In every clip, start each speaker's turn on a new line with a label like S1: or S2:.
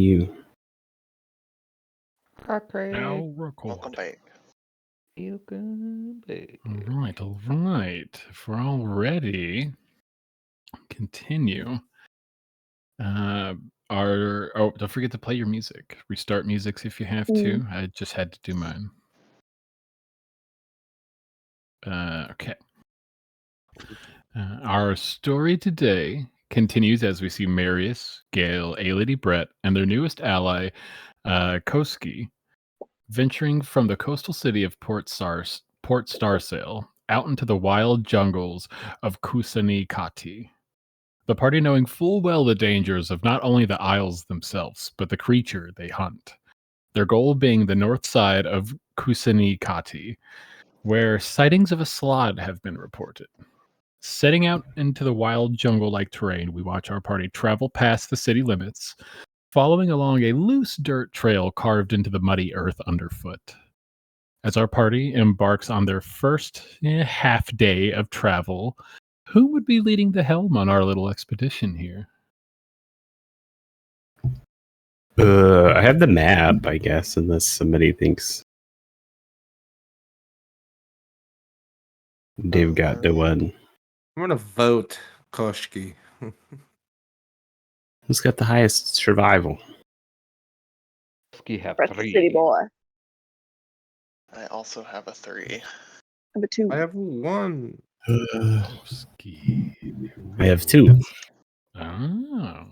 S1: you.
S2: Okay.
S3: Now record.
S4: Welcome back.
S2: Welcome back.
S3: All right. If we're all ready, continue. Don't forget to play your music. Restart music if you have to. I just had to do mine. Okay. Our story today continues as we see Marius, Gale, A-Lady Brett, and their newest ally, Koski, venturing from the coastal city of Port Starsail out into the wild jungles of Kusanikati. The party knowing full well the dangers of not only the isles themselves, but the creature they hunt. Their goal being the north side of Kusanikati, where sightings of a slod have been reported. Setting out into the wild jungle-like terrain, we watch our party travel past the city limits, following along a loose dirt trail carved into the muddy earth underfoot. As our party embarks on their first half day of travel, who would be leading the helm on our little expedition here?
S1: I have the map, I guess, unless somebody thinks they've got the one.
S5: I'm gonna vote Koshki.
S1: Who's got the highest survival?
S2: Ski have
S6: Breath
S2: 3.
S6: City boy.
S4: I also have a 3.
S6: Number 2.
S5: I have 1.
S3: Ski.
S1: I have 2.
S3: Oh.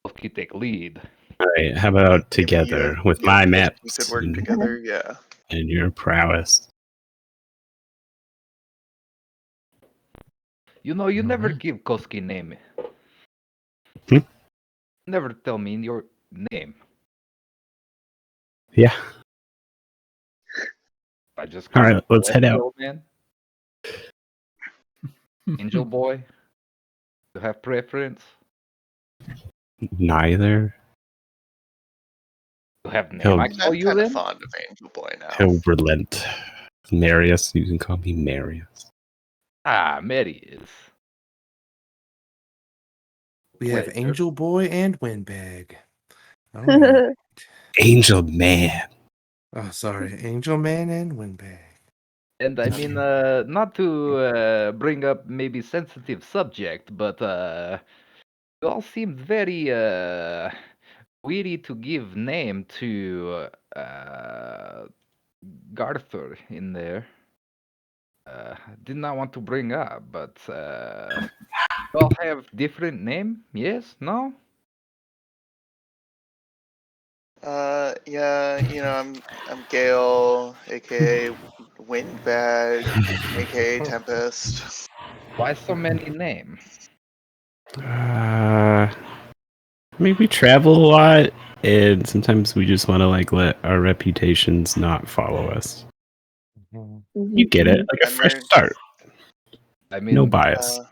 S2: Ski take lead.
S1: All right, how about together with my maps
S4: We could work together, yeah.
S1: and your prowess?
S2: You know, you never
S3: Alright.
S2: give Koski name. Never tell me your name.
S1: Yeah.
S2: I just
S1: All right, let's head out.
S2: Man. Angel boy. You have preference?
S1: Neither.
S2: You have name.
S1: He'll-
S2: I
S4: I'm
S2: call you
S4: kind of
S2: then?
S4: fond of Angel Boy now.
S1: He'll relent. Marius, you can call me Marius.
S2: Ah, Marius.
S5: We have
S2: Wait,
S5: Angel Boy and Windbag. Oh,
S1: Angel Man.
S5: oh, sorry, Angel Man and Windbag.
S2: And I mean, not to bring up maybe sensitive subject, but you all seem very weary to give name to Garther in there. Did not want to bring up, but you all have different name? Yes? No?
S4: Yeah, I'm Gale, aka Windbag, aka Tempest.
S2: Why so many name?
S1: I mean, we travel a lot, and sometimes we just want to let our reputations not follow us. You get it, like a
S4: I'm
S1: fresh
S4: nerd.
S1: start,
S2: I mean,
S1: no bias.
S2: I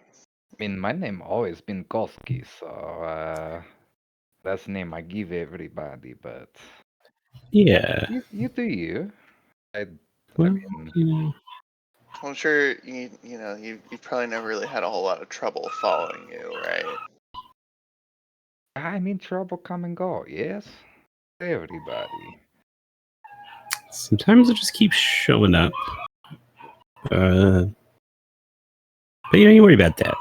S2: mean, my name always been Koski, so that's the name I give everybody. But
S1: Yeah.
S2: you do you. I
S1: Well,
S2: mean,
S1: you know,
S4: I'm sure you probably never really had a whole lot of trouble following you, right?
S2: I'm in trouble. Come and go. Yes, everybody.
S1: sometimes it just keeps showing up. But you worry about that.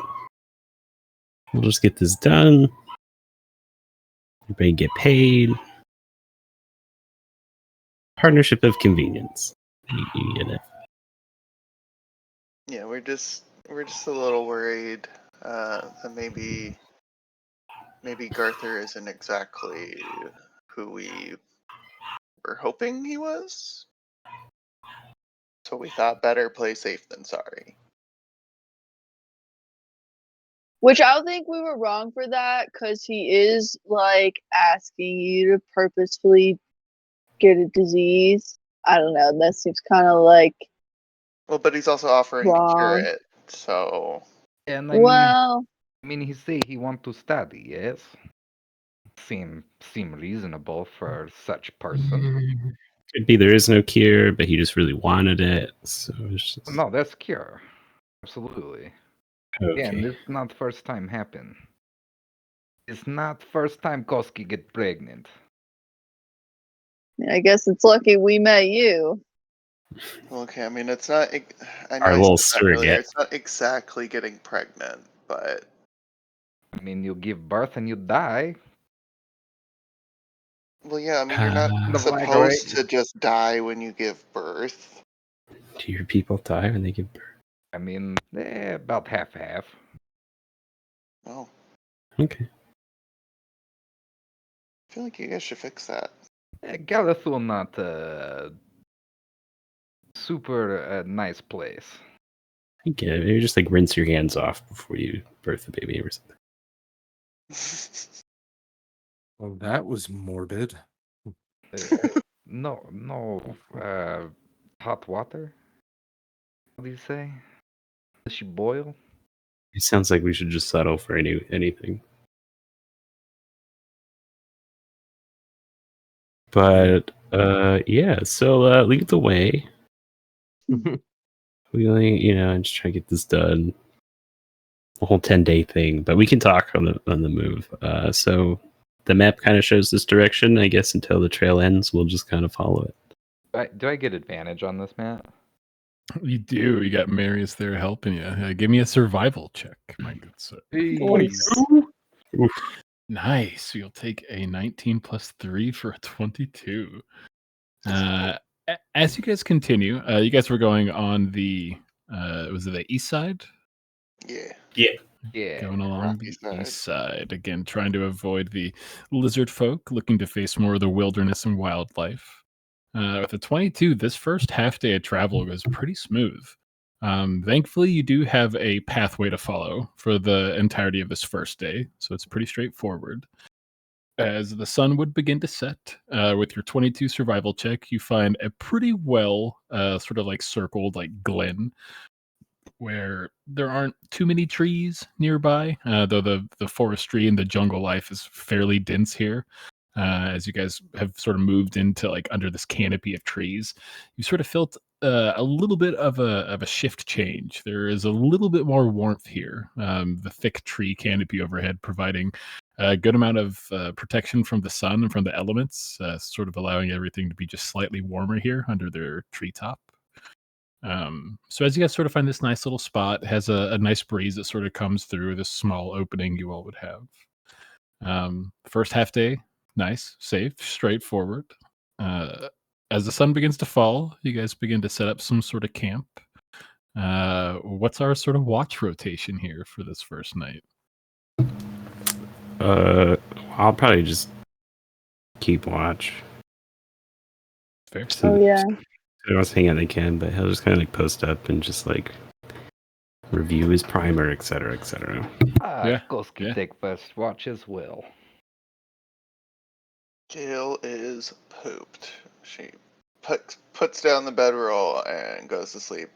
S1: We'll just get this done. Everybody get paid. Partnership of convenience. You get it.
S4: Yeah, we're just a little worried that maybe Garther isn't exactly who we were hoping he was. So we thought better play safe than sorry.
S6: Which I think we were wrong for that, because he is asking you to purposefully get a disease. I don't know. That seems kind of
S4: Well, but he's also offering to cure
S6: wrong.
S4: it, so
S2: And
S6: Well,
S2: I mean, he say he want to study. Yes, seem reasonable for such person.
S1: Could be there is no cure, but he just really wanted it. So it's just...
S2: No, that's cure. Absolutely.
S1: Okay.
S2: Again, this is not the first time happen. It's not first time Koski get pregnant.
S6: I guess it's lucky we met you.
S4: Okay, I mean, it's not. I know
S1: Our
S4: I
S1: little
S4: said that earlier.
S1: surrogate.
S4: It's not exactly getting pregnant, but
S2: I mean, you give birth and you die.
S4: well, yeah. I mean, you're not
S2: Kind of like,
S4: supposed
S2: right?
S4: to just die when you give birth.
S1: Do your people die when they give birth?
S2: I mean, about half-half.
S4: Oh,
S1: Okay.
S4: I feel like you guys should fix that.
S2: Galathul not super nice place.
S1: I get it. Maybe just like rinse your hands off before you birth the baby or something.
S5: Well, that was morbid.
S2: No, hot water? What do you say? Does she boil?
S1: It sounds like we should just settle for anything. But yeah, so lead the way. We only, just try to get this done. The whole 10-day thing, but we can talk on the move. So the map kind of shows this direction. I guess until the trail ends, we'll just kind of follow it.
S2: Do I get advantage on this map?
S3: You do. You got Marius there helping you. Give me a survival check, my good sir.
S6: Nice.
S3: Nice. You'll take a 19 plus 3 for a 22. As you guys continue, you guys were going on the was it the east side?
S4: Yeah.
S2: Yeah.
S3: Going along
S4: Rocky
S3: the
S4: side.
S3: east side. Again, trying to avoid the lizard folk, looking to face more of the wilderness and wildlife. With a 22, this first half day of travel goes pretty smooth. Thankfully, you do have a pathway to follow for the entirety of this first day, so it's pretty straightforward. As the sun would begin to set, with your 22 survival check, you find a pretty well sort of like circled like glen where there aren't too many trees nearby, though the forestry and the jungle life is fairly dense here. As you guys have sort of moved into like under this canopy of trees, you sort of felt a little bit of a shift change. There is a little bit more warmth here. The thick tree canopy overhead providing a good amount of protection from the sun and from the elements, sort of allowing everything to be just slightly warmer here under their treetop. So as you guys sort of find this nice little spot, has a nice breeze that sort of comes through this small opening you all would have. First half day, nice, safe, straightforward. As the sun begins to fall, you guys begin to set up some sort of camp. What's our sort of watch rotation here for this first night?
S1: I'll probably just keep watch.
S3: Fair.
S6: Oh yeah.
S1: Who else hang out they can, but he'll just kind of like post up and just like review his primer, etc., etc.
S3: Yeah,
S2: Koski
S3: yeah.
S2: take first watch as well.
S4: Jill is pooped. She puts down the bedroll and goes to sleep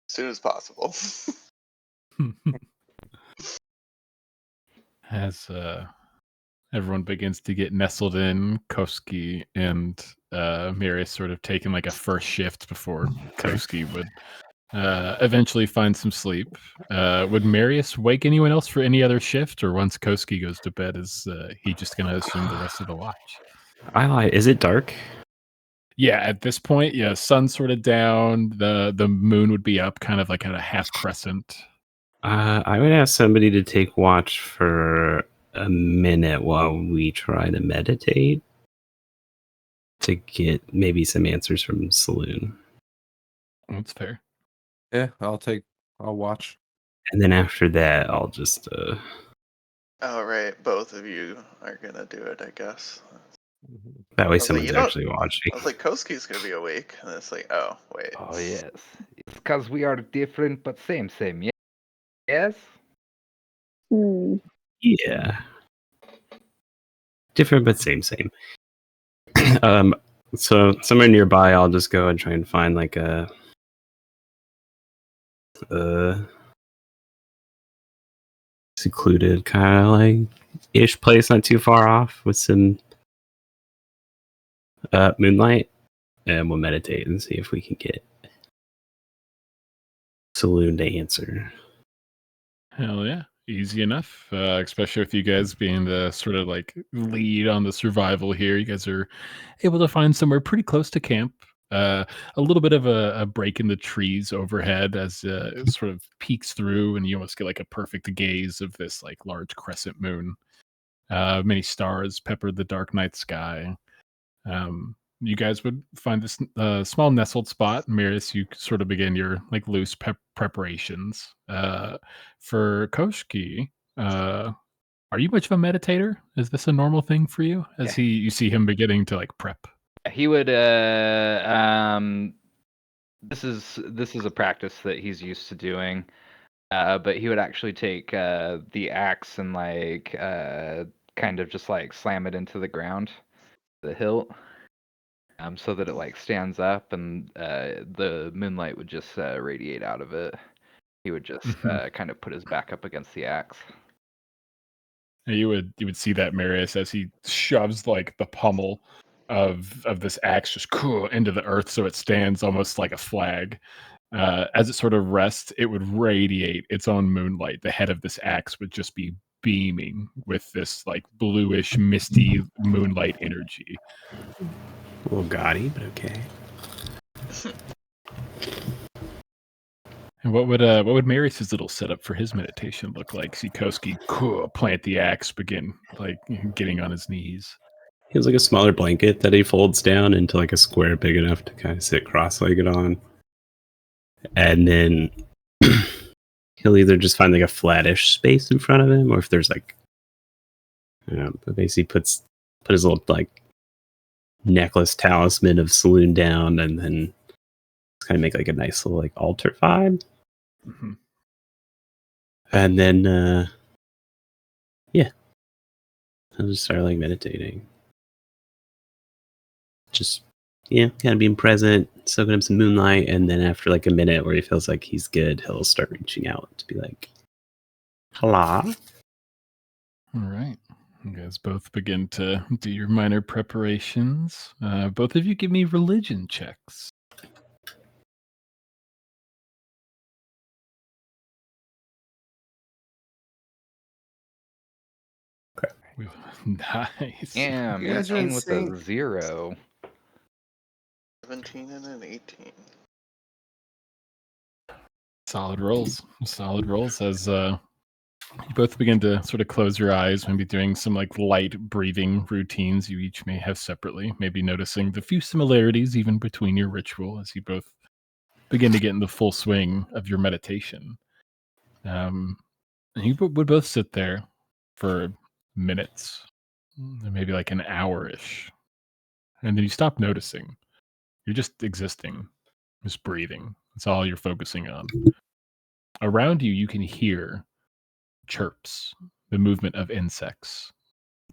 S4: as soon as possible.
S3: As everyone begins to get nestled in, Koski and Marius sort of taking like a first shift before Koski would eventually find some sleep. Would Marius wake anyone else for any other shift, or once Koski goes to bed, is he just going to assume the rest of the watch?
S1: I lie. Is it dark?
S3: Yeah, at this point, yeah, sun's sort of down. The moon would be up, kind of like at a half crescent.
S1: I would ask somebody to take watch for a minute while we try to meditate to get maybe some answers from Saloon.
S3: That's fair.
S5: Yeah, I'll watch.
S1: And then after that, I'll just
S4: All right, both of you are gonna do it, I guess.
S1: that way
S4: like,
S1: someone's
S4: you don't-
S1: actually watching.
S4: I was like, Koski's gonna be awake, and it's like, oh wait.
S2: Oh yes, it's because we are different but same. Yeah? Yes.
S1: Yeah. Different but same. So somewhere nearby, I'll just go and try and find like a secluded kind of like ish place, not too far off, with some moonlight, and we'll meditate and see if we can get Saloon to answer.
S3: Hell yeah. easy enough, especially with you guys being the sort of like lead on the survival here. You guys are able to find somewhere pretty close to camp. A little bit of a break in the trees overhead as it sort of peeks through, and you almost get like a perfect gaze of this like large crescent moon. Many stars pepper the dark night sky. You guys would find this small nestled spot. Miris, you sort of begin your like loose preparations. For Koshki, are you much of a meditator? Is this a normal thing for you? As you see him beginning to like prep.
S2: He would this is a practice that he's used to doing. But he would actually take the axe and like kind of just like slam it into the ground, the hilt, so that it like stands up and the moonlight would just radiate out of it. He would just kind of put his back up against the axe.
S3: You would see that Marius as he shoves like the pummel of this axe just into the earth, so it stands almost like a flag. As it sort of rests, it would radiate its own moonlight. The head of this axe would just be beaming with this like bluish, misty moonlight energy.
S1: A little gaudy, but okay.
S3: And what would Marius's little setup for his meditation look like? Sikorsky plant the axe, begin like getting on his knees.
S1: He has like a smaller blanket that he folds down into like a square big enough to kind of sit cross-legged on. And then he'll either just find like a flattish space in front of him, or if there's like, but basically put his little like necklace talisman of saloon down, and then kind of make like a nice little like altar vibe.
S3: Mm-hmm.
S1: And then I'll just start like meditating. Just kind of being present, soaking up some moonlight, and then after like a minute where he feels like he's good, he'll start reaching out to be like, hello.
S3: All right. You guys both begin to do your minor preparations. Both of you give me religion checks. Nice.
S2: Yeah,
S5: You guys are
S2: 18 with a
S5: insane.
S2: 0.
S4: 17 and an 18.
S3: Solid rolls as you both begin to sort of close your eyes, maybe doing some like light breathing routines you each may have separately, maybe noticing the few similarities even between your ritual as you both begin to get in the full swing of your meditation. And you would both sit there for minutes, maybe like an hour-ish, and then you stop noticing. You're just existing, just breathing. That's all you're focusing on. Around you, you can hear chirps, the movement of insects,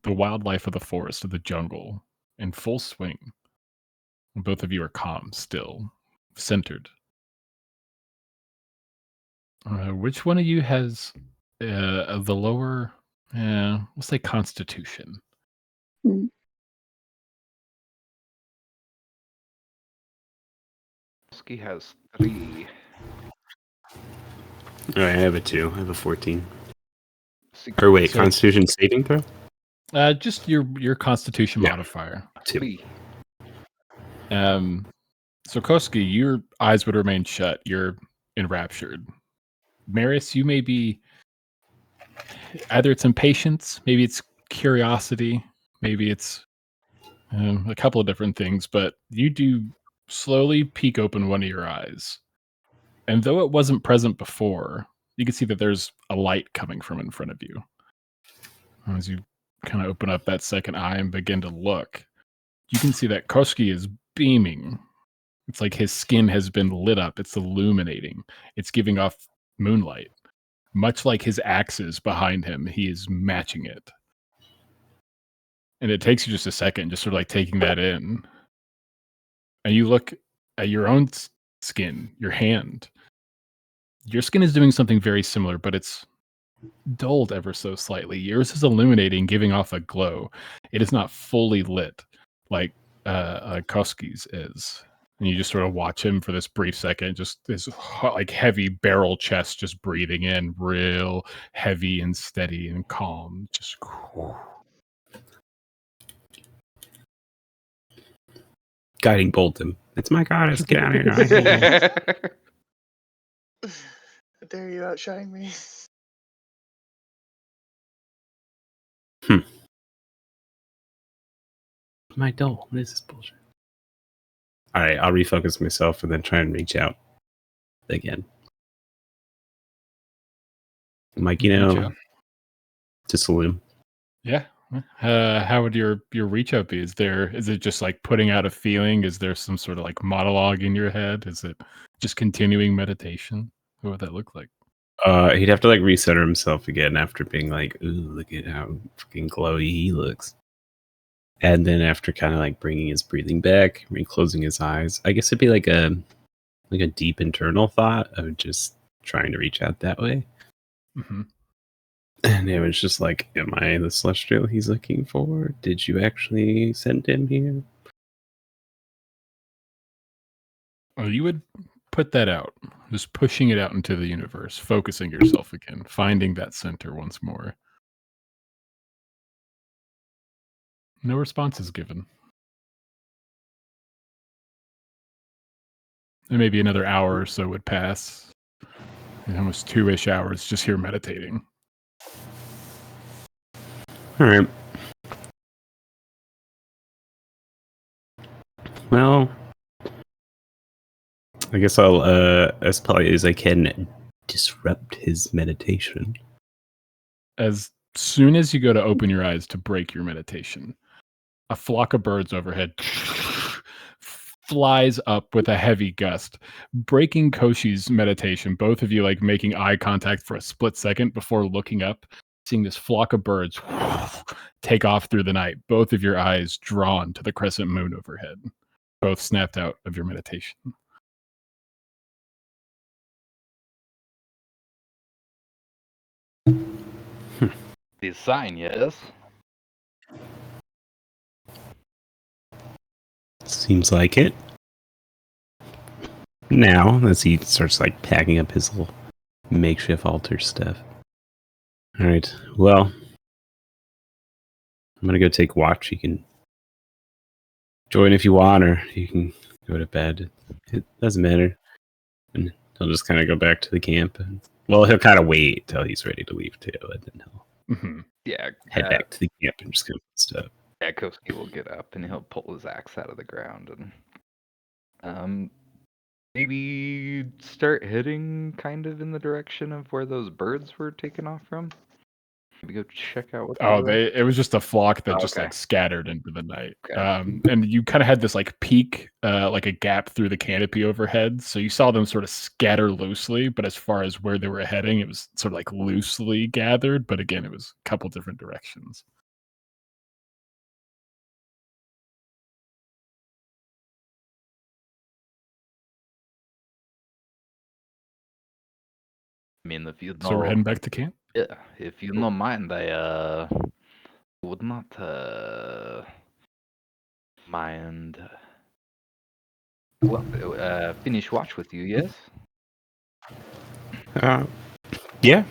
S3: the wildlife of the forest, of the jungle, in full swing. Both of you are calm, still, centered. Which one of you has the lower, we'll say constitution?
S2: Ski has 3.
S1: All right, I have a 2. I have a 14.
S2: Sik-
S1: Or wait,
S3: So-
S1: Constitution saving throw?
S3: Just your constitution
S1: Yeah.
S3: modifier.
S1: 2.
S2: 3.
S3: So Koski, your eyes would remain shut. You're enraptured. Marius, you may be either it's impatience, maybe it's curiosity, maybe it's a couple of different things, but you do slowly peek open one of your eyes. And though it wasn't present before, you can see that there's a light coming from in front of you. As you kind of open up that second eye and begin to look, you can see that Koski is beaming. It's like his skin has been lit up. It's illuminating. It's giving off moonlight. Much like his axes behind him, he is matching it. And it takes you just a second, just sort of like taking that in. And you look at your own skin, your hand. Your skin is doing something very similar, but it's dulled ever so slightly. Yours is illuminating, giving off a glow. It is not fully lit like Koski's is. And you just sort of watch him for this brief second, just this like heavy barrel chest, just breathing in real heavy and steady and calm. Just
S1: Guiding bolt him. It's my goddess. Get out of here. I hate you.
S4: How dare you outshine me?
S1: My doll. This is bullshit. All right, I'll refocus myself and then try and reach out again. Mike,
S3: Reach out.
S1: to Saloon.
S3: Yeah. How would your reach out be? Is it just like putting out a feeling? Is there some sort of like monologue in your head? Is it just continuing meditation? What would that look like?
S1: He'd have to like recenter himself again after being like, ooh, look at how fucking glowy he looks. And then after kind of like bringing his breathing back, closing his eyes, I guess it'd be like a deep internal thought of just trying to reach out that way.
S3: Mm-hmm.
S1: And it was just like, am I the celestial he's looking for? Did you actually send him here?
S3: Well, you would put that out, just pushing it out into the universe, focusing yourself again, finding that center once more. No response is given. And maybe another hour or so would pass. And almost 2-ish hours just here meditating.
S1: All right. Well, I guess I'll, as probably as I can, disrupt his meditation.
S3: As soon as you go to open your eyes to break your meditation, a flock of birds overhead flies up with a heavy gust, breaking Koshi's meditation. Both of you like making eye contact for a split second before looking up, seeing this flock of birds take off through the night. Both of your eyes drawn to the crescent moon overhead, both snapped out of your meditation.
S2: The sign, yes.
S1: Seems like it. Now, as he starts like packing up his little makeshift altar stuff. All right. Well, I'm gonna go take watch. You can join if you want, or you can go to bed. It doesn't matter. And he'll just kind of go back to the camp. Well, he'll kind of wait till he's ready to leave too, and then he'll
S2: Yeah.
S1: head back to the camp and just go stuff.
S2: Yeah, Koski will get up and he'll pull his axe out of the ground and maybe start heading kind of in the direction of where those birds were taken off from. Maybe go check out what
S3: It was just a flock that just
S2: okay.
S3: like scattered into the night.
S2: Okay.
S3: And you kind of had this like peak, like a gap through the canopy overhead. So you saw them sort of scatter loosely, but as far as where they were heading, it was sort of like loosely gathered. But again, it was a couple different directions.
S2: I mean, if you
S3: So we're heading back to camp?
S2: Yeah, if you don't mind, I would not mind finish watch with you, yes?
S1: Yeah.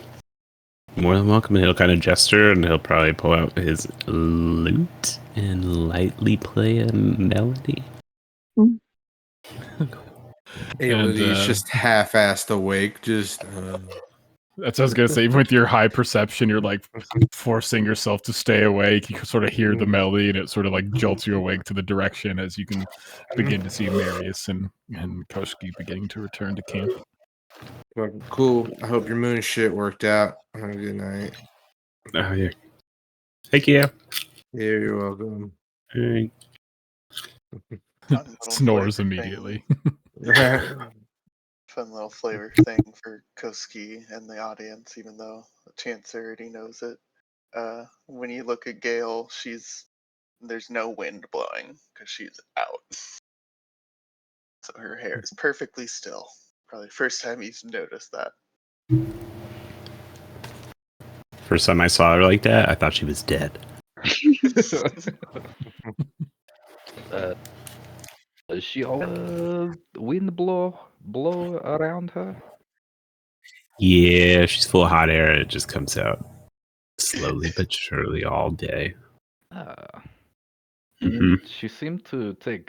S1: More than welcome. And he'll kind of gesture, and he'll probably pull out his lute and lightly play a melody.
S5: He's just half-assed awake. Just
S3: that's what I was gonna say. Even with your high perception, you're like forcing yourself to stay awake. You can sort of hear the melody, and it sort of like jolts you awake to the direction as you can begin to see Marius and Koski beginning to return to camp.
S5: cool. I hope your moon shit worked out. Have a good night.
S1: Oh yeah. Thank you.
S5: Yeah, you're welcome.
S1: All right.
S4: Fun little
S3: Snores
S4: flavor
S3: immediately.
S4: Fun little flavor thing for Koski and the audience, even though the Chance already knows it. When you look at Gale, there's no wind blowing because she's out. So her hair is perfectly still. Probably first time you've noticed that.
S1: First time I saw her like that, I thought she was dead.
S2: Does she wind blow around her?
S1: Yeah, she's full of hot air. It just comes out slowly but surely all day.
S2: Ah.
S1: Mhm.
S2: She seemed to take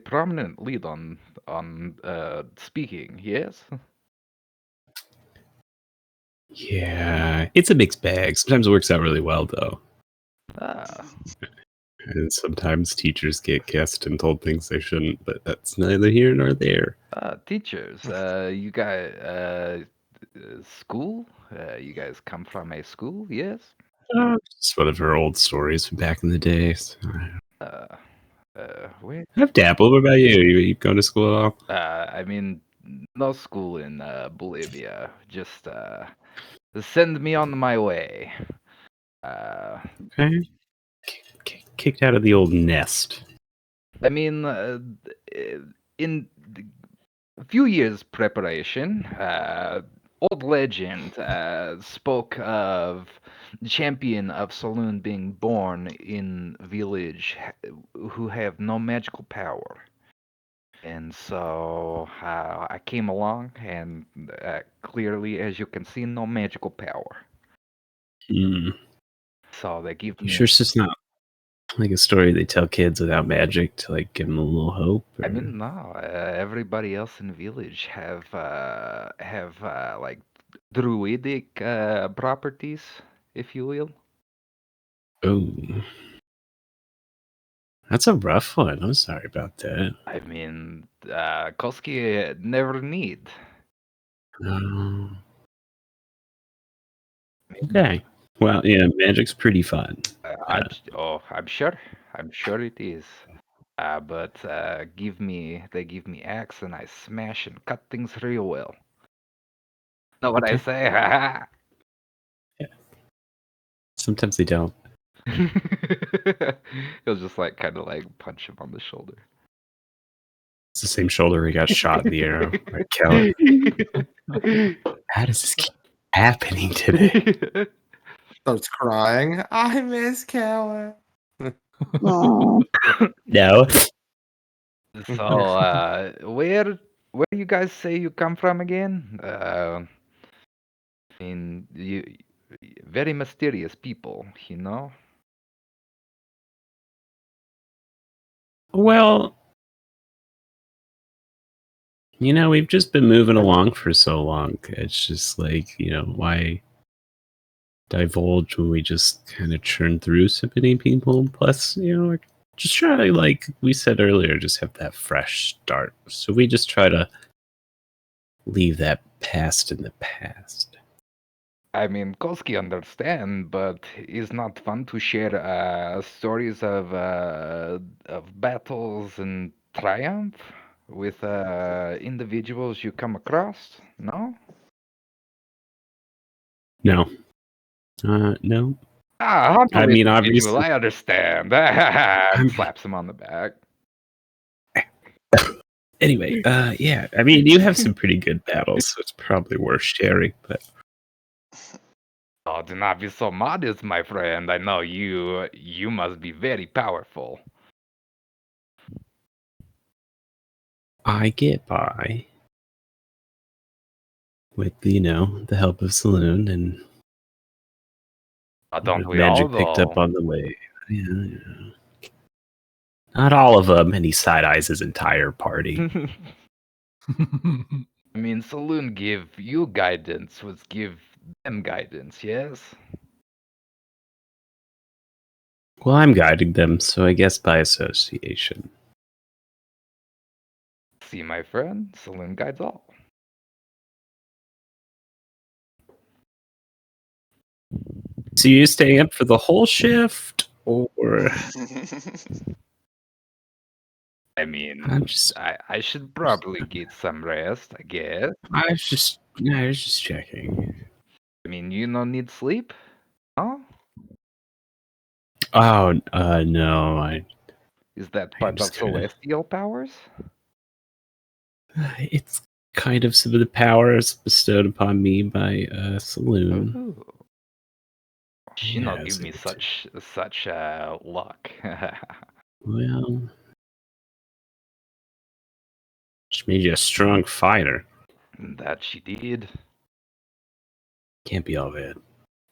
S2: prominent lead on speaking. Yes.
S1: Yeah, it's a mixed bag. Sometimes it works out really well, though.
S2: Ah.
S1: And sometimes teachers get guessed and told things they shouldn't, but that's neither here nor there.
S2: Teachers. You guys. School. You guys come from a school. Yes.
S1: It's one of her old stories from back in the day. So
S2: Where?
S1: I've dabbled. What about you? You going to school at all?
S2: I mean, no school in Bolivia. Just send me on my way.
S1: Okay. Kicked out of the old nest.
S2: I mean, in a few years preparation, old legend spoke of the champion of saloon being born in village who have no magical power. And so I came along, and clearly, as you can see, no magical power.
S1: Hmm.
S2: So they give
S1: You
S2: me.
S1: sure it's just not like a story they tell kids without magic to like give them a little hope?
S2: I
S1: or-
S2: mean, no. Everybody else in village have like druidic properties, if you will.
S1: Oh, that's a rough one. I'm sorry about that.
S2: I mean, Koski never need.
S1: Um, okay. Well, yeah, magic's pretty fun.
S2: I'm sure. I'm sure it is. But they give me axe and I smash and cut things real well. Know what I
S1: Okay.
S2: say? Ha
S1: Sometimes they don't.
S2: He'll just like kind of like punch him on the shoulder.
S1: It's the same shoulder he got shot in the arrow. Right, Keller. How does this keep happening today?
S5: Starts crying. I miss Keller.
S6: Aw.
S1: No.
S2: So, where you guys say you come from again? I mean, you very mysterious people, you know.
S1: Well, we've just been moving along for so long. It's just like, why divulge when we just kind of churn through so many people? Plus, like, just try to, like we said earlier, just have that fresh start. So we just try to leave that past in the past.
S2: I mean, Koski understand, but it's not fun to share stories of battles and triumph with individuals you come across. No.
S1: No. No.
S2: Ah,
S1: I
S2: humble
S1: mean,
S2: individual.
S1: obviously.
S2: I understand. And
S1: I'm-
S2: slaps him on the back.
S1: Anyway, yeah. I mean, you have some pretty good battles, so it's probably worth sharing. But
S2: Oh, do not be so modest, my friend. I know you. You must be very powerful.
S1: I get by with the help of Saloon and
S2: Don't we all,
S1: magic picked up
S2: though?
S1: on the way. Yeah. Not all of them, and he side eyes his entire party.
S2: I mean, Saloon give you guidance, was give them guidance, yes?
S1: Well, I'm guiding them, so I guess by association.
S2: See, my friend, Saloon guides all.
S1: So you staying up for the whole shift, or
S2: I mean,
S1: I'm just,
S2: I should probably get some rest, I guess.
S1: I was just checking.
S2: I mean, you don't need sleep? No?
S1: Oh, no,
S2: Is that
S1: I'm
S2: part of
S1: just kinda-
S2: celestial powers?
S1: It's kind of some of the powers bestowed upon me by Saloon.
S2: Ooh. She
S1: Yeah,
S2: not give me such luck.
S1: Well, She made you a strong fighter.
S2: That she did.
S1: Can't be all bad.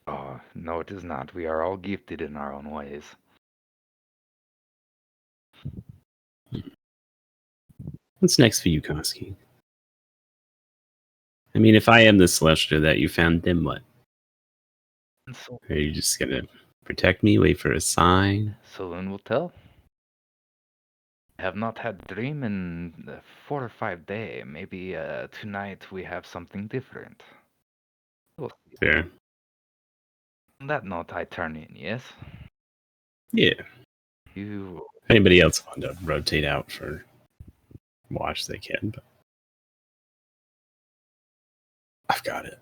S2: Oh, no, it is not. We are all gifted in our own ways.
S1: What's next for you, Koski? I mean, if I am the celestial that you found, then what?
S2: And so,
S1: Are you just gonna protect me, wait for a sign?
S2: soon will tell. I have not had a dream in 4 or 5 days. Maybe tonight we have something different. We'll see.
S1: Fair.
S2: On that note, I turn in, yes?
S1: Yeah.
S2: You.
S1: If anybody else want to rotate out for watch, they can, but I've got it.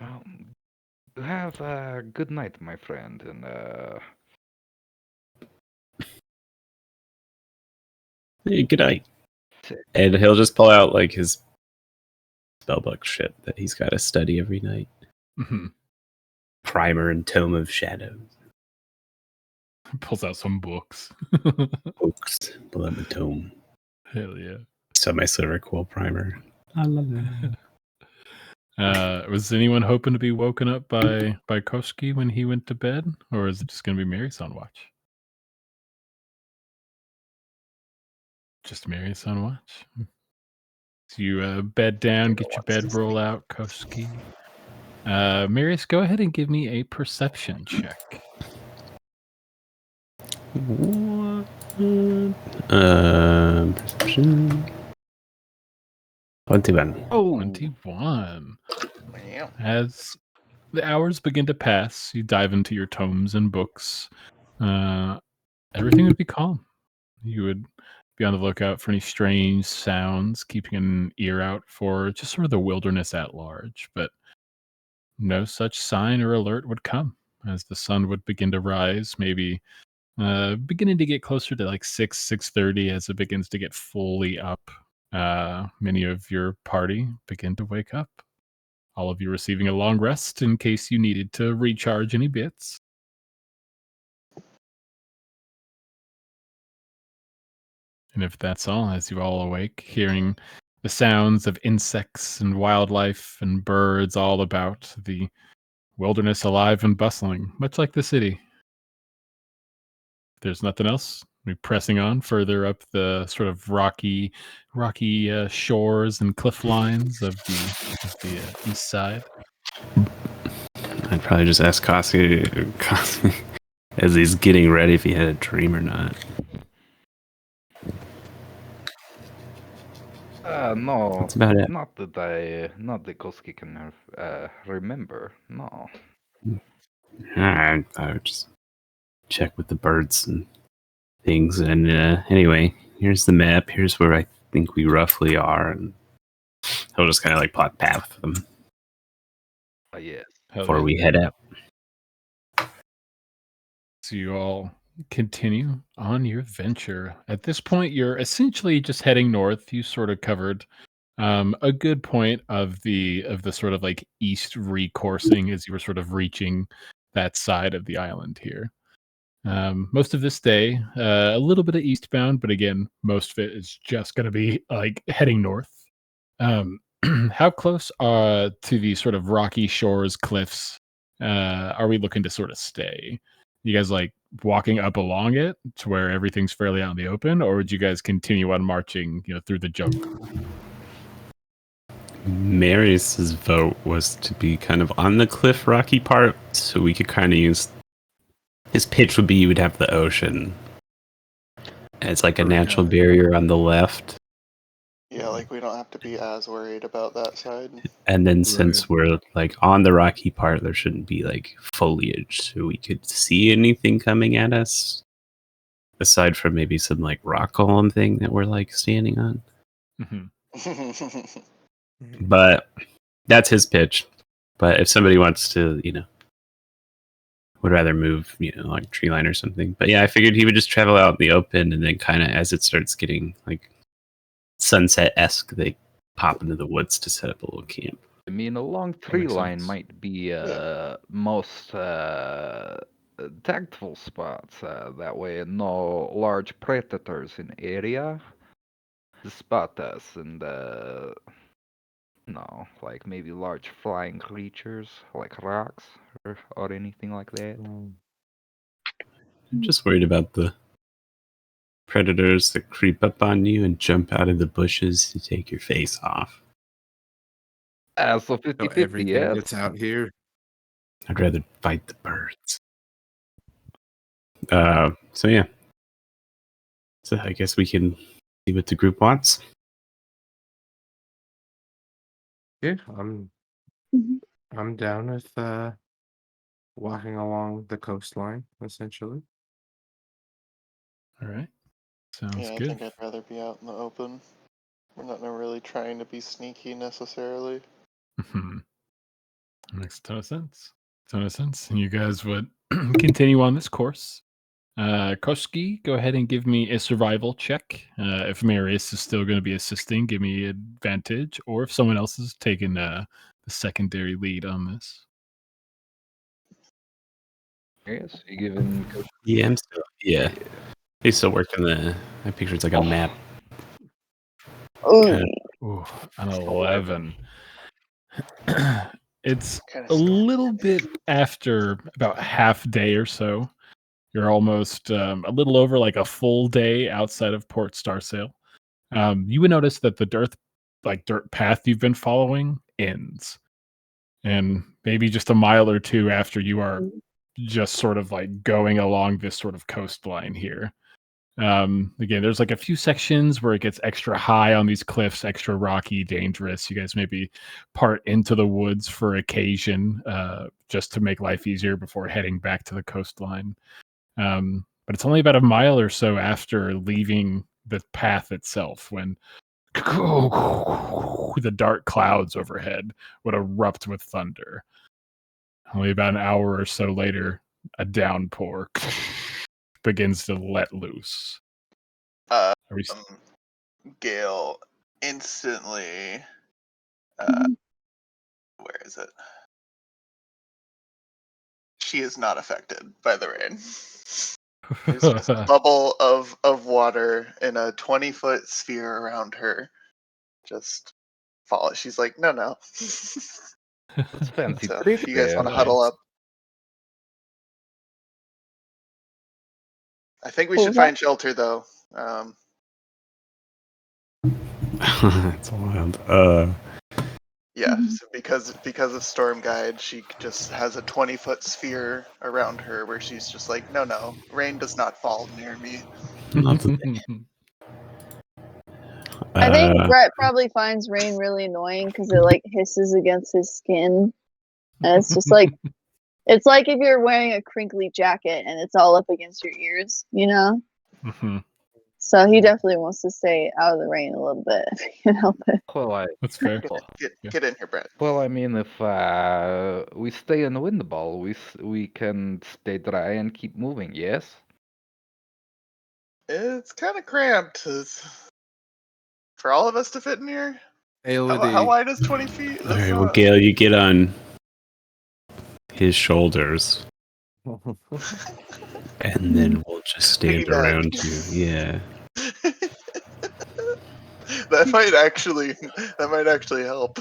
S2: Well, you have a good night, my friend, and
S1: Hey, good night.
S2: Sick.
S1: And he'll just pull out like his spellbook shit that he's got to study every night.
S3: Mhm.
S1: Primer and Tome of Shadows.
S3: Pulls out some books.
S1: Books. Pull out the tome.
S3: Hell yeah.
S1: So my Silver Quill primer. La, la, la.
S3: Was anyone hoping to be woken up by Koski when he went to bed, or is it just going to be Marius on watch? Just Marius on watch. So you bed down, get your bedroll out, Koski. Marius, go ahead and give me a perception check.
S1: Perception. 21.
S2: Oh,
S3: 21.
S4: Wow.
S3: As the hours begin to pass, you dive into your tomes and books. Everything would be calm. You would be on the lookout for any strange sounds, keeping an ear out for just sort of the wilderness at large. But no such sign or alert would come as the sun would begin to rise, maybe beginning to get closer to like 6:30 as it begins to get fully up. Many of your party begin to wake up. All of you receiving a long rest in case you needed to recharge any bits. And if that's all, as you all awake, hearing the sounds of insects and wildlife and birds all about, the wilderness alive and bustling, much like the city. If there's nothing else, we're pressing on further up the sort of rocky shores and cliff lines of the east side.
S1: I'd probably just ask Koski as he's getting ready if he had a dream or not.
S2: no.
S1: That's about it.
S2: Not that Koski can remember. No.
S1: Alright, I would just check with the birds and things. And anyway, here's the map. Here's where I think we roughly are. And he'll just kind of like plot path for them
S2: Yes.
S1: before we head out.
S3: So you all continue on your venture. At this point, you're essentially just heading north. You sort of covered a good point of the sort of like east recoursing as you were sort of reaching that side of the island here. Most of this day, a little bit of eastbound, but again, most of it is just going to be like heading north. How close to the sort of rocky shores, cliffs, are we looking to sort of stay? You guys like walking up along it to where everything's fairly out in the open, or would you guys continue on marching, through the jungle?
S1: Marius's vote was to be kind of on the cliff rocky part, so we could kind of use. His pitch would be you would have the ocean as like a natural barrier on the left.
S4: Yeah, like we don't have to be as worried about that side.
S1: And then since we're like on the rocky part, there shouldn't be like foliage, so we could see anything coming at us. Aside from maybe some like rock column thing that we're like standing on.
S3: Mm-hmm.
S1: But that's his pitch. But if somebody wants to, would rather move, like tree line or something. But yeah, I figured he would just travel out in the open and then kind of as it starts getting like sunset-esque, they pop into the woods to set up a little camp.
S2: I mean, a long tree
S3: makes
S2: line
S3: sense.
S2: might be most tactful spots. That way, no large predators in area. spot us and no, like maybe large flying creatures like rocks or anything like that.
S1: I'm just worried about the predators that creep up on you and jump out of the bushes to take your face off.
S2: So
S5: So
S2: 50-50,
S5: everything
S2: yes.
S5: gets out here.
S1: I'd rather fight the birds. So yeah. So I guess we can see what the group wants.
S5: Yeah,
S6: Mhm.
S5: I'm down with walking along the coastline, essentially.
S3: All right. Sounds
S4: Yeah, I
S3: good.
S4: think I'd rather be out in the open. We're not really trying to be sneaky necessarily.
S3: Mhm. Makes a ton of sense. And you guys would continue on this course. Koski, go ahead and give me a survival check. If Marius is still going to be assisting, give me advantage. Or if someone else is taking the secondary lead on this.
S2: Yes, you given
S1: Yeah, I'm still. Yeah, he's still working the. I picture it's like a map.
S6: Ooh,
S1: Kind
S3: Ooh, an 11. It's
S4: What kind of
S3: a
S4: storm?
S3: little bit after about half day or so. You're almost a little over like a full day outside of Port Starsail. You would notice that the dirt path you've been following ends, and maybe just a mile or two after you are just sort of like going along this sort of coastline here. Again, there's like a few sections where it gets extra high on these cliffs, extra rocky, dangerous. You guys maybe part into the woods for occasion, just to make life easier before heading back to the coastline. But it's only about a mile or so after leaving the path itself when the dark clouds overhead would erupt with thunder. Only about an hour or so later, a downpour begins to let loose.
S4: Uh,
S3: Are we
S4: Gale instantly.
S6: Mhm.
S4: Where is it? She is not affected by the rain. There's just a bubble of water in a 20-foot sphere around her. Just fall. She's like, no.
S2: That's fancy
S4: So
S2: trick
S4: if you guys
S2: there.
S4: want to huddle
S3: Nice.
S4: up, I think we
S6: What
S4: should
S6: was that?
S4: find shelter though.
S1: That's wild.
S4: Yeah,
S6: Mhm.
S4: so because of Storm Guide, she just has a 20-foot sphere around her where she's just like, no, rain does not fall near me.
S1: Lovely.
S6: I think Brett probably finds rain really annoying because it like hisses against his skin, and it's just like it's like if you're wearing a crinkly jacket and it's all up against your ears, you know.
S3: Mhm.
S6: So he definitely wants to stay out of the rain a little bit if he can help it.
S2: Well,
S3: That's fair.
S4: Get in here, Brett.
S2: Well, I mean, if we stay in the wind ball, we can stay dry and keep moving. Yes.
S4: It's kind of cramped. For all of us to fit in here. How
S5: Aelity,
S4: wide is 20 feet?
S1: All
S4: That's
S1: right, well,
S4: not.
S1: Gail, you get on his shoulders, and then we'll just stand
S4: Piggyback.
S1: around you. Yeah.
S4: that might actually help.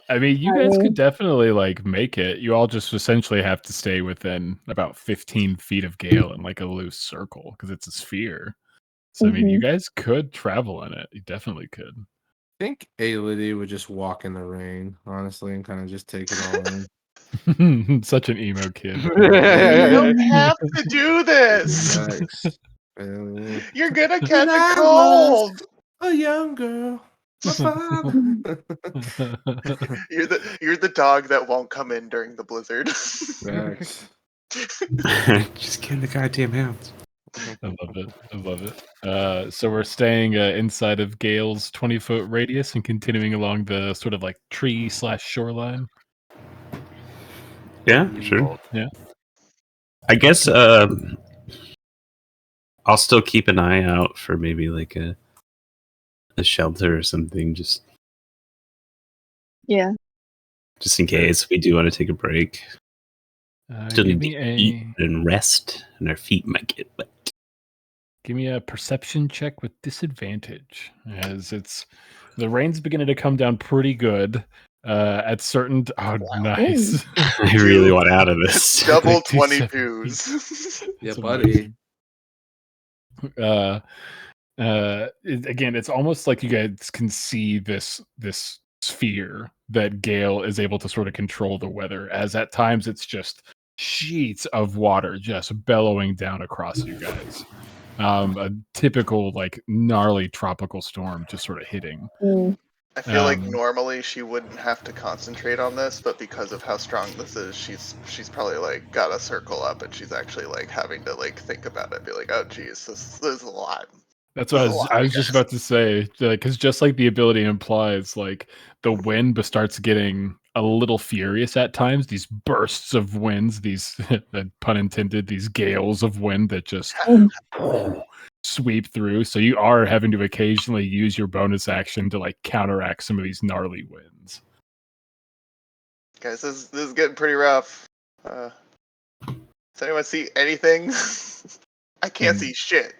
S3: I mean, you
S6: I
S3: guys could
S6: mean,
S3: definitely like make it. You all just essentially have to stay within about 15 feet of Gale in like a loose circle because it's a sphere. So I mean, you
S6: mhm.
S3: guys could travel in it. You definitely could.
S5: I think Aelity would just walk in the rain, honestly, and kind of just take it all in.
S3: Such an emo kid.
S4: You
S5: Yeah,
S4: don't have to do this.
S5: facts. Aelity.
S4: You're gonna
S5: When
S4: catch a
S5: I was
S4: cold.
S5: a young girl, my father.
S4: You're the dog that won't come in during the blizzard.
S5: Facts.
S1: Just get in the goddamn house.
S3: I love it. I love it. So we're staying inside of Gale's 20-foot radius and continuing along the sort of like tree/shoreline.
S1: Yeah, sure.
S3: Yeah.
S1: I guess I'll still keep an eye out for maybe like a shelter or something, just
S6: Yeah.
S1: in case we do want to take a break. Still
S3: Give
S1: need
S3: me
S1: to eat and rest, and our feet might get wet.
S3: Give me a perception check with disadvantage, as the rain's beginning to come down pretty good. At certain nice.
S1: I really want out of this.
S4: Double
S3: Like
S4: 20
S3: 270.
S4: pews.
S5: Yeah,
S3: That's
S5: buddy.
S3: amazing. Again, it's almost like you guys can see this sphere that Gale is able to sort of control the weather, as at times it's just sheets of water just bellowing down across you guys. A typical like gnarly tropical storm just sort of hitting.
S4: I feel like
S3: Um,
S4: normally she wouldn't have to concentrate on this, but because of how strong this is, she's probably like got a circle up, and she's actually like having to like think about it, and be like, oh geez, this is a lot.
S3: That's what I was just about to say, because just like the ability implies, like the wind starts getting a little furious at times. These bursts of winds, these pun intended, these gales of wind that just sweep through. So you are having to occasionally use your bonus action to like counteract some of these gnarly winds.
S4: Guys, this is getting pretty rough. Does anyone see anything? I can't
S3: And-
S4: see shit.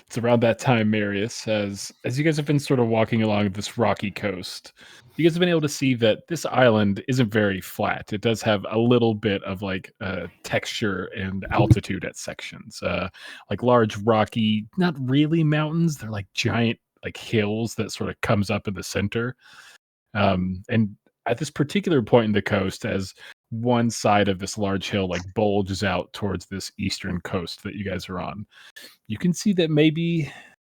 S3: It's around that time, Marius, as you guys have been sort of walking along this rocky coast, you guys have been able to see that this island isn't very flat. It does have a little bit of like texture and altitude at sections, like large rocky, not really mountains. They're like giant like hills that sort of comes up in the center. And at this particular point in the coast, as one side of this large hill like bulges out towards this eastern coast that you guys are on, you can see that maybe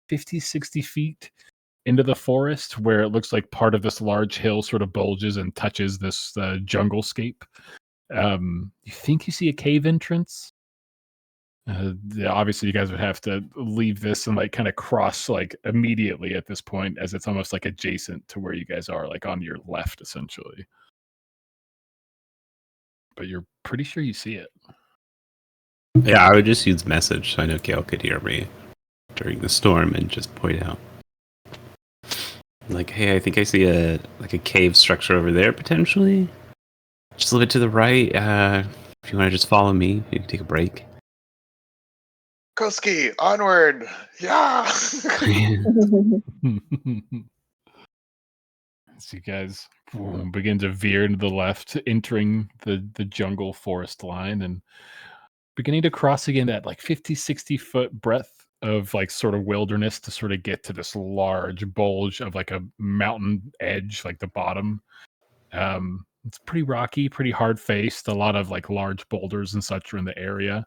S3: 50, 60 feet into the forest, where it looks like part of this large hill sort of bulges and touches this jungle scape. You think you see a cave entrance? Obviously, you guys would have to leave this and like kind of cross like immediately at this point, as it's almost like adjacent to where you guys are, like on your left, essentially. But you're pretty sure you see it.
S1: Yeah, I would just use message so I know Gale could hear me during the storm and just point out. Like, hey, I think I see a cave structure over there potentially. Just a little bit to the right. If you want to just follow me, you can take a break.
S4: Koski, onward! Yeah!
S3: So you guys begin to veer to the left, entering the jungle forest line, and beginning to cross again that like 50, 60 foot breadth of like sort of wilderness to sort of get to this large bulge of like a mountain edge, like the bottom. It's pretty rocky, pretty hard faced. A lot of like large boulders and such are in the area.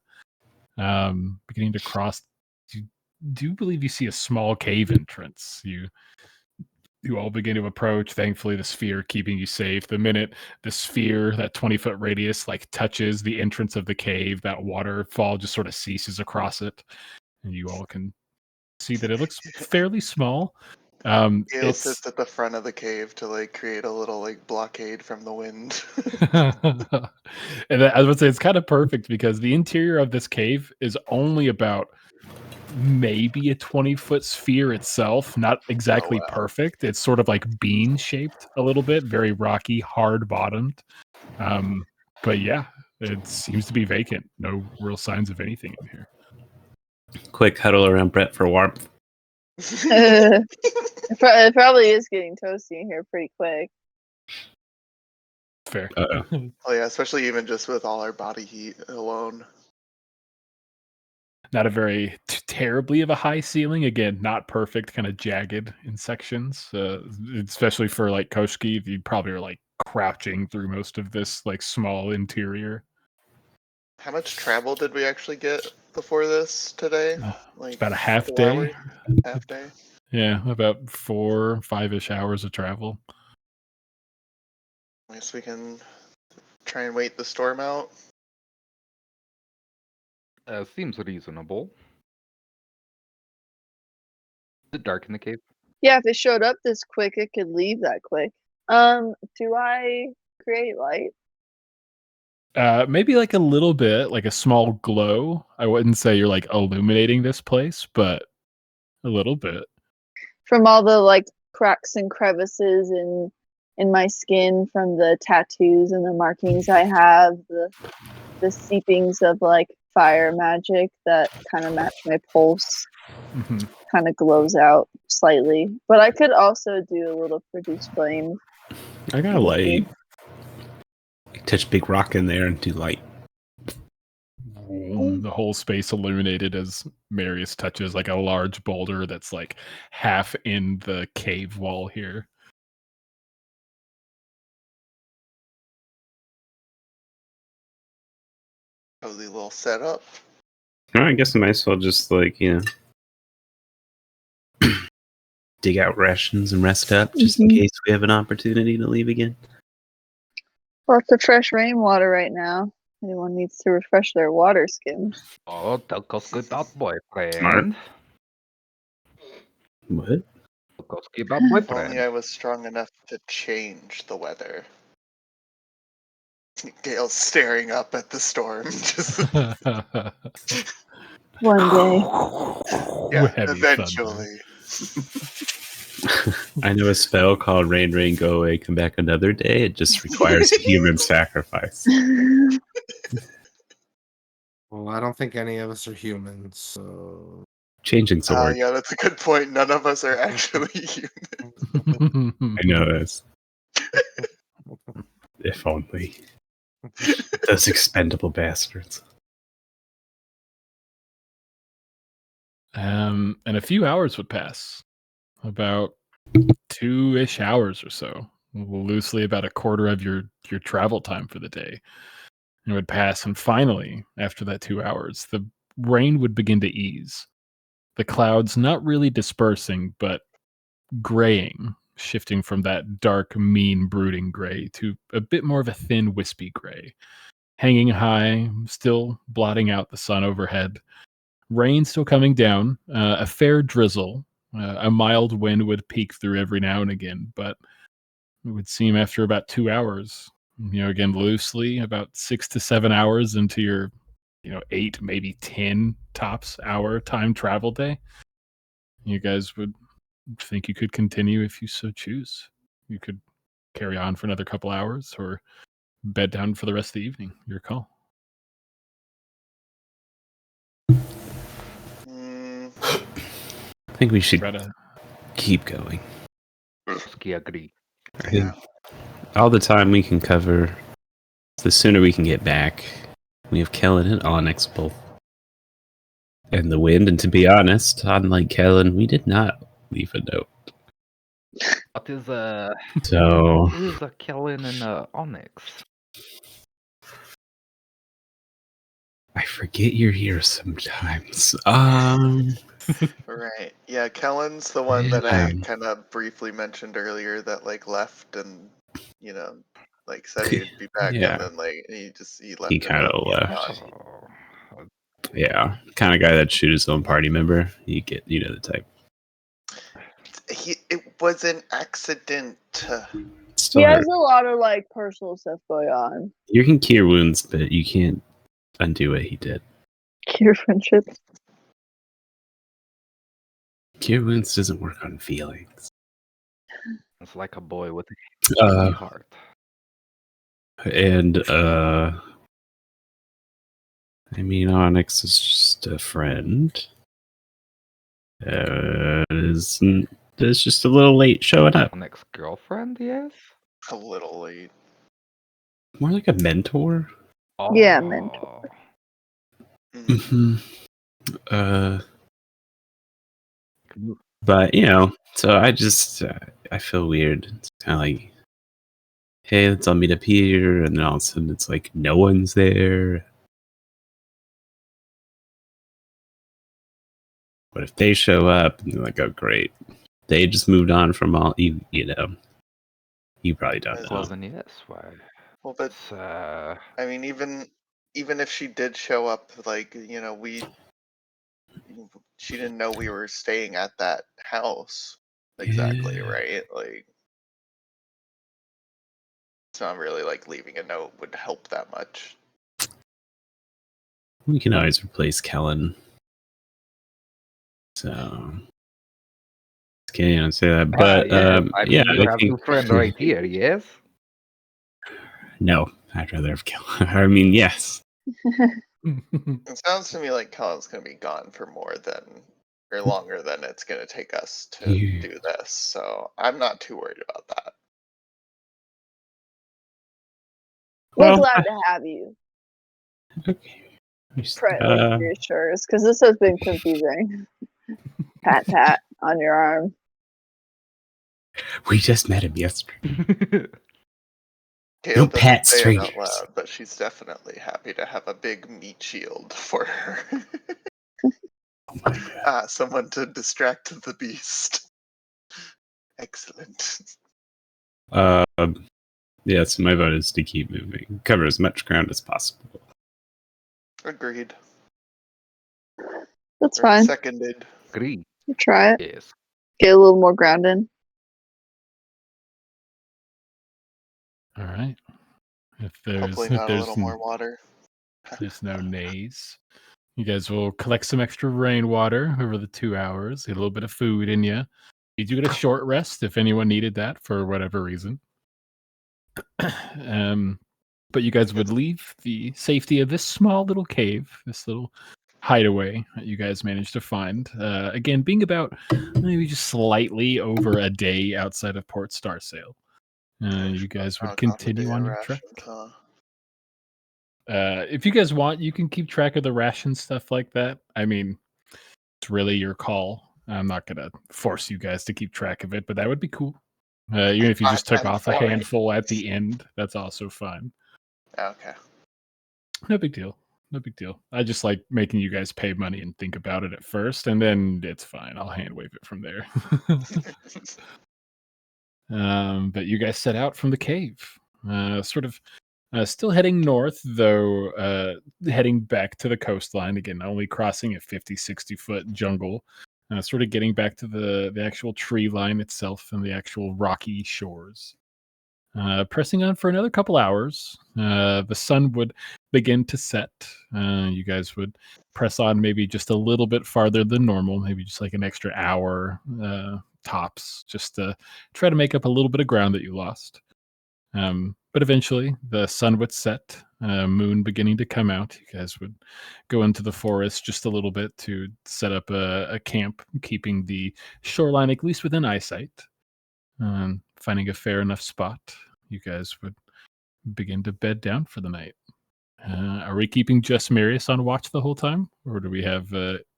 S3: Beginning to cross, you do believe you see a small cave entrance. You all begin to approach. Thankfully, the sphere keeping you safe. The minute the sphere, that 20-foot radius, like touches the entrance of the cave, that waterfall just sort of ceases across it, and you all can see that it looks fairly small.
S4: Gale
S3: It's
S4: sits at the front of the cave to like create a little like blockade from the wind.
S3: and I would say it's kind of perfect because the interior of this cave is only about maybe a 20-foot sphere itself, not exactly
S4: wow.
S3: perfect. It's sort of like bean shaped a little bit, very rocky, hard bottomed. But yeah, it seems to be vacant. No real signs of anything in here.
S1: Quick huddle around Brett for warmth.
S6: It probably is getting toasty in here pretty quick.
S3: Fair.
S1: Uh-oh.
S4: Oh yeah, especially even just with all our body heat alone.
S3: Not a very terribly of a high ceiling. Again, not perfect, kind of jagged in sections. Especially for like Koshki, you probably are like crouching through most of this like small interior.
S4: How much travel did we actually get before this today? Like
S3: About a half
S4: 4
S3: day.
S4: hours? Half day.
S3: Yeah, about 4-5-ish hours of travel.
S4: I guess we can try and wait the storm out.
S2: Seems reasonable. Is it dark in the cave?
S6: Yeah, if it showed up this quick, it could leave that quick. Do I create light?
S3: Maybe like a little bit, like a small glow. I wouldn't say you're like illuminating this place, but a little bit.
S6: From all the like cracks and crevices in my skin from the tattoos and the markings I have, the seepings of like fire magic that kind of match my pulse.
S3: Mhm.
S6: Kind of glows out slightly, but I could also do a little produce flame.
S1: I got a light. Touch big rock in there and do light.
S3: The whole space illuminated as Marius touches like a large boulder that's like half in the cave wall here.
S4: Cozy little setup.
S1: I guess I might as well just dig out rations and rest up just in case we have an opportunity to leave again.
S6: Lots of fresh rainwater right now. Anyone needs to refresh their water skin.
S2: Oh, Tokoski about
S1: Smart.
S2: boyfriend.
S1: What?
S2: Tokoski about
S4: If only
S2: boyfriend.
S4: I was strong enough to change the weather. Gale's staring up at the storm. Just,
S6: One day.
S4: yeah,
S3: Heavy
S4: eventually.
S1: I know a spell called Rain, Rain, Go Away, Come Back Another Day. It just requires a human sacrifice.
S5: Well, I don't think any of us are humans, so
S1: Changing sword.
S4: Yeah, that's a good point. None of us are actually human.
S1: I know this. If only. Those expendable bastards.
S3: And a few hours would pass. About 2-ish hours or so. Loosely about a quarter of your travel time for the day. And it would pass, and finally, after that 2 hours, the rain would begin to ease. The clouds not really dispersing, but graying, shifting from that dark, mean, brooding gray to a bit more of a thin, wispy gray. Hanging high, still blotting out the sun overhead. Rain still coming down, a fair drizzle. A mild wind would peek through every now and again, but it would seem after about 2 hours, again, loosely, about 6 to 7 hours into your, 8, maybe 10 tops hour time travel day, you guys would think you could continue if you so choose. You could carry on for another couple hours or bed down for the rest of the evening. Your call.
S1: I think we should
S3: Greta.
S1: keep going.
S2: Tokoski agree.
S4: Yeah.
S1: All the time we can cover, the sooner we can get back. We have Kellen and Onyx both. And the wind, and to be honest, unlike Kellen, we did not leave a note.
S2: What is
S1: So
S2: what is a Kellen and Onyx?
S1: I forget you're here sometimes.
S4: Right. Yeah, Kellen's the one that I
S1: Yeah.
S4: kind of briefly mentioned earlier that left and said he'd be back
S1: Yeah.
S4: and then he left.
S1: He
S4: and
S1: kind
S4: then
S1: of left.
S2: Oh,
S1: Yeah, kind of guy that shoot his own party member. You know the type.
S4: It was an accident.
S6: He has a lot of personal stuff going on.
S1: You can cure wounds, but you can't undo what he did.
S6: Cure friendships.
S1: Cure wounds doesn't work on feelings.
S2: it's like a boy with
S1: Uh,
S2: a heart.
S1: And I mean, Onyx is just a friend. It's just a little late showing up.
S2: Onyx girlfriend, yes?
S4: A little late.
S1: More like a mentor.
S2: Oh.
S6: Yeah, mentor.
S4: Mhm.
S1: But so I feel weird. It's kind of like, hey, let's all meet up here, and then all of a sudden it's like no one's there. What if they show up and they're like, oh great, they just moved on from all you probably don't know.
S2: Well, then yes, why?
S4: Well, but
S2: It's,
S4: I mean, even if she did show up, she didn't know we were staying at that house exactly,
S1: Yeah.
S4: right? It's not really leaving a note would help that much.
S1: We can always replace Kellen. So can't say that, but
S2: yes, I mean, you
S1: I
S2: have
S1: think
S2: your friend right here, yes?
S1: no, I'd rather have Kellen. I mean, yes.
S4: It sounds to me like Colin's going to be gone for longer than it's going to take us to
S1: Yeah.
S4: do this. So I'm not too worried about that.
S6: We're
S1: Well,
S6: glad to have you.
S1: okay.
S6: Reassures, because this has been confusing. Pat, pat on your arm.
S1: We just met him yesterday.
S4: Gail
S1: No
S4: doesn't
S1: pet
S4: say it out
S1: strangers.
S4: loud, but she's definitely happy to have a big meat shield for her.
S1: Oh my god.
S4: Someone to distract the beast. Excellent.
S1: Yes, my vote is to keep moving. Cover as much ground as possible.
S4: Agreed.
S6: That's
S4: Or
S6: fine.
S4: seconded.
S2: Agree.
S6: We'll try it.
S2: Yes.
S6: Get a little more ground in.
S3: All right.
S4: Hopefully not a little more water.
S3: There's no nays. You guys will collect some extra rainwater over the 2 hours. Get a little bit of food in you. You do get a short rest if anyone needed that for whatever reason. But you guys would leave the safety of this small little cave, this little hideaway that you guys managed to find. Again, being about maybe just slightly over a day outside of Port Starsail. You guys would continue on your trek.
S4: Huh?
S3: If you guys want, you can keep track of the ration stuff like that. I mean, it's really your call. I'm not gonna force you guys to keep track of it, but that would be cool. Even if you just took
S4: I'm
S3: off a
S4: for it.
S3: handful at the end, that's also fine.
S4: Okay.
S3: No big deal. No big deal. I just like making you guys pay money and think about it at first, and then it's fine. I'll hand wave it from there. But you guys set out from the cave, still heading north, though heading back to the coastline again, only crossing a 50-60-foot jungle, sort of getting back to the actual tree line itself and the actual rocky shores. Pressing on for another couple hours, the sun would begin to set. You guys would press on maybe just a little bit farther than normal, maybe just like an extra hour tops, just to try to make up a little bit of ground that you lost. But eventually, the sun would set, moon beginning to come out. You guys would go into the forest just a little bit to set up a camp, keeping the shoreline at least within eyesight. Finding a fair enough spot, you guys would begin to bed down for the night. Are we keeping just Marius on watch the whole time, or do we have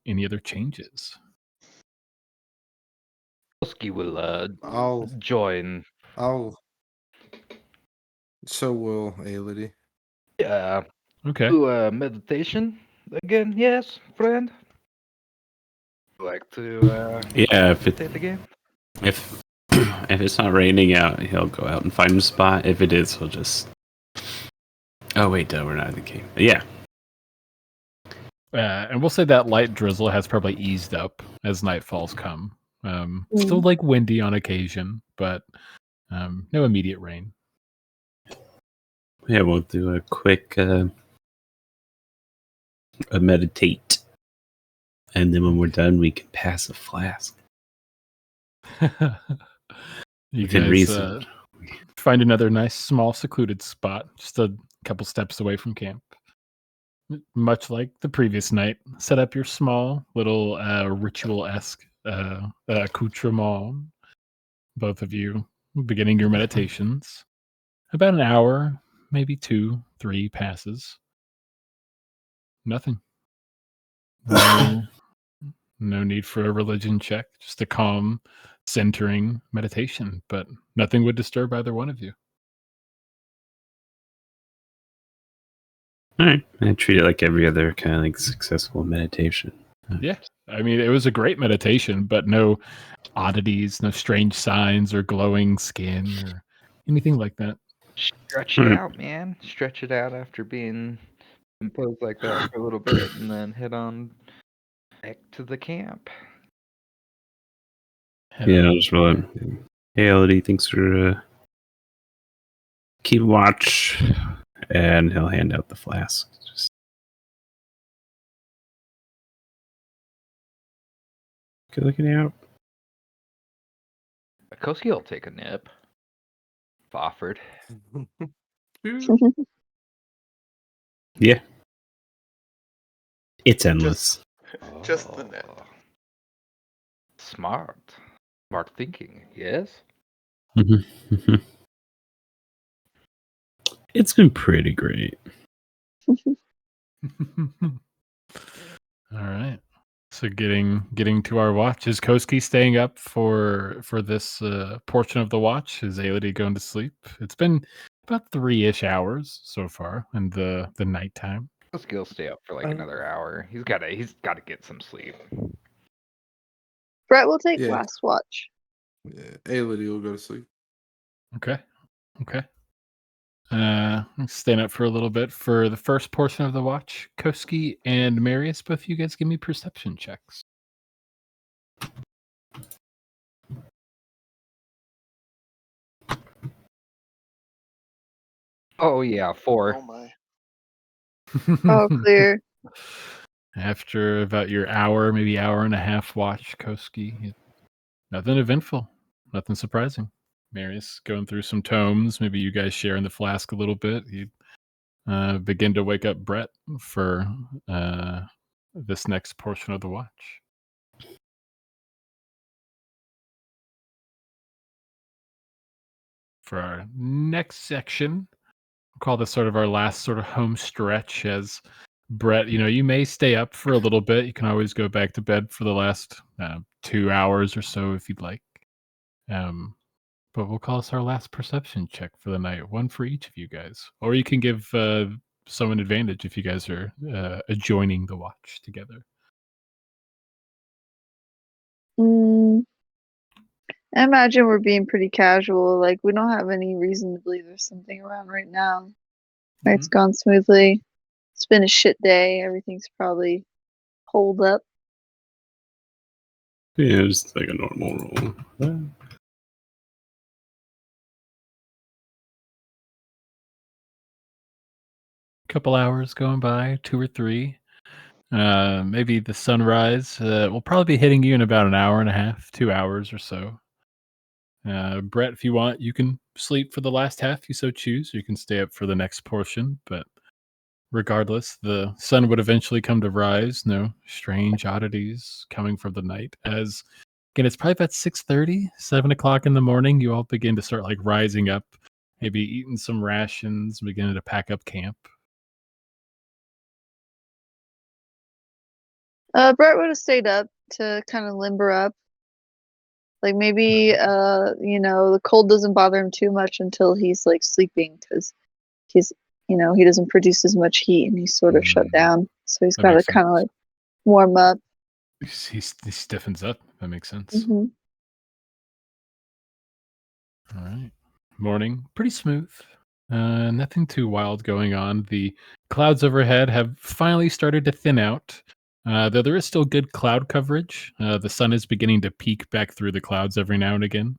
S3: any other changes?
S2: Koski will
S5: I'll
S2: join.
S5: So will Aelity.
S2: Yeah.
S3: Okay.
S2: Do meditation again? Yes, friend. Like to
S1: Yeah,
S2: meditate again?
S1: if it's not raining out, he'll go out and find a spot. If it is, he'll just. Oh wait, we're not in the cave. Yeah.
S3: And we'll say that light drizzle has probably eased up as nightfalls come. Still like windy on occasion, but no immediate rain.
S1: Yeah, we'll do a quick a meditate, and then when we're done, we can pass a flask.
S3: You
S1: Within
S3: guys
S1: reason.
S3: find another nice, small, secluded spot, just a couple steps away from camp. Much like the previous night, set up your small little ritual-esque accoutrement. Both of you beginning your meditations. About an hour, maybe 2, 3 passes. Nothing. No need for a religion check, just a calm, centering meditation, but nothing would disturb either one of you.
S1: All right, I treat it like every other kind of like successful meditation.
S3: Yeah, I mean, it was a great meditation, but no oddities, no strange signs or glowing skin or anything like that.
S2: Stretch it out, man. Stretch it out after being imposed like that for a little bit, and then head on back to the camp.
S1: Yeah, I'll just roll it. Hey, Elodie, thanks for keep watch, and he'll hand out the flask. Just good looking out.
S2: Koski will take a nip. If offered.
S1: Yeah. It's endless.
S4: Just the net.
S2: Oh. Smart thinking. Yes.
S1: Mhm. It's been pretty great.
S3: All right. So getting to our watch. Is Koski staying up for this portion of the watch? Is Aelity going to sleep? It's been about 3-ish hours so far in the nighttime.
S2: He'll stay up for like another hour. He's gotta get some sleep.
S6: Brett will take
S5: Yeah.
S6: last watch.
S5: Yeah, Aelity will go to sleep.
S3: Okay. Staying up for a little bit for the first portion of the watch. Koski and Marius, both of you guys give me perception checks.
S2: Oh yeah, 4.
S4: Oh my.
S6: Oh, clear.
S3: After about your hour, maybe hour and a half watch, Koski, nothing eventful, nothing surprising. Marius going through some tomes. Maybe you guys sharing the flask a little bit. You begin to wake up Brett for this next portion of the watch. For our next section, we'll call this sort of our last sort of home stretch. As Brett, you may stay up for a little bit. You can always go back to bed for the last 2 hours or so if you'd like. But we'll call this our last perception check for the night. One for each of you guys. Or you can give someone advantage if you guys are adjoining the watch together.
S6: I imagine we're being pretty casual. Like, we don't have any reason to believe there's something around right now. Night's gone smoothly. It's been a shit day. Everything's probably holed up.
S1: Yeah, just like a normal roll.
S3: Couple hours going by, 2 or 3. Maybe the sunrise will probably be hitting you in about an hour and a half, 2 hours or so. Brett, if you want, you can sleep for the last half, you so choose, or you can stay up for the next portion. But regardless, the sun would eventually come to rise. No strange oddities coming from the night. As again, it's probably about 6:30, 7 o'clock in the morning. You all begin to start like rising up, maybe eating some rations, beginning to pack up camp.
S6: Brett would have stayed up to kind of limber up. Like, maybe, the cold doesn't bother him too much until he's like sleeping, because he's, he doesn't produce as much heat and he's sort of shut down. So he's
S3: That
S6: got to
S3: makes
S6: kind of
S3: sense.
S6: like warm up.
S3: He stiffens up. That makes sense.
S6: hmm
S3: All right. Morning. Pretty smooth. Nothing too wild going on. The clouds overhead have finally started to thin out. Though there is still good cloud coverage. The sun is beginning to peek back through the clouds every now and again.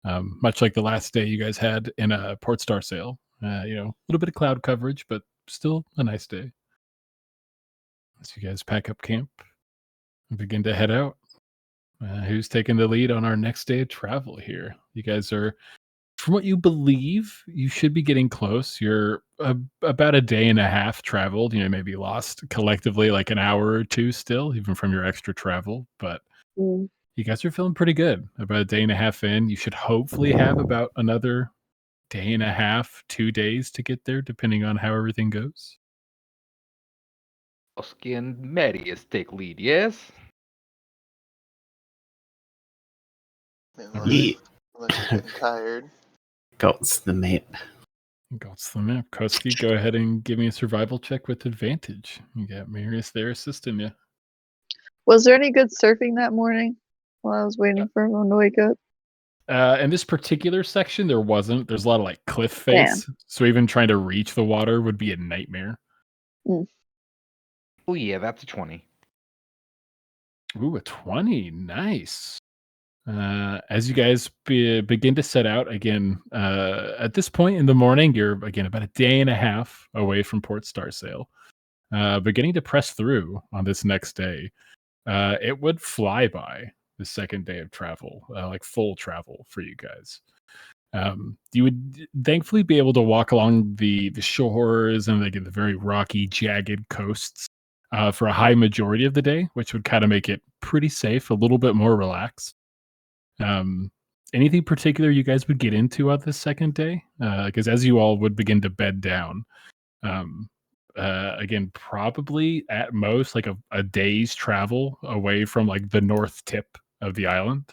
S3: Much like the last day you guys had in a Port Star sale. A little bit of cloud coverage, but still a nice day. As you guys pack up camp and begin to head out. Who's taking the lead on our next day of travel here? You guys are, from what you believe, you should be getting close. You're about a day and a half traveled. Maybe lost collectively like an hour or two still, even from your extra travel. But
S6: Mm.
S3: you guys are feeling pretty good. About a day and a half in, you should hopefully have about another day and a half, 2 days to get there, depending on how everything goes.
S2: Koski and Marius take lead. Yes.
S4: Unless,
S1: Yeah.
S4: unless you're getting tired.
S1: Goats the map.
S3: Got the map. Koski, go ahead and give me a survival check with advantage. You got Marius there assisting you.
S6: Was there any good surfing that morning while I was waiting for everyone to wake up?
S3: In this particular section, there wasn't. There's a lot of like cliff face, so even trying to reach the water would be a nightmare.
S2: Oh yeah, that's a 20.
S3: Ooh, a 20. Nice. As you guys begin to set out again, at this point in the morning, you're again about a day and a half away from Port Star Sail. Beginning to press through on this next day. It would fly by the second day of travel, like full travel for you guys. You would thankfully be able to walk along the shores and the very rocky, jagged coasts for a high majority of the day, which would kind of make it pretty safe, a little bit more relaxed. Anything particular you guys would get into on this second day? Because as you all would begin to bed down, um, again, probably at most like a day's travel away from like the north tip of the island.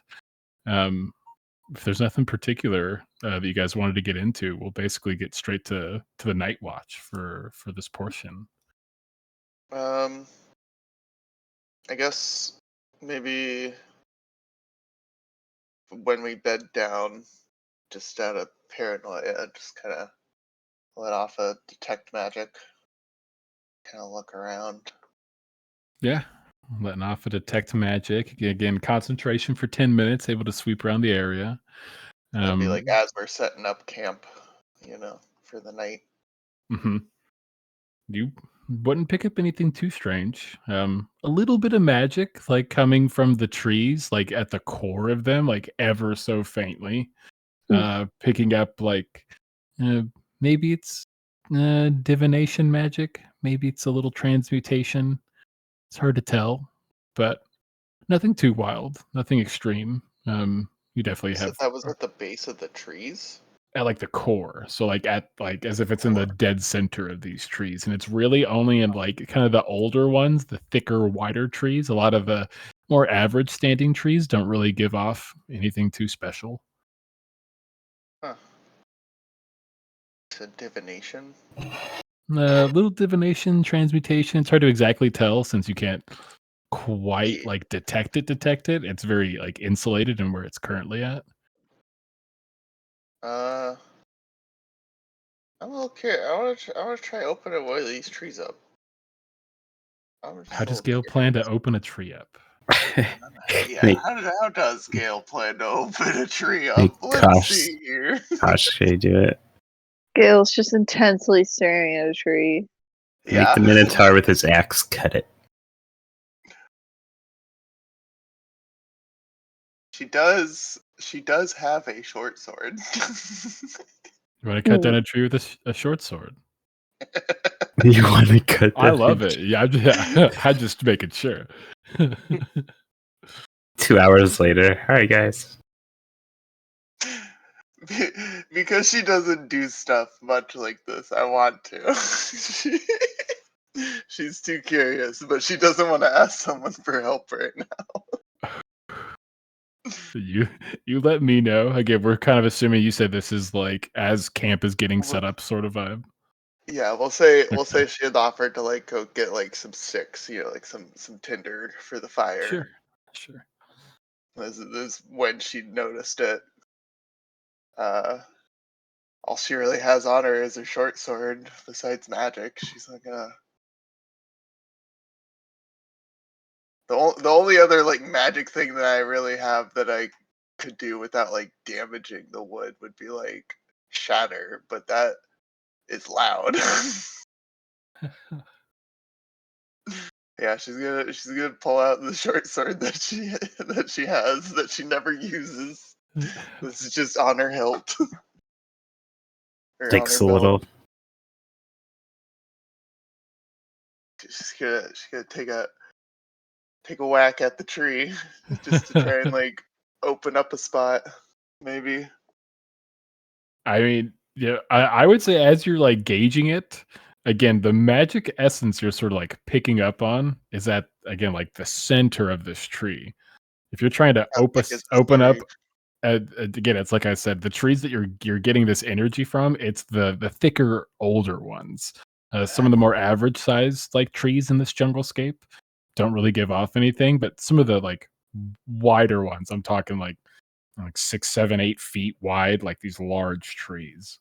S3: If there's nothing particular that you guys wanted to get into, we'll basically get straight to the night watch for this portion.
S4: I guess maybe when we bed down, just out of paranoia, just kind of let off a detect magic, kind of look around.
S3: Yeah, letting off a detect magic again. Concentration for 10 minutes, able to sweep around the area.
S4: That'd be like as we're setting up camp, for the night.
S3: Mm-hmm. You wouldn't pick up anything too strange. A little bit of magic, like coming from the trees, like at the core of them, like ever so faintly. Picking up like maybe it's divination magic, maybe it's a little transmutation. It's hard to tell, but nothing too wild, nothing extreme. You definitely
S4: You said
S3: have
S4: that was at the base of the trees?
S3: at like the core, so like at like as if it's in the dead center of these trees, and it's really only in like kind of the older ones, the thicker, wider trees. A lot of the more average standing trees don't really give off anything too special.
S4: Huh. It's a divination?
S3: Little divination, transmutation. It's hard to exactly tell since you can't quite
S4: Yeah.
S3: like detect it. It's very like insulated in where it's currently at.
S4: I'm a little curious. I want to try opening one of these trees up.
S3: How does Gale plan to open a tree up?
S4: Yeah, how does Gale plan to open a tree up?
S1: Make
S4: Let's see here.
S1: Kosh, can you do it?
S6: Gale's just intensely staring at a tree.
S1: Make
S4: Yeah.
S1: the Minotaur with his axe cut it.
S4: She does have a short sword.
S3: You want to cut down a tree with a short sword?
S1: You want to cut that?
S3: I love it. Yeah, I'm just making sure.
S1: 2 hours later. All right, guys.
S4: Because she doesn't do stuff much like this, I want to. She's too curious, but she doesn't want to ask someone for help right now.
S3: You let me know. Again, we're kind of assuming you said this is like as camp is getting set up sort of vibe.
S4: Yeah, we'll say she had offered to like go get like some sticks, like some tinder for the fire.
S3: Sure.
S4: This is when she noticed it. All she really has on her is her short sword. Besides magic, she's like, the only other like magic thing that I really have that I could do without like damaging the wood would be like shatter, but that is loud. Yeah, she's gonna pull out the short sword that she has that she never uses. This is just on her hilt. Or on
S1: Takes
S4: her
S1: a
S4: belt.
S1: little.
S4: She's gonna take a whack at the tree just to try and like open up a spot, maybe.
S3: I mean, yeah, I would say as you're like gauging it, again, the magic essence you're sort of like picking up on is at again like the center of this tree. If you're trying to
S4: How thick is this
S3: open up,
S4: tree?
S3: again, it's like I said, the trees that you're getting this energy from, it's the thicker, older ones. Some of the more average sized like trees in this jungle scape don't really give off anything, but some of the like wider ones, I'm talking like 6, 7, 8 feet wide, like these large trees.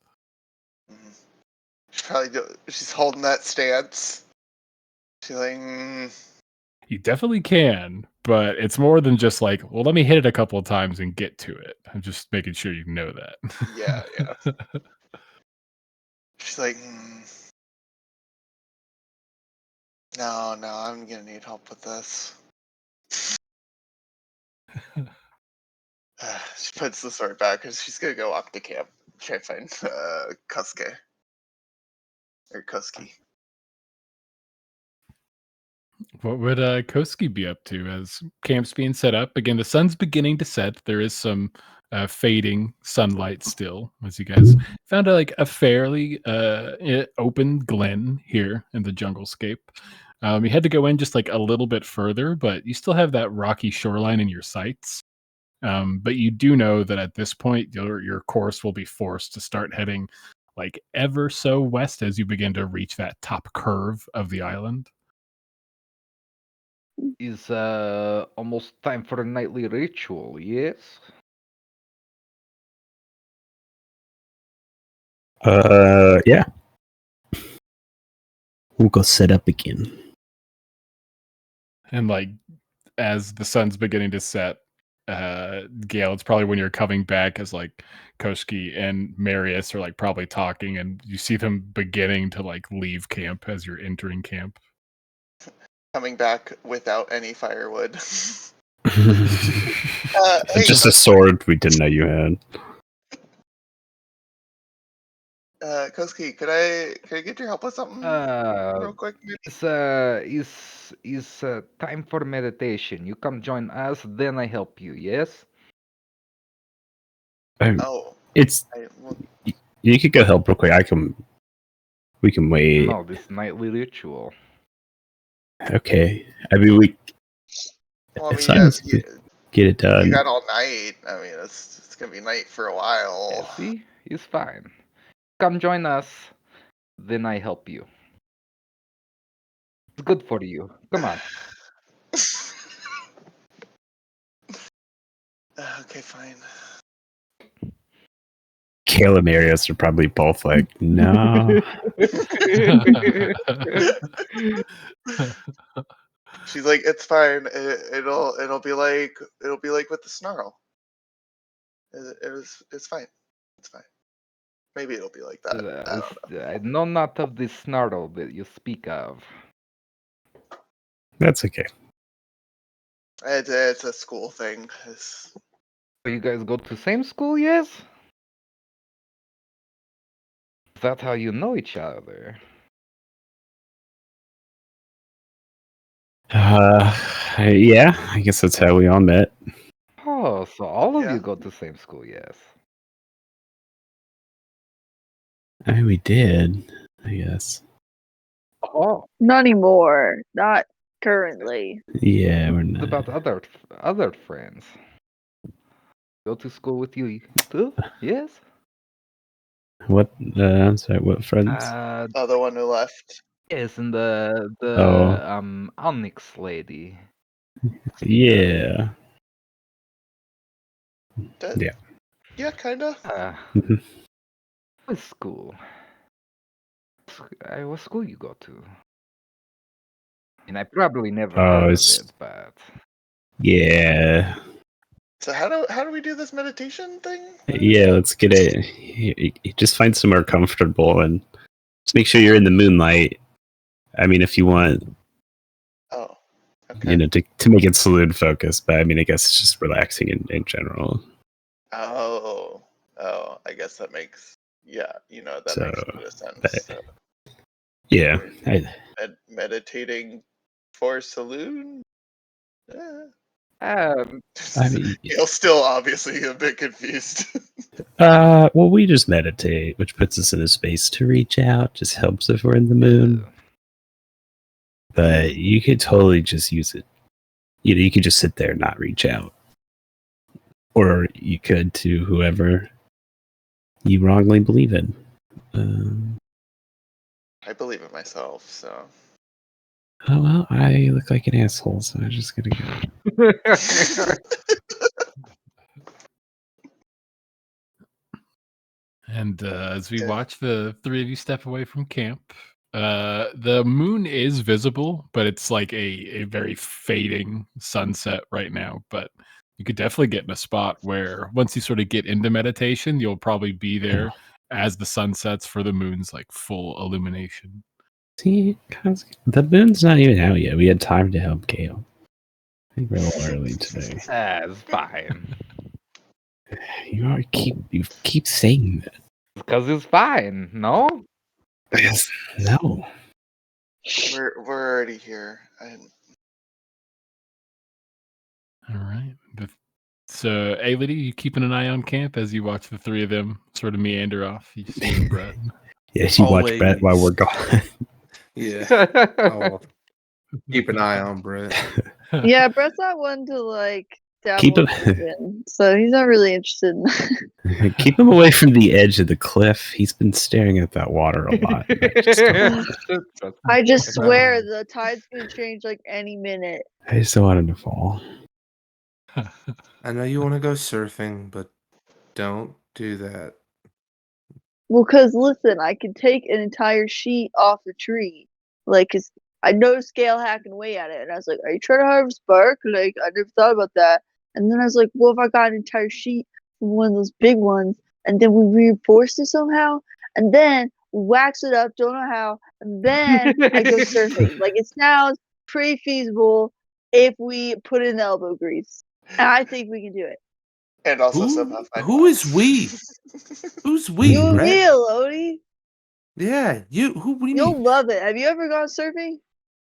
S4: She's holding that stance. She's like,
S3: You definitely can, but it's more than just like, well, let me hit it a couple of times and get to it. I'm just making sure you know that.
S4: yeah. She's like, no, I'm gonna need help with this. She puts the sword back because she's gonna go up to camp, try to find Kuske. Or Kusky.
S3: What would Koski be up to as camp's being set up? Again, the sun's beginning to set. There is some fading sunlight still, as you guys found a fairly open glen here in the junglescape. You had to go in just like a little bit further, but you still have that rocky shoreline in your sights. But you do know that at this point, your course will be forced to start heading like ever so west as you begin to reach that top curve of the island.
S2: Is almost time for a nightly ritual, yes?
S1: Yeah. We'll go set up again.
S3: And like as the sun's beginning to set, Gale, it's probably when you're coming back as like Koski and Marius are like probably talking, and you see them beginning to like leave camp as you're entering camp.
S4: Coming back without any firewood.
S1: Just a sword we didn't know you had.
S4: Koski, could I get your help with something real quick? Maybe?
S2: Is time for meditation. You come join us, then I help you, yes?
S4: Oh,
S1: It's you could go help real quick. We can wait.
S2: No, this nightly ritual.
S1: Okay. I mean, we.
S4: well, I
S1: It's
S4: mean,
S1: fine.
S4: you
S1: Get it done.
S4: got all night. I mean, it's gonna be night for a while.
S2: Yeah, see? It's fine. Come join us, then I help you. It's good for you. Come on.
S4: Okay, fine.
S1: Kale and Marius are probably both like, no.
S4: She's like, it's fine. It'll be like with the snarl. It's fine. It's fine. Maybe it'll be like that. I don't know.
S2: I know not of this snarl that you speak of.
S1: That's okay.
S4: It's a school thing.
S2: You guys go to same school, yes? Is that how you know each other?
S1: Yeah, I guess that's how we all met.
S2: Oh, so all of
S4: Yeah.
S2: you go to same school, yes.
S1: I mean, we did, I guess.
S2: Oh,
S6: Not anymore. Not currently.
S1: Yeah, we're
S2: what
S1: not.
S2: about other friends? Go to school with you too? Yes?
S1: What? I'm sorry. What friends?
S4: Oh, the one who left.
S2: Yes, and the
S1: Oh.
S2: Onyx lady.
S1: Yeah. Yeah.
S4: Yeah, kinda.
S2: What school? What school you go to? And I probably never heard of
S1: it's-
S2: it, but
S1: Yeah.
S4: So how do we do this meditation thing?
S1: Yeah. Let's get it. You just find somewhere comfortable and just make sure you're in the moonlight. I mean, if you want,
S4: Oh, okay.
S1: to make it saloon focused, but I mean, I guess it's just relaxing in general.
S4: Oh, I guess that makes that makes a bit of sense. So,
S1: Yeah.
S4: meditating for saloon.
S1: I mean,
S4: He'll still obviously a bit confused.
S1: well, we just meditate, which puts us in a space to reach out. Just helps if we're in the moon. But you could totally just use it. You could just sit there and not reach out, or you could to whoever you wrongly believe in.
S4: I believe in myself, so.
S1: Oh well, I look like an asshole, so I'm just gonna go.
S3: And as we watch the three of you step away from camp, the moon is visible, but it's like a very fading sunset right now. But you could definitely get in a spot where once you sort of get into meditation, you'll probably be there as the sun sets for the moon's like full illumination.
S1: See, the moon's not even out yet. We had time to help Gale. I think we're a little early today.
S2: That's fine.
S1: You keep saying that.
S2: Because it's fine, no?
S1: Yes. No.
S4: We're already here.
S3: All right. So, Ailey, you keeping an eye on camp as you watch the three of them sort of meander off? You see and Brett.
S1: Yeah, you watch Brett while we're gone.
S5: Yeah. I'll keep an eye on Brett.
S6: Yeah, Brett's not one to like
S1: Keep
S6: dabble
S1: him-
S6: in, so he's not really interested in that.
S1: Keep him away from the edge of the cliff. He's been staring at that water a lot.
S6: I just swear the tide's gonna change like any minute.
S1: I just don't want him to fall.
S5: I know you want to go surfing, but don't do that.
S6: Well, cause listen, I could take an entire sheet off the tree, like, cause I know scale hacking away at it, and I was like, "Are you trying to harvest bark?" Like, I never thought about that. And then I was like, "Well, if I got an entire sheet from one of those big ones, and then we reinforce it somehow, and then wax it up, don't know how, and then I go surfing." Like, it sounds pretty feasible if we put in the elbow grease, and I think we can do it.
S4: And also somehow find
S5: Who is
S4: wax.
S5: we? Who's we,
S6: You and
S5: Brett?
S6: me, Elodie.
S5: Yeah, you. Who? What do you
S6: You'll
S5: mean?
S6: love it. Have you ever gone surfing?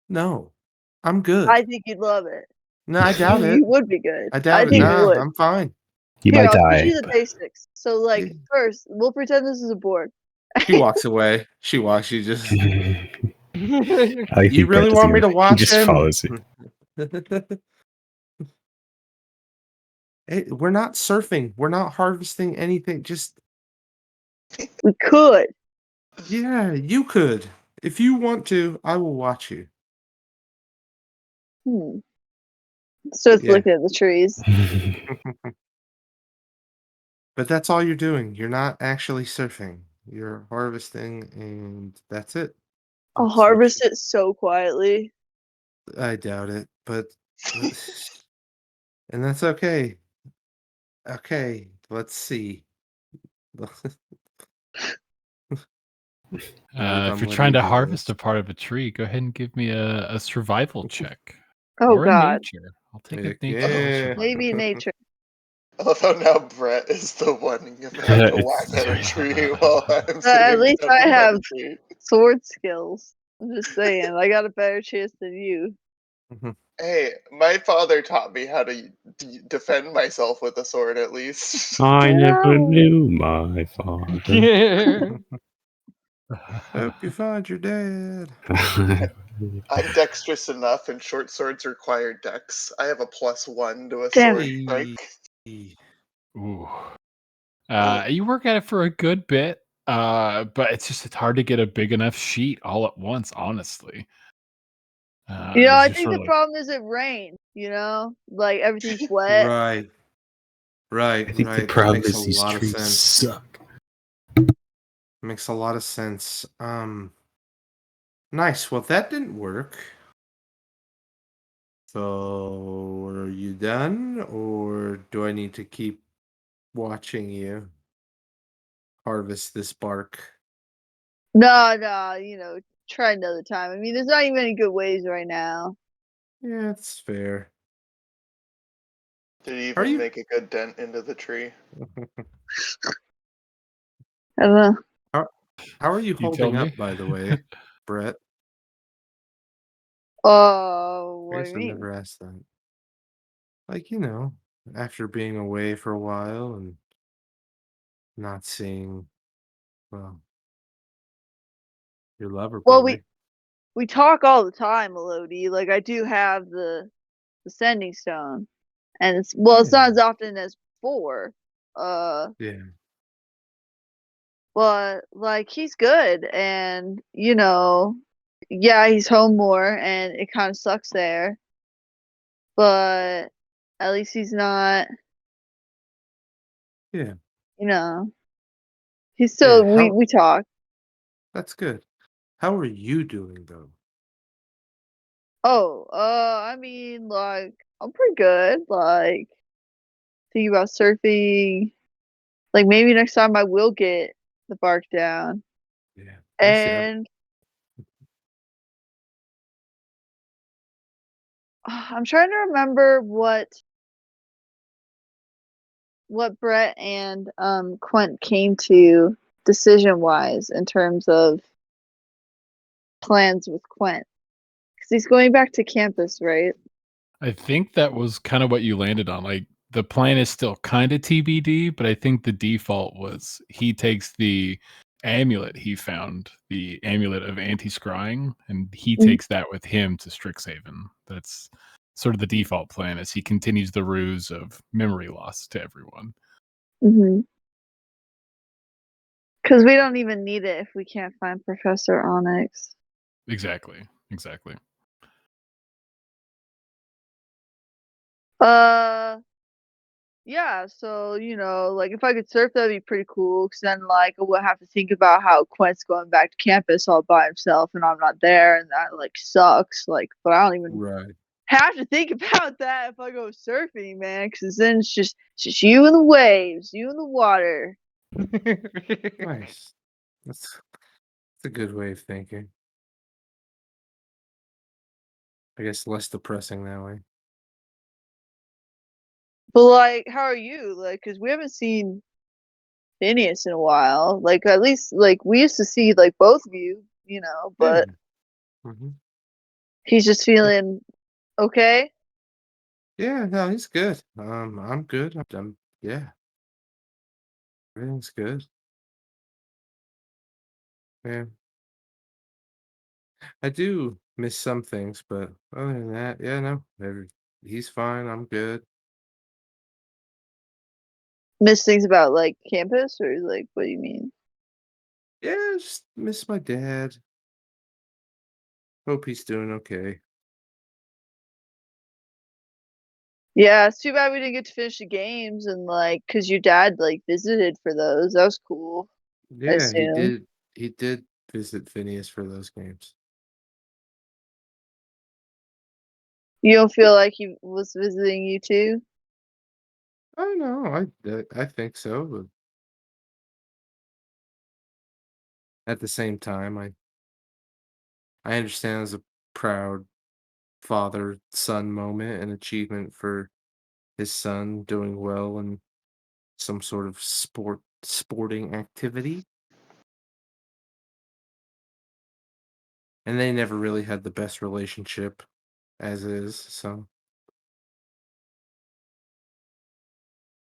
S5: No, I'm good.
S6: I think you'd love it.
S5: No, I doubt it.
S6: You would be good.
S5: I doubt it.
S6: think you
S5: Nah,
S6: would.
S5: I'm fine.
S1: You
S6: Here,
S1: might
S6: I'll
S1: die.
S6: teach you the basics. So, like,
S5: Yeah.
S6: first, we'll pretend this is a board.
S5: She walks away. She walks. She just.
S1: You
S5: really want me to watch
S1: He just
S5: him?
S1: follows you.
S5: Hey, we're not surfing. We're not harvesting anything. Just
S6: We could.
S5: yeah, you could. If you want to, I will watch you.
S6: Starts
S5: Yeah.
S6: looking at the trees.
S5: But that's all you're doing. You're not actually surfing. You're harvesting, and that's it.
S6: I'll
S5: That's what
S6: harvest it so quietly.
S5: I doubt it, but and that's okay. Okay, let's see.
S3: If you're trying to harvest a part of a tree, go ahead and give me a survival check.
S6: Oh,
S3: or a
S6: God.
S3: nature. I'll take a
S5: Heck
S3: nature. or a
S5: yeah.
S3: survival.
S6: Maybe nature.
S4: Although now Brett is the one gonna have to whack at a tree while I'm sitting
S6: At least
S4: down
S6: I
S4: by
S6: have
S4: the tree.
S6: sword skills. I'm just saying. I got a better chance than you.
S4: Hey, my father taught me how to defend myself with a sword, at least.
S1: I never
S6: Wow.
S1: knew my father.
S5: Hope you find your dad.
S4: I'm dexterous enough, and short swords require dex. I have a +1 to a
S6: Damn.
S4: sword strike.
S3: Ooh. You work at it for a good bit, but it's hard to get a big enough sheet all at once, honestly.
S6: I think the problem is it rains, Like, everything's wet.
S5: Right.
S1: I think the
S5: That
S1: problem
S5: makes
S1: is
S5: a
S1: these
S5: lot of
S1: trees
S5: sense.
S1: suck.
S5: Makes a lot of sense. Nice. Well, that didn't work. So, are you done, or do I need to keep watching you harvest this bark?
S6: No, try another time. I mean, there's not even any good ways right now.
S5: Yeah, it's fair.
S4: Did he
S5: Are
S4: even
S5: you-
S4: make a good dent into the tree?
S6: I don't know.
S5: How are you
S3: You
S5: holding
S3: tell
S5: up,
S3: me.
S5: by the way, Brett?
S6: Oh,
S5: I
S6: what do
S5: guess
S6: you
S5: I
S6: mean?
S5: never asked that. Like, after being away for a while and not seeing, well, your lover boy.
S6: Well, we talk all the time, Elodie. Like, I do have the sending stone, and it's not as often as before.
S5: Yeah.
S6: But like, he's good, and yeah, he's home more, and it kind of sucks there. But at least he's not.
S5: Yeah.
S6: He's still.
S5: Yeah,
S6: We talk.
S5: That's good. How are you doing, though?
S6: Oh, I mean, like, I'm pretty good. Like, thinking about surfing. Like, maybe next time I will get the bark down.
S5: Yeah.
S6: And I'm trying to remember what Brett and Quint came to decision-wise in terms of plans with Quent? Because he's going back to campus, right?
S3: I think that was kind of what you landed on. Like the plan is still kind of TBD, but I think the default was he takes the amulet he found, the amulet of anti-scrying, and he
S6: Mhm.
S3: takes that with him to Strixhaven. That's sort of the default plan as he continues the ruse of memory loss to everyone.
S6: Because we don't even need it if we can't find Professor Onyx.
S3: Exactly.
S6: Yeah, so, like, if I could surf, that'd be pretty cool, because then, like, I wouldn't have to think about how Quent's going back to campus all by himself, and I'm not there, and that, like, sucks, like, but I don't even
S5: Right.
S6: have to think about that if I go surfing, man, because then it's just you and the waves, you and the water.
S5: Nice. That's a good way of thinking. I guess less depressing that way.
S6: But, like, how are you? Like, because we haven't seen Phineas in a while. Like, at least, like, we used to see, like, both of you, but
S5: hmm
S6: he's just feeling okay.
S5: Yeah, no, he's good. I'm good. Yeah, everything's good. Yeah, I do miss some things, but other than that, yeah, no, he's fine. I'm good.
S6: Miss things about, like, campus, or, like, what do you mean?
S5: Yeah, just miss my dad. Hope he's doing okay.
S6: Yeah, it's too bad we didn't get to finish the games, and, like, because your dad, like, visited for those. That was cool, I
S5: Yeah, he
S6: assume.
S5: did. He did visit Phineas for those games.
S6: You don't feel like he was visiting you too?
S5: I know. I think so, but at the same time, I understand as a proud father son moment and achievement for his son doing well in some sort of sporting activity. And they never really had the best relationship as is, so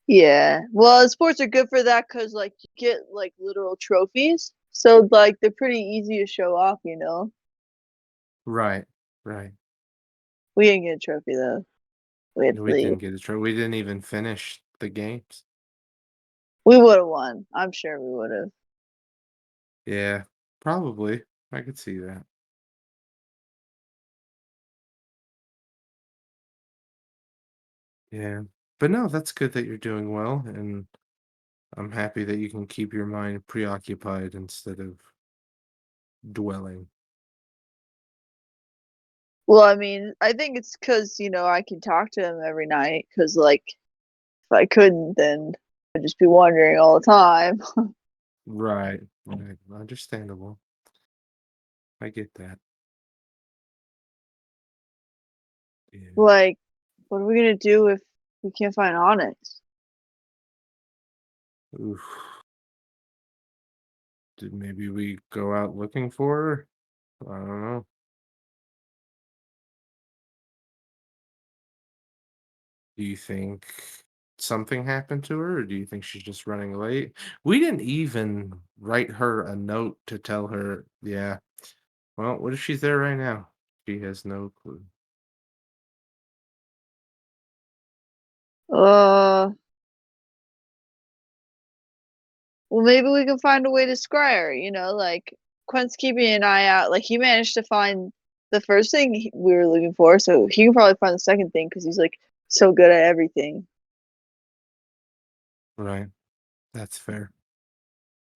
S6: Yeah. Well, sports are good for that because, like, you get, like, literal trophies. So, like, they're pretty easy to show off, you know?
S5: right, right.
S6: We didn't get a trophy, though. We had to
S5: We
S6: leave.
S5: didn't get a trophy. We didn't even finish the games.
S6: We would have won. I'm sure we would have.
S5: Yeah, probably. I could see that. Yeah. But no, that's good that you're doing well, and I'm happy that you can keep your mind preoccupied instead of dwelling.
S6: Well, I mean, I think it's because, I can talk to him every night. Because, like, if I couldn't, then I'd just be wondering all the time.
S5: Right, right. Understandable. I get that. Yeah.
S6: Like, what are we gonna do if we can't find Onyx?
S5: Oof. Did maybe we go out looking for her? I don't know. Do you think something happened to her, or do you think she's just running late? We didn't even write her a note to tell her, yeah. Well, what if she's there right now? She has no clue.
S6: Uh, well, maybe we can find a way to scry her. Like, Quent's keeping an eye out. Like, he managed to find the first thing we were looking for, so he can probably find the second thing because he's, like, so good at everything.
S5: Right. That's fair.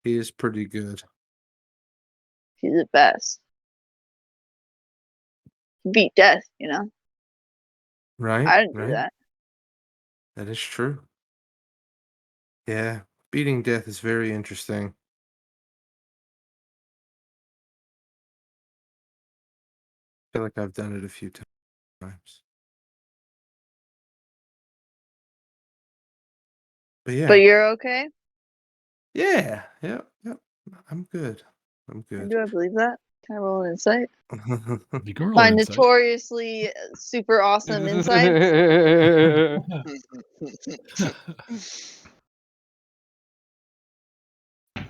S5: He is pretty good.
S6: He's the best. He beat death.
S5: Right,
S6: I didn't do
S5: right.
S6: that.
S5: That is true. Yeah. Beating death is very interesting. I feel like I've done it a few times. But
S6: But
S5: yeah.
S6: you're okay?
S5: Yeah. Yep. Yep. I'm good. I'm
S6: And
S5: good.
S6: do I believe that? Can I roll an insight?
S3: You can roll
S6: My
S3: an insight.
S6: notoriously super awesome insights.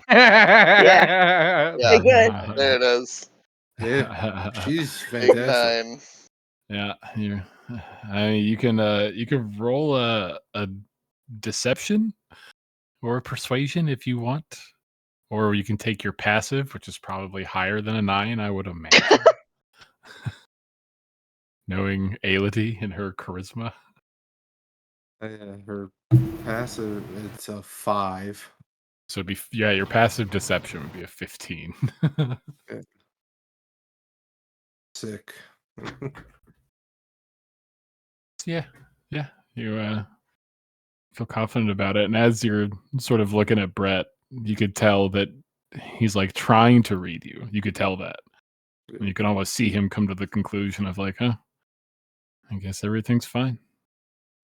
S2: Yeah.
S6: Okay, good.
S4: There it is.
S5: Yeah, she's
S4: Big
S5: fantastic.
S4: 9.
S3: Yeah, I mean, you can roll a deception or a persuasion if you want, or you can take your passive, which is probably higher than a 9, I would imagine. Knowing Aility and her charisma.
S5: Her passive, it's a 5.
S3: So it'd be your passive deception would be a 15.
S5: Sick.
S3: yeah, you feel confident about it, and as you're sort of looking at Brett, you could tell that he's like trying to read you. You could tell that, and you can almost see him come to the conclusion of like, huh, I guess everything's fine.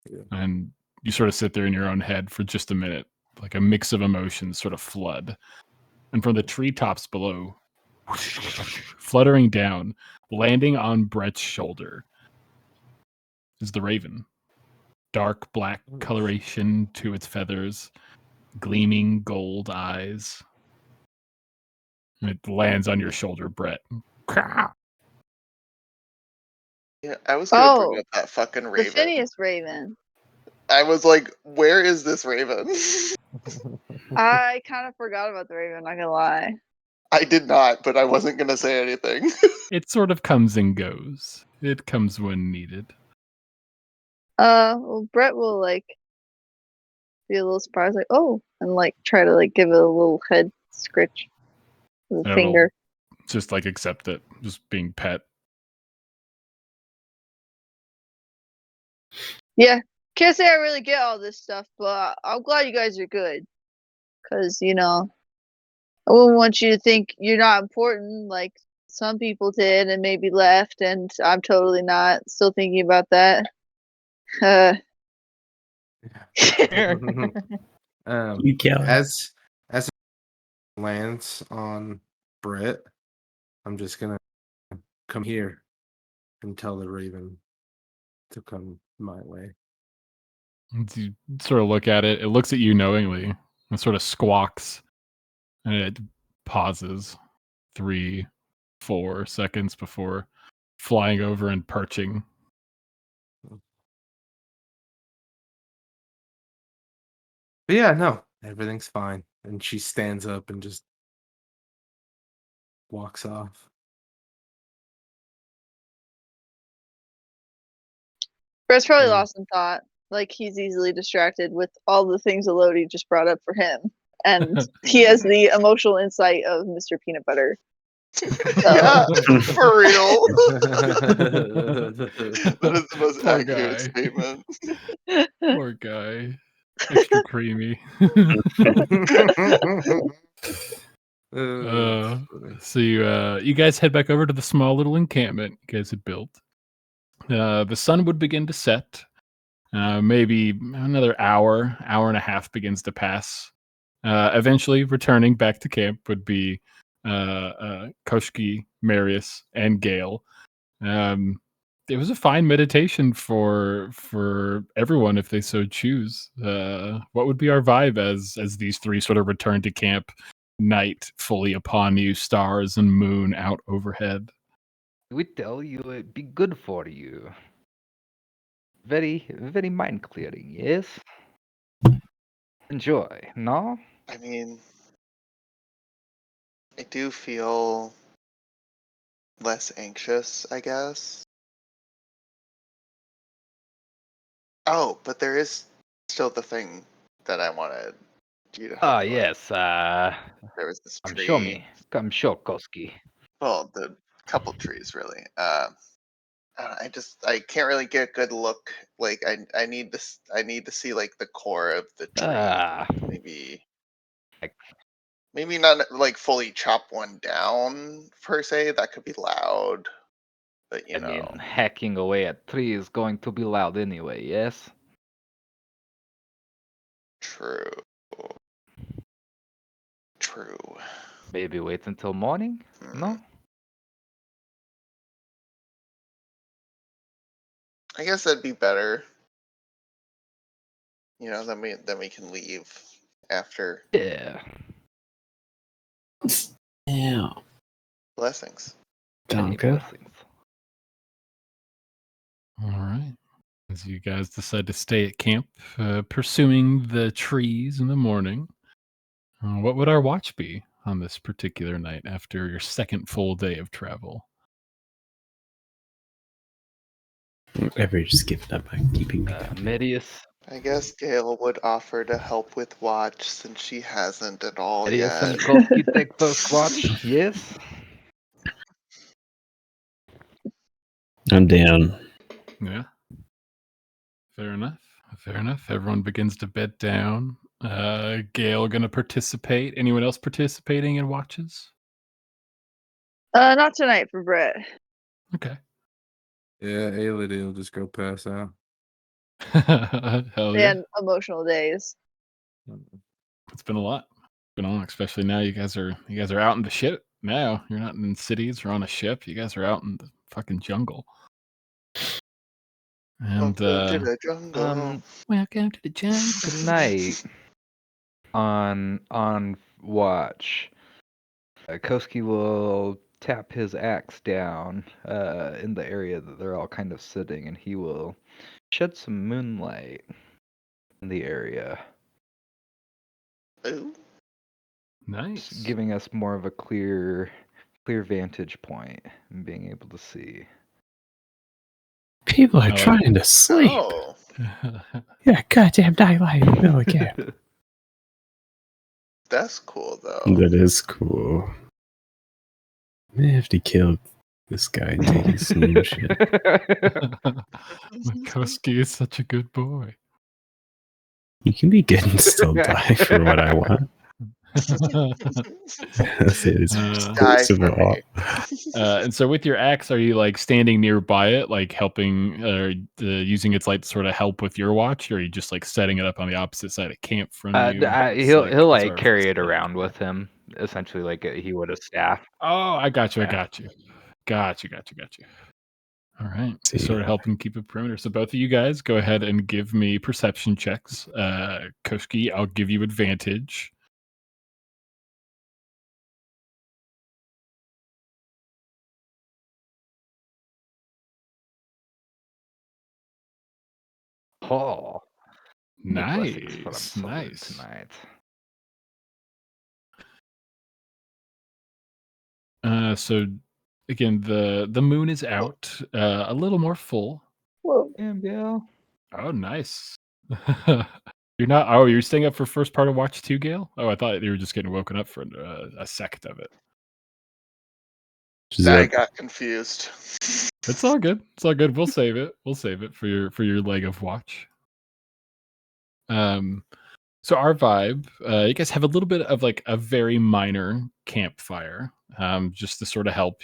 S5: Yeah.
S3: And you sort of sit there in your own head for just a minute, like a mix of emotions sort of flood. And from the treetops below, fluttering down, landing on Brett's shoulder, is the raven. Dark black coloration to its feathers, gleaming gold eyes. And it lands on your shoulder, Brett.
S4: Yeah, I was gonna bring
S6: Oh,
S4: up that fucking
S6: the
S4: raven.
S6: Phineas Raven.
S4: I was like, where is this raven?
S6: I kind of forgot about the Raven, not gonna lie.
S4: I did not, but I wasn't gonna say anything.
S3: It sort of comes and goes. It comes when needed.
S6: Well, Brett will like be a little surprised, like, oh, and like try to like give it a little head scritch with a
S3: It'll
S6: finger.
S3: just like accept it, just being pet.
S6: Yeah, can't say I really get all this stuff, but I'm glad you guys are good. Cause you know, I wouldn't want you to think you're not important, like some people did, and maybe left, and I'm totally not. Still thinking about that.
S1: You kill it.
S5: As it lands on Brett, I'm just gonna come here and tell the raven to come my way.
S3: And you sort of look at it. It looks at you knowingly and sort of squawks, and it pauses 3, 4 seconds before flying over and perching.
S5: But yeah, no, everything's fine. And she stands up and just walks off.
S6: Brett's probably
S5: Mm.
S6: lost in thought. Like he's easily distracted with all the things Elodie just brought up for him. And he has the emotional insight of Mr. Peanut Butter.
S4: Yeah, for real. That is the most
S3: Poor
S4: accurate
S3: guy.
S4: statement.
S3: Poor guy. Extra creamy. So you guys head back over to the small little encampment you guys had built. The sun would begin to set. Maybe another hour and a half begins to pass. Eventually, returning back to camp would be Koshki, Marius, and Gale. It was a fine meditation for everyone if they so choose. What would be our vibe as these three sort of return to camp? Night fully upon you, stars and moon out overhead.
S2: We tell you it'd be good for you. Very, very mind clearing, yes? Enjoy, no?
S4: I mean, I do feel less anxious, I guess. Oh, but there is still the thing that I wanted you to help
S2: Ah,
S4: me with.
S2: yes,
S4: There was this
S2: come
S4: tree.
S2: show me. Come show Koski.
S4: Well, the couple trees, really. I can't really get a good look. Like, I need this. I need to see like the core of the tree.
S2: Ah,
S4: Maybe not like fully chop one down per se. That could be loud, but you
S2: I
S4: know.
S2: mean, hacking away at tree is going to be loud anyway, yes?
S4: True. True.
S2: Maybe wait until morning? No?
S4: I guess that'd be better. Then we can leave after.
S2: Yeah.
S1: Yeah.
S4: Blessings.
S2: Many
S1: Donka.
S2: blessings.
S3: All right. As you guys decide to stay at camp, pursuing the trees in the morning, what would our watch be on this particular night after your second full day of travel?
S1: Every just give it up by keeping me.
S2: Medius.
S4: I guess Gale would offer to help with watch since she hasn't at all
S2: Medius
S4: yet.
S2: and Koski take first watch. Yes.
S1: I'm down.
S3: Yeah. Fair enough. Fair enough. Everyone begins to bed down. Gail gonna participate. Anyone else participating in watches?
S6: Not tonight for Brett.
S3: Okay.
S5: Yeah, Aelity will just go pass out.
S3: Hell yeah.
S6: And emotional days.
S3: It's been a lot. Been on, especially now you guys are out in the ship now. You're not in cities or on a ship. You guys are out in the fucking jungle. And
S4: Welcome to the jungle.
S3: welcome to the jungle.
S2: Tonight on watch, Koski will tap his axe down in the area that they're all kind of sitting, and he will shed some moonlight in the area,
S4: Ooh.
S3: Nice.
S2: giving us more of a clear vantage point and being able to see.
S1: People are
S3: like
S1: trying to sleep.
S4: Oh,
S1: Yeah, goddamn nightlight in the middle of camp.
S4: that's cool though.
S1: That is cool. I have to kill this guy and take his smooth shit.
S3: Koski is such a good boy.
S1: You can be good and still die for what I want. That's it. It's
S4: Die
S1: super
S4: for me.
S3: And so with your axe, are you like standing nearby it, like helping or using its light to sort of help with your watch, or are you just like setting it up on the opposite side of camp from you?
S2: He'll
S3: what's
S2: like
S3: our
S2: carry it
S3: split?
S2: around with him, essentially like he would a staff.
S3: Oh, I got you. I
S2: Yeah.
S3: got you. All right.
S1: See.
S3: Sort of helping keep a perimeter. So both of you guys go ahead and give me perception checks. Koski, I'll give you advantage.
S2: Oh, many blessings from
S3: Nice.
S2: Solid
S3: Nice.
S2: tonight.
S3: So again, the moon is out, a little more full.
S6: Whoa.
S2: Damn, Gail.
S3: Oh, nice. You're not. Oh, you're staying up for first part of watch 2, Gail? Oh, I thought you were just getting woken up for a second of it.
S4: I got confused.
S3: It's all good. It's all good. We'll save it. We'll save it for your leg of watch. So our vibe, you guys have a little bit of like a very minor campfire, just to sort of help,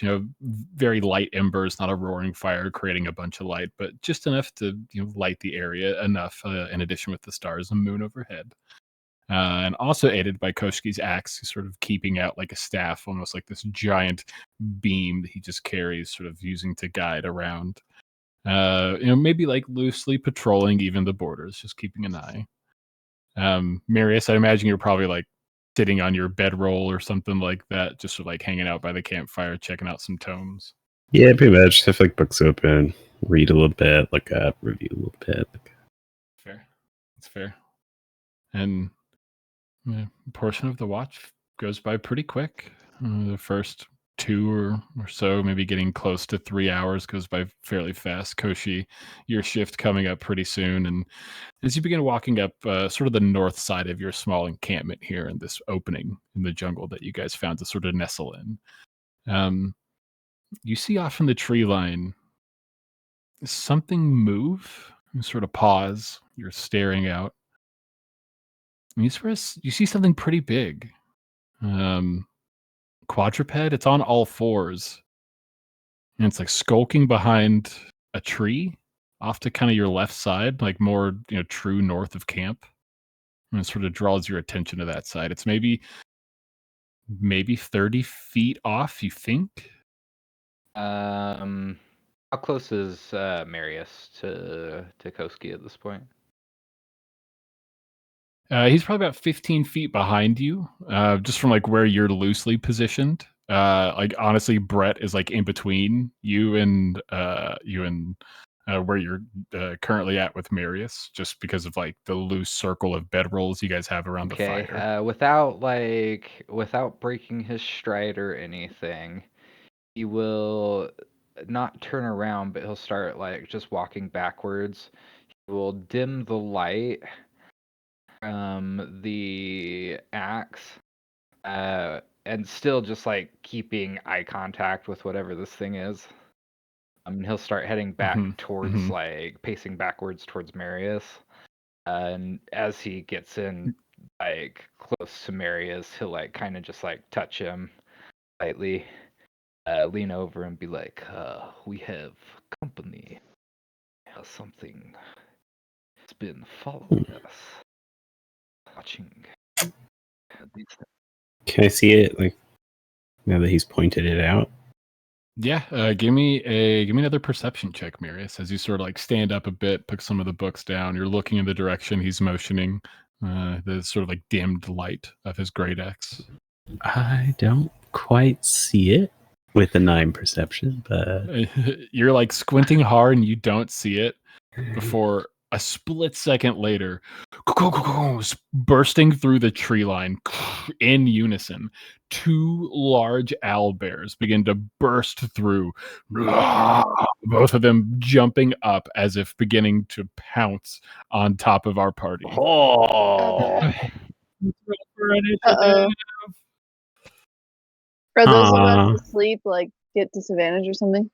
S3: very light embers, not a roaring fire creating a bunch of light, but just enough to light the area enough. In addition, with the stars and moon overhead, and also aided by Koski's axe, who's sort of keeping out like a staff, almost like this giant beam that he just carries, sort of using to guide around. Maybe like loosely patrolling even the borders, just keeping an eye. Marius, I imagine you're probably like sitting on your bedroll or something like that, just sort of like hanging out by the campfire, checking out some tomes.
S1: Yeah, pretty much. Have like books open, read a little bit, look up, review a little bit.
S3: Fair. That's fair. And a portion of the watch goes by pretty quick. The first 2 or so, maybe getting close to 3 hours, goes by fairly fast. Koshi, your shift coming up pretty soon. And as you begin walking up sort of the north side of your small encampment here in this opening in the jungle that you guys found to sort of nestle in, you see off in the tree line something move. You sort of pause. You're staring out. And you see something pretty big. Quadruped. It's on all fours. And it's like skulking behind a tree off to kind of your left side, like more, true north of camp. And it sort of draws your attention to that side. It's maybe 30 feet off, you think?
S2: How close is Marius to Koski at this point?
S3: He's probably about 15 feet behind you, just from like where you're loosely positioned. Like honestly, Brett is like in between you and where you're currently at with Marius, just because of like the loose circle of bedrolls you guys have around the fire.
S2: Without breaking his stride or anything, he will not turn around, but he'll start like just walking backwards. He will dim the light from the axe, and still just like keeping eye contact with whatever this thing is. He'll start heading back towards like pacing backwards towards Marius. And as he gets in like close to Marius, he'll like kind of just like touch him lightly, lean over and be like, "We have company. Something has been following us, watching these."
S1: Can I see it? Like now that he's pointed it out.
S3: Yeah, give me another perception check, Marius, as you sort of like stand up a bit, put some of the books down. You're looking in the direction he's motioning, the sort of like dimmed light of his great axe.
S1: I don't quite see it with a 9 perception, but
S3: You're like squinting hard and you don't see it before a split second later, bursting through the tree line in unison, 2 large owlbears begin to burst through, both of them jumping up as if beginning to pounce on top of our party.
S1: oh,
S6: Uh-oh. Are those of us asleep, like, get disadvantage or something?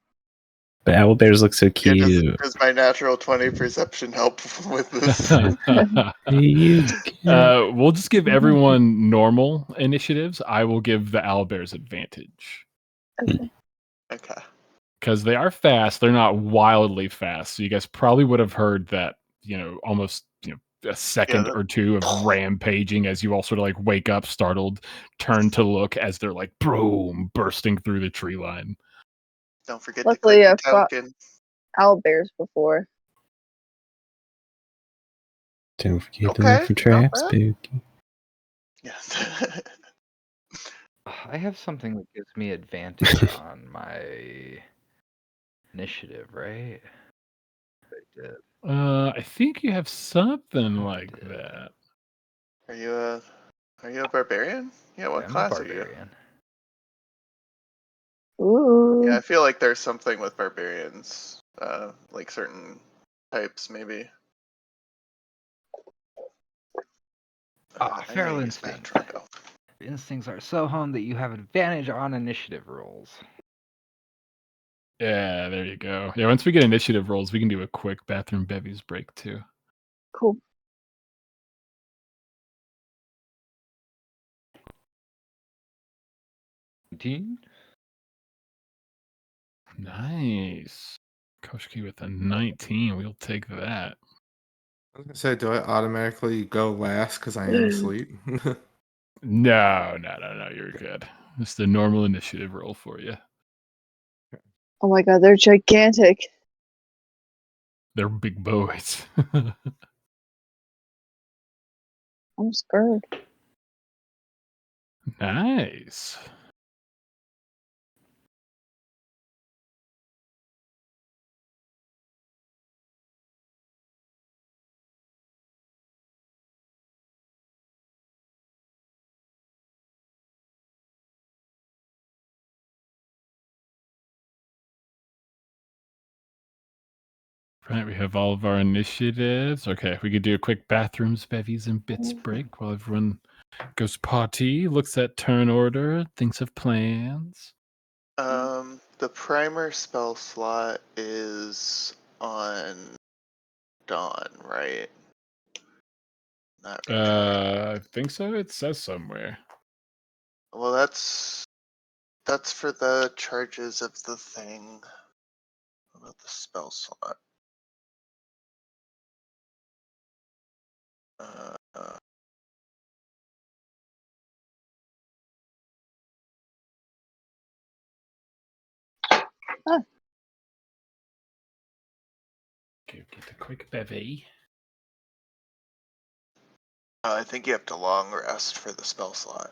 S1: but owlbears look so cute.
S4: Does my natural 20 perception help with this?
S3: We'll just give everyone normal initiatives. I will give the owlbears advantage.
S6: Okay.
S4: Okay.
S3: Because they are fast. They're not wildly fast. So you guys probably would have heard that, almost, a second or two of rampaging as you all sort of like wake up, startled, turn to look as they're like, boom, bursting through the tree line.
S4: Don't forget
S6: Luckily,
S4: to
S6: I've
S4: click the
S6: fought
S4: token.
S6: owlbears before.
S1: Don't forget to look for traps, Spooky.
S4: Yes.
S2: I have something that gives me advantage on my initiative, right? I did.
S3: I think you have something
S2: I
S3: like
S2: did.
S3: that.
S4: Are you a barbarian? Yeah, what
S2: I'm a
S4: class are you?
S2: barbarian.
S6: Ooh.
S4: Yeah, I feel like there's something with barbarians. Like certain types, maybe. I'm
S2: Feral
S4: gonna use
S2: instinct.
S4: Matrogo.
S2: Instincts are so honed that you have advantage on initiative rolls.
S3: Yeah, there you go. Yeah, once we get initiative rolls, we can do a quick bathroom bevies break too.
S6: Cool.
S3: Nice. Koshki with a 19. We'll take that.
S5: I was gonna say, do I automatically go last because I am asleep?
S3: No. You're good. Just a normal initiative roll for you.
S6: Oh my god, they're gigantic.
S3: They're big boys.
S6: I'm scared.
S3: Nice. Right, we have all of our initiatives. Okay, we could do a quick bathrooms, bevies, and bits break while everyone goes potty, looks at turn order, thinks of plans.
S4: The primer spell slot is on Dawn, right? Not
S3: I think so. It says somewhere.
S4: Well, that's for the charges of the thing. What about the spell slot? Uh,
S3: Get a quick bevy.
S4: I think you have to long rest for the spell slot.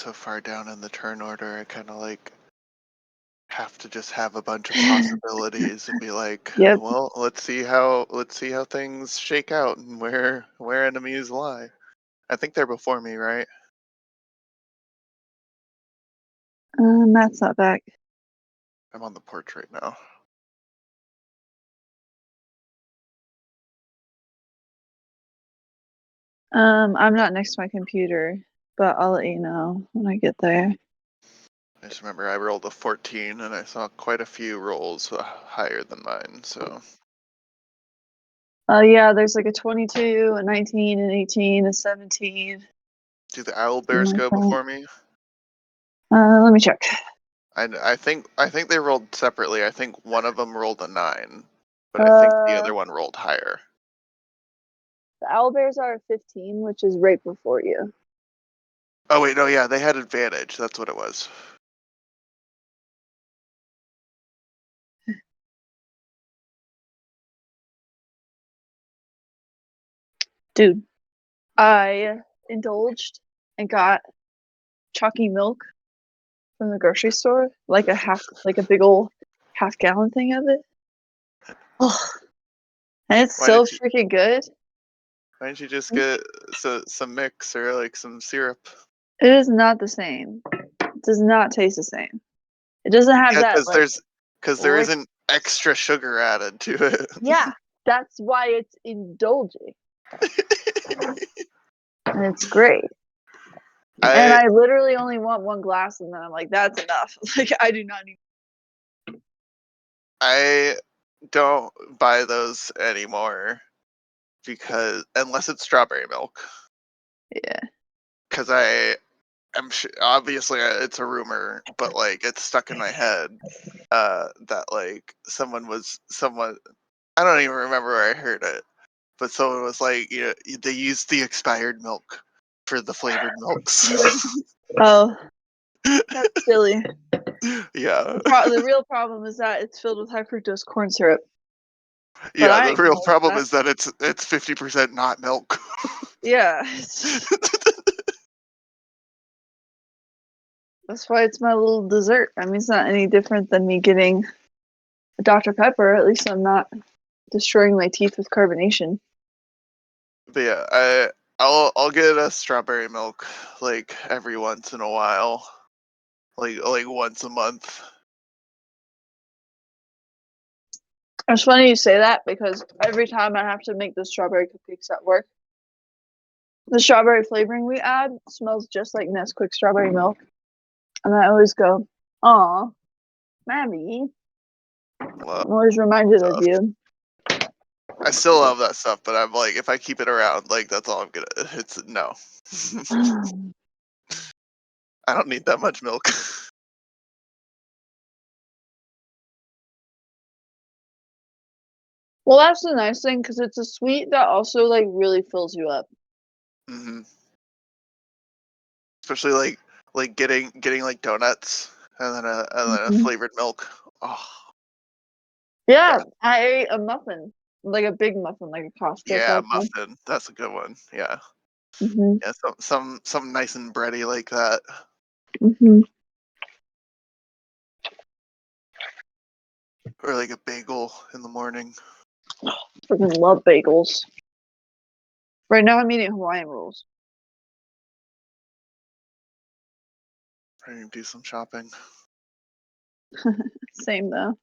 S4: So far down in the turn order, I kind of like have to just have a bunch of possibilities and be like,
S6: Yep.
S4: well, let's see how things shake out and where enemies lie. I think they're before me, right?
S6: Matt's not back.
S4: I'm on the porch right now.
S6: I'm not next to my computer, but I'll let you know when I get there.
S4: I just remember I rolled a 14 and I saw quite a few rolls higher than mine, so
S6: Yeah, there's like a 22, a 19, an 18, a 17.
S4: do the owl bears go before me?
S6: Let me check.
S4: I think they rolled separately. I think one of them rolled a 9, but I think the other one rolled higher.
S6: The owlbears are 15, which is right before you.
S4: Oh wait, no, yeah, they had advantage. That's what it was.
S6: Dude, I indulged and got chalky milk from the grocery store, like a big old half-gallon thing of it. Oh, and it's
S4: Why
S6: so
S4: didn't you-
S6: freaking good.
S4: Why didn't you just get some mix or like some syrup?
S6: It is not the same. It does not taste the same. It doesn't have
S4: Yeah,
S6: that like.
S4: because there
S6: rich-
S4: isn't extra sugar added to it.
S6: Yeah, that's why it's indulging. And it's great. And I literally only want one glass, and then I'm like, that's enough. Like, I do not need.
S4: I don't buy those anymore because unless it's strawberry milk.
S6: Yeah.
S4: Because I'm sure, obviously it's a rumor, but like it's stuck in my head that like someone I don't even remember where I heard it, but someone was like, you know, they used the expired milk for the flavored milks.
S6: Oh, that's silly.
S4: Yeah.
S6: The real problem is that it's filled with high fructose corn syrup. But
S4: Yeah,
S6: I
S4: the real
S6: acknowledge
S4: problem
S6: that.
S4: is that it's 50% not milk.
S6: Yeah. That's why it's my little dessert. I mean, it's not any different than me getting a Dr. Pepper. At least I'm not destroying my teeth with carbonation.
S4: But yeah, I'll get a strawberry milk like every once in a while, like once a month.
S6: It's funny you say that because every time I have to make the strawberry cupcakes at work, the strawberry flavoring we add smells just like Nesquik strawberry milk. And I always go, "Aw, Mammy." I'm always reminded of you.
S4: I still love that stuff, but I'm like, if I keep it around, like that's all I'm gonna. It's no. I don't need that much milk.
S6: Well, that's the nice thing because it's a sweet that also like really fills you up.
S4: hmm Especially like getting like donuts and then a
S6: Mhm.
S4: flavored milk. Oh
S6: Yeah, I ate a muffin, like a big muffin, like a Costco
S4: yeah,
S6: type one.
S4: muffin. That's a good one. Yeah,
S6: Mhm.
S4: yeah. Some nice and bready like that.
S6: Mhm.
S4: Or like a bagel in the morning.
S6: Freaking love bagels. Right now, I'm eating Hawaiian rolls.
S4: I need to do some shopping.
S6: Same though.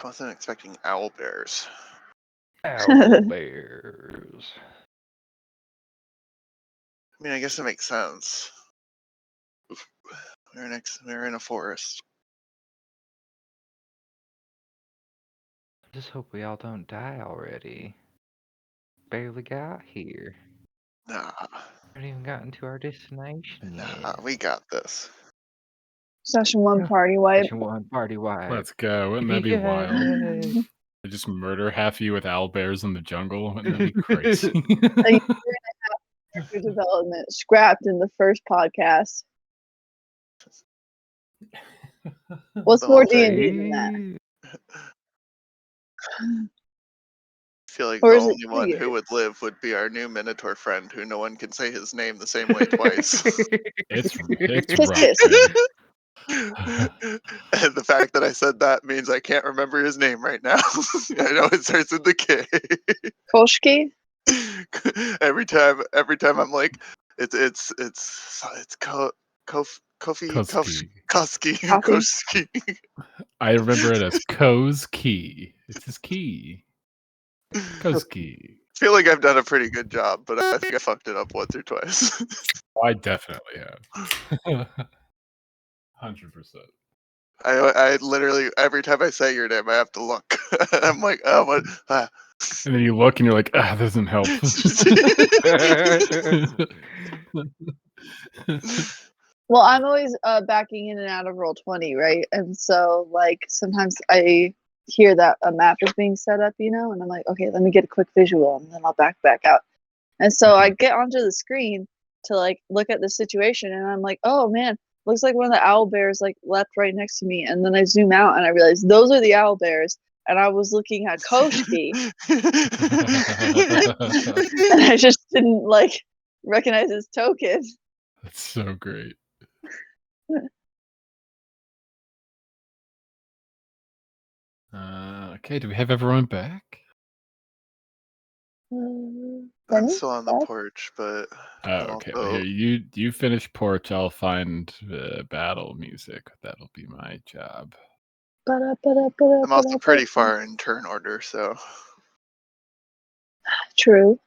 S4: I wasn't expecting owl bears.
S2: Owl bears.
S4: I mean, I guess it makes sense. We're in a forest.
S2: Just hope we all don't die already. Barely got here.
S4: Nah,
S2: Haven't even gotten to our destination yet.
S4: we got this.
S6: Session 1 party wipe.
S2: Session 1 party wipe.
S3: Let's go. Wouldn't that be wild?
S2: Yay.
S3: They just murder half you with owlbears in the jungle. Wouldn't that be crazy?
S6: A year and a half character development scrapped in the first podcast. What's
S4: The
S6: more
S4: whole
S6: D&D than that?
S4: I feel like
S6: Or
S4: the
S6: is it
S4: only
S6: 2
S4: one
S6: years?
S4: who would live would be our new Minotaur friend, who no one can say his name the same way twice.
S3: It's
S6: Kiss,
S3: rough,
S6: kiss.
S3: man.
S4: And the fact that I said that means I can't remember his name right now. I know it starts with the K.
S6: Koshki?
S4: every time I'm like, it's Kofi
S3: Koski.
S4: Koski.
S3: I remember it as Ko's key. It's his key. Koski.
S4: I feel like I've done a pretty good job, but I think I fucked it up once or twice.
S3: Oh, I definitely have. 100%.
S4: I literally every time I say your name, I have to look. I'm like, oh what?
S3: And then you look and you're like, ah, that doesn't help.
S6: Well, I'm always backing in and out of Roll20, right? And so, like, sometimes I hear that a map is being set up, and I'm like, okay, let me get a quick visual, and then I'll back out. And so I get onto the screen to, like, look at the situation, and I'm like, oh, man, looks like one of the owl bears, like, leapt right next to me. And then I zoom out, and I realize those are the owl bears. And I was looking at Koshki, and I just didn't, like, recognize his token.
S3: That's so great. Okay, do we have everyone back?
S4: I'm
S6: Benny?
S4: still on the porch, but
S3: Oh, okay. Well,
S4: also
S3: here, you finish porch. I'll find battle music. That'll be my job.
S4: I'm also pretty far in turn order, so
S6: True.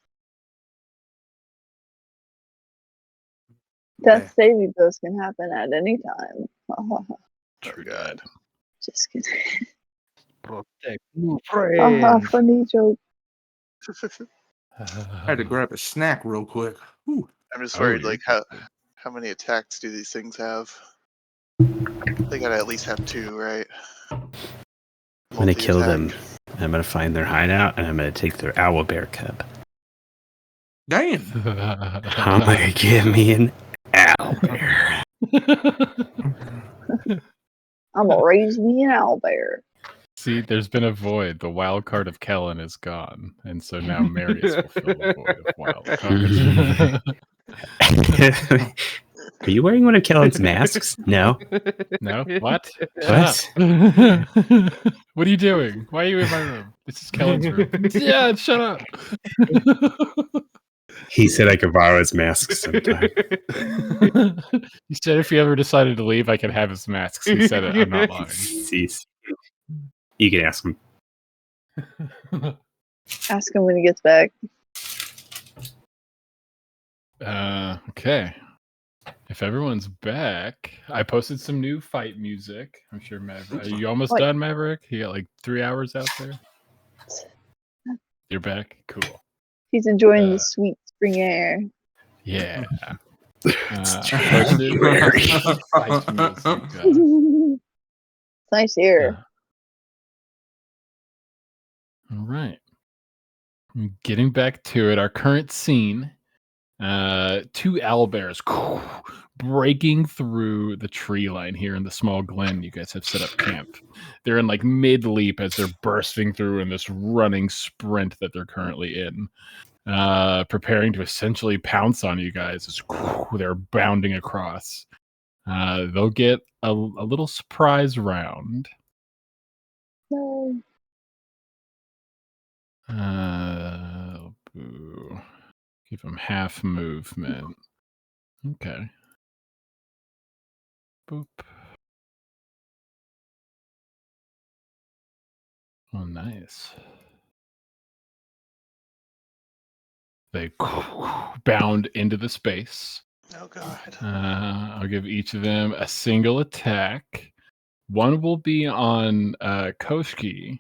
S6: Death
S5: Back.
S6: saving throws can happen at any time.
S3: True
S4: God.
S3: that.
S6: Just kidding.
S2: Protect new friends.
S6: Funny joke.
S5: I had to grab a snack real quick. Whew.
S4: I'm just
S3: Oh,
S4: worried,
S3: you're
S4: like how many attacks do these things have? They gotta at least have 2, right?
S1: I'm gonna kill them.
S4: Multi-attack.
S1: I'm gonna find their hideout, and I'm gonna take their owlbear cub.
S5: Damn.
S1: I'm gonna give me an owlbear.
S6: I'm gonna raise me an owlbear.
S3: See, there's been a void. The wild card of Kellen is gone, and so now Marius will fill the void of wild cards.
S1: Are you wearing one of Kellen's masks? No.
S3: No? What?
S1: What?
S3: Shut up. What are you doing? Why are you in my room? This is Kellen's room. Yeah, shut up.
S1: He said I could borrow his mask sometime.
S3: He said if he ever decided to leave, I could have his masks. He said it. I'm not lying.
S1: Cease. You can ask him.
S6: Ask him when he gets back.
S3: Okay. If everyone's back, I posted some new fight music. I'm sure Maverick. Are you almost done, Maverick? You got like 3 hours out there. You're back? Cool.
S6: He's enjoying the sweet spring air.
S3: Yeah.
S1: Posted
S3: fight music.
S6: Nice air.
S3: All right. Getting back to it, our current scene. 2 owlbears breaking through the tree line here in the small glen you guys have set up camp. They're in like mid leap as they're bursting through in this running sprint that they're currently in, preparing to essentially pounce on you guys as they're bounding across. They'll get a little surprise round.
S6: No.
S3: Boo. Give them half movement. Okay. Boop. Oh, nice. They bound into the space.
S4: Oh god.
S3: I'll give each of them a single attack. One will be on Koshki,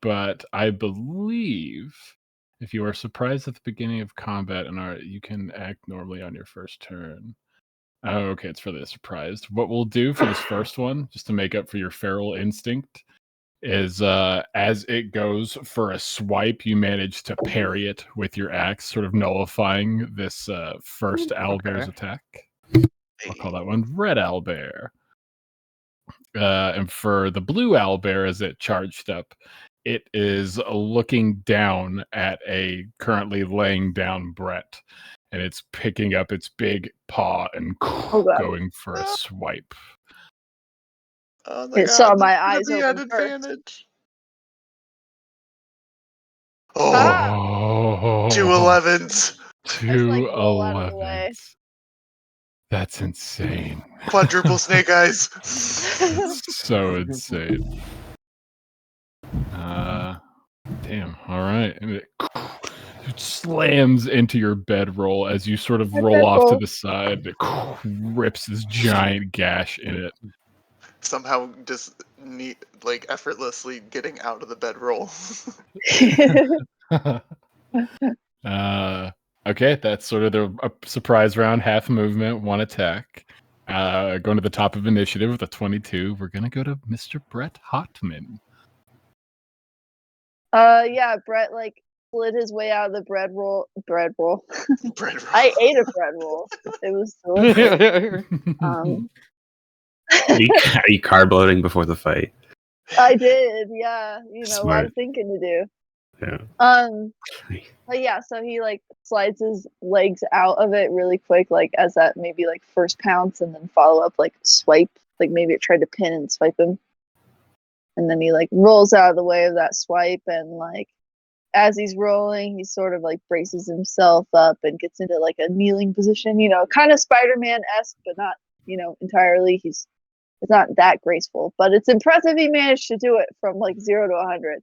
S3: but I believe if you are surprised at the beginning of combat and you can act normally on your first turn. Oh, okay, it's for the surprise. What we'll do for this first one, just to make up for your feral instinct, is as it goes for a swipe, you manage to parry it with your axe, sort of nullifying this first owlbear's attack. I'll call that one Red Owlbear. And for the blue owlbear, as it charged up, it is looking down at a currently laying down Brett, and it's picking up its big paw and going for a swipe.
S4: Oh,
S6: it saw my eyes open first.
S4: Advantage. Oh, 2 11s.
S3: 2
S6: roll out of the way.
S3: 11s. That's insane.
S4: Quadruple snake eyes.
S3: So insane. Damn. All right. And it slams into your bedroll as you sort of roll off to the side. It rips this giant gash in it.
S4: Somehow just effortlessly getting out of the bedroll.
S3: Okay, that's sort of the surprise round, half movement, 1 attack. Going to the top of initiative with a 22. We're gonna go to Mr. Brett Hotman.
S6: Yeah, Brett slid his way out of the bread roll.
S4: Bread roll.
S6: I ate a bread roll. It was delicious.
S1: Are you carb loading before the fight?
S6: I did, yeah.
S1: Smart.
S6: A lot of thinking to do.
S1: Yeah.
S6: But yeah, so he slides his legs out of it really quick, as that maybe first pounce and then follow up swipe. Maybe it tried to pin and swipe him. And then he rolls out of the way of that swipe, and as he's rolling, he sort of braces himself up and gets into a kneeling position, kind of Spider-Man-esque, but not, entirely. It's not that graceful, but it's impressive he managed to do it from 0 to 100.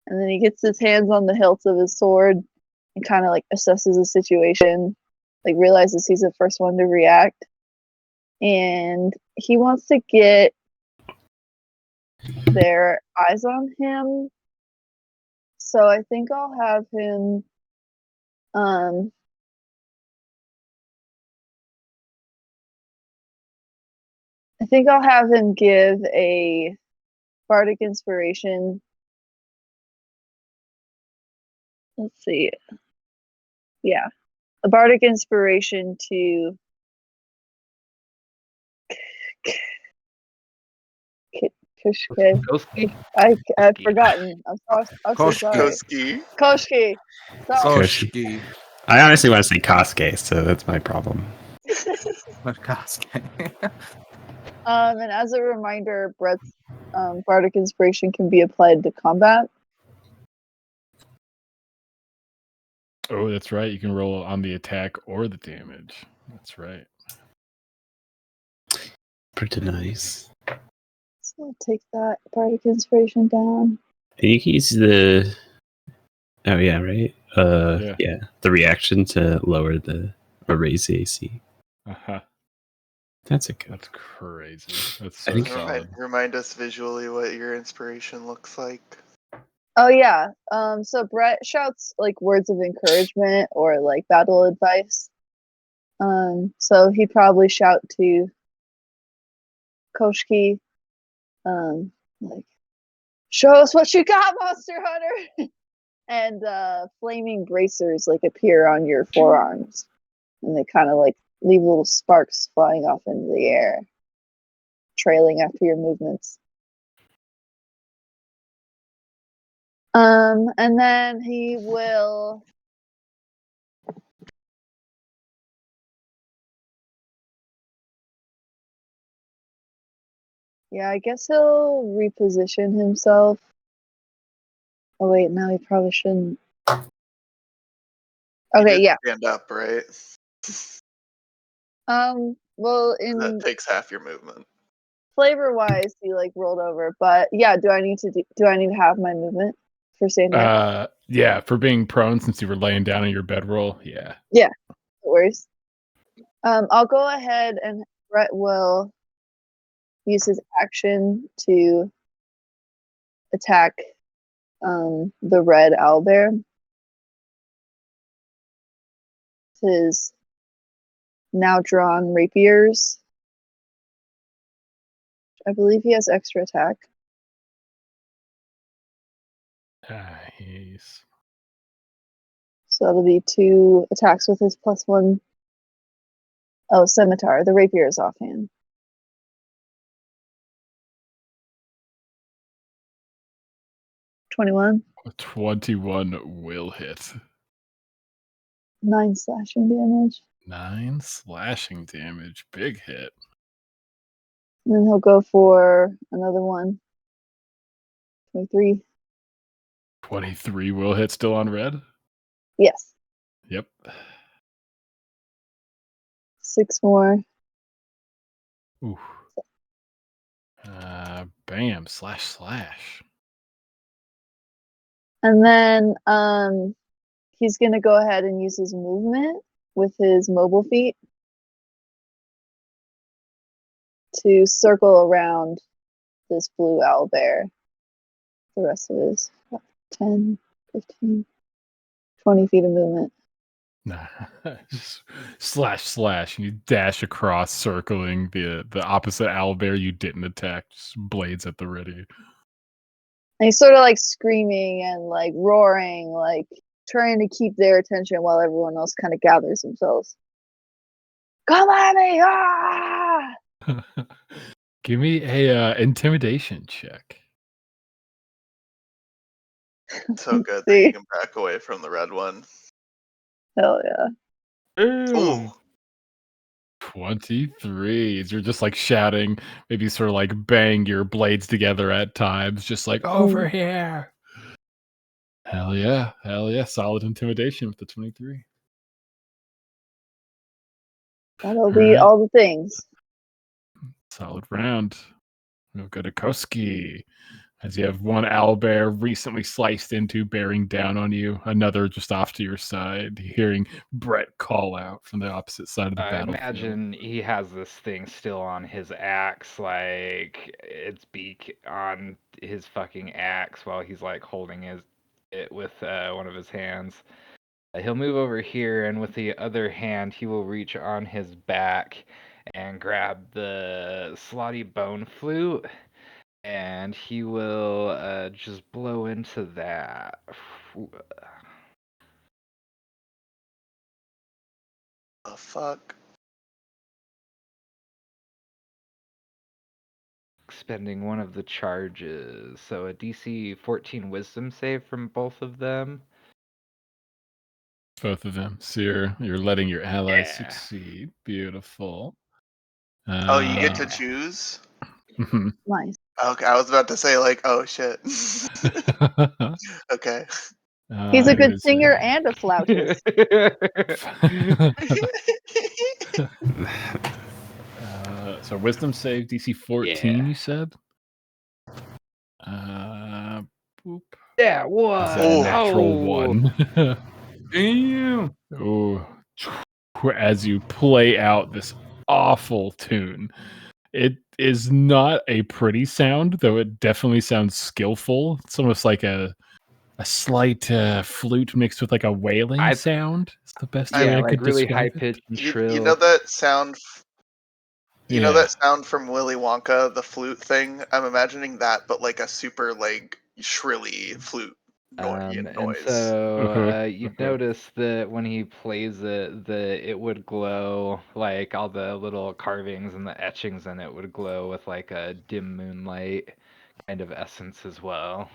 S6: And then he gets his hands on the hilts of his sword and kind of assesses the situation, realizes he's the first one to react. And he wants to get their eyes on him. So I think I'll have him give a bardic inspiration. Let's see. Yeah. A bardic inspiration to Kushke.
S2: Koski?
S6: I've
S2: Koski.
S6: forgotten. I'm so sorry.
S4: Koski.
S6: Koshki. Sorry.
S5: Koshki.
S1: I honestly want to say Kosuke, so that's my problem.
S5: But Kosuke.
S6: And as a reminder, Brett's bardic inspiration can be applied to combat.
S3: Oh, that's right. You can roll on the attack or the damage. That's right.
S1: Pretty nice.
S6: So I'll take that bardic inspiration down.
S1: And you can use the. Oh yeah, right. Yeah, the reaction to lower the or raise the AC.
S3: Uh-huh.
S1: That's a good.
S3: That's crazy. That's
S1: I
S3: so
S1: think-
S3: solid.
S4: Remind us visually what your inspiration looks like.
S6: Oh yeah. So Brett shouts like words of encouragement or like battle advice. So he'd probably shout to Koshki, like, show us what you got, Monster Hunter. And flaming bracers like appear on your forearms, and they kind of like leave little sparks flying off into the air, trailing after your movements. And then he will I guess he'll reposition himself. Oh wait, no, he probably shouldn't.
S4: You
S6: Okay,
S4: did
S6: yeah.
S4: Stand up, right?
S6: Well,
S4: That
S6: in
S4: takes half your movement.
S6: flavor wise, he like rolled over, but yeah, do I need to have my movement for standing up?
S3: Yeah, for being prone since you were laying down in your bedroll. Yeah.
S6: No worries. I'll go ahead and Brett will use his action to attack the red owlbear. His now drawn rapiers. I believe he has extra attack.
S3: Nice.
S6: So that'll be 2 attacks with his +1. Oh, scimitar. The rapier is offhand. 21.
S3: 21 will hit.
S6: 9 slashing damage.
S3: 9 slashing damage. Big hit.
S6: And then he'll go for another one. 23.
S3: 23 will hit still on red.
S6: Yes.
S3: Yep.
S6: 6 more.
S3: Ooh. Bam. Slash.
S6: And then he's going to go ahead and use his movement with his mobile feet to circle around this blue owlbear. The rest of his 10, 15, 20 feet of movement.
S3: Slash. And you dash across, circling the opposite owlbear you didn't attack. Just blades at the ready.
S6: And he's sort of like screaming and like roaring, like trying to keep their attention while everyone else kind of gathers themselves. Come at me! Ah!
S3: Give me a intimidation check.
S4: So good that
S6: See?
S4: you can back away from the red one.
S6: Hell yeah.
S4: Ooh.
S3: 23. You're just like shouting, maybe sort of like bang your blades together at times, just like over here. Hell yeah. Solid intimidation with the 23.
S6: That'll be all the things.
S3: Solid round. We'll go to Koski. As you have one owlbear recently sliced into, bearing down on you, another just off to your side, hearing Brett call out from the opposite side of the
S2: I
S3: battlefield.
S2: imagine he has this thing still on his axe, like its beak on his fucking axe while he's like holding it with one of his hands. He'll move over here, and with the other hand, he will reach on his back and grab the slotty bone flute, and he will just blow into that.
S4: The fuck?
S2: spending one of the charges. So a DC 14 Wisdom save from both of them.
S3: Both of them. So you're letting your allies
S2: Yeah.
S3: succeed. Beautiful.
S4: Oh, you get to
S2: Yeah.
S4: choose?
S3: Mhm.
S6: Nice.
S4: Okay, I was about to say, like, oh shit. Okay.
S6: He's a good
S3: It is
S6: singer and a flautist.
S3: So wisdom save DC 14,
S2: Yeah.
S3: you said? Boop.
S2: Yeah,
S3: Is
S2: what?
S3: that a natural
S2: Oh,
S3: one?
S5: Damn.
S3: Oh, as you play out this awful tune. It is not a pretty sound, though it definitely sounds skillful. It's almost like a slight flute mixed with like a wailing
S2: I-
S3: sound. It's the best
S4: I-
S3: way
S2: yeah,
S3: I
S2: like
S3: could
S2: really high
S3: describe it.
S2: pitched and
S4: You
S2: shrill.
S4: know that sound? You know
S3: Yeah.
S4: that sound from Willy Wonka, the flute thing? I'm imagining that, but like a super like shrilly flute
S2: And
S4: noise.
S2: so you'd notice that when he plays it, that it would glow, like all the little carvings and the etchings in it would glow with like a dim moonlight kind of essence as well.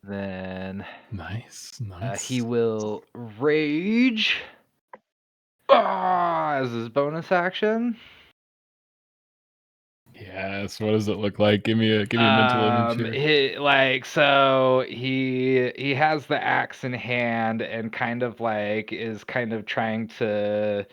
S2: Then
S3: Nice.
S2: he will rage as his bonus action.
S3: Yes. What does it look like? Give me a mental image here.
S2: He has the axe in hand and kind of like is kind of trying to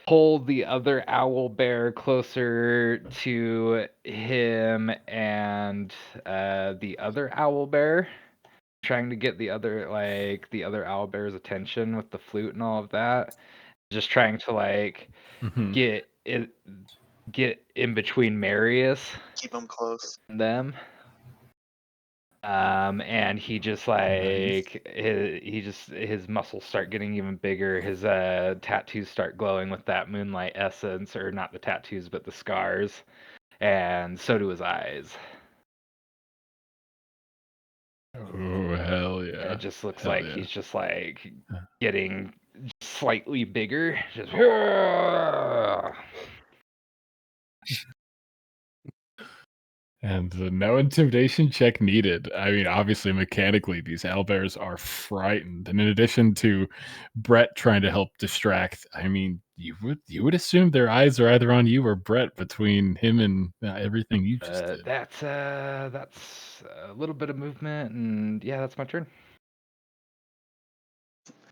S2: pull the other owl bear closer to him and the other owl bear, trying to get the other owl bear's attention with the flute and all of that, just trying to like
S3: Mhm.
S2: get in between Marius
S4: Keep them close.
S2: and them. And he just like his muscles start getting even bigger. His tattoos start glowing with that moonlight essence, or not the tattoos, but the scars, and so do his eyes.
S3: Oh, hell yeah.
S2: It just looks
S3: Hell
S2: like
S3: yeah.
S2: he's just like getting slightly bigger. Just
S3: And no intimidation check needed. I mean, obviously, mechanically, these owlbears are frightened. And in addition to Brett trying to help distract, I mean, you would assume their eyes are either on you or Brett between him and everything you just did.
S2: that's a little bit of movement, and yeah, that's my turn.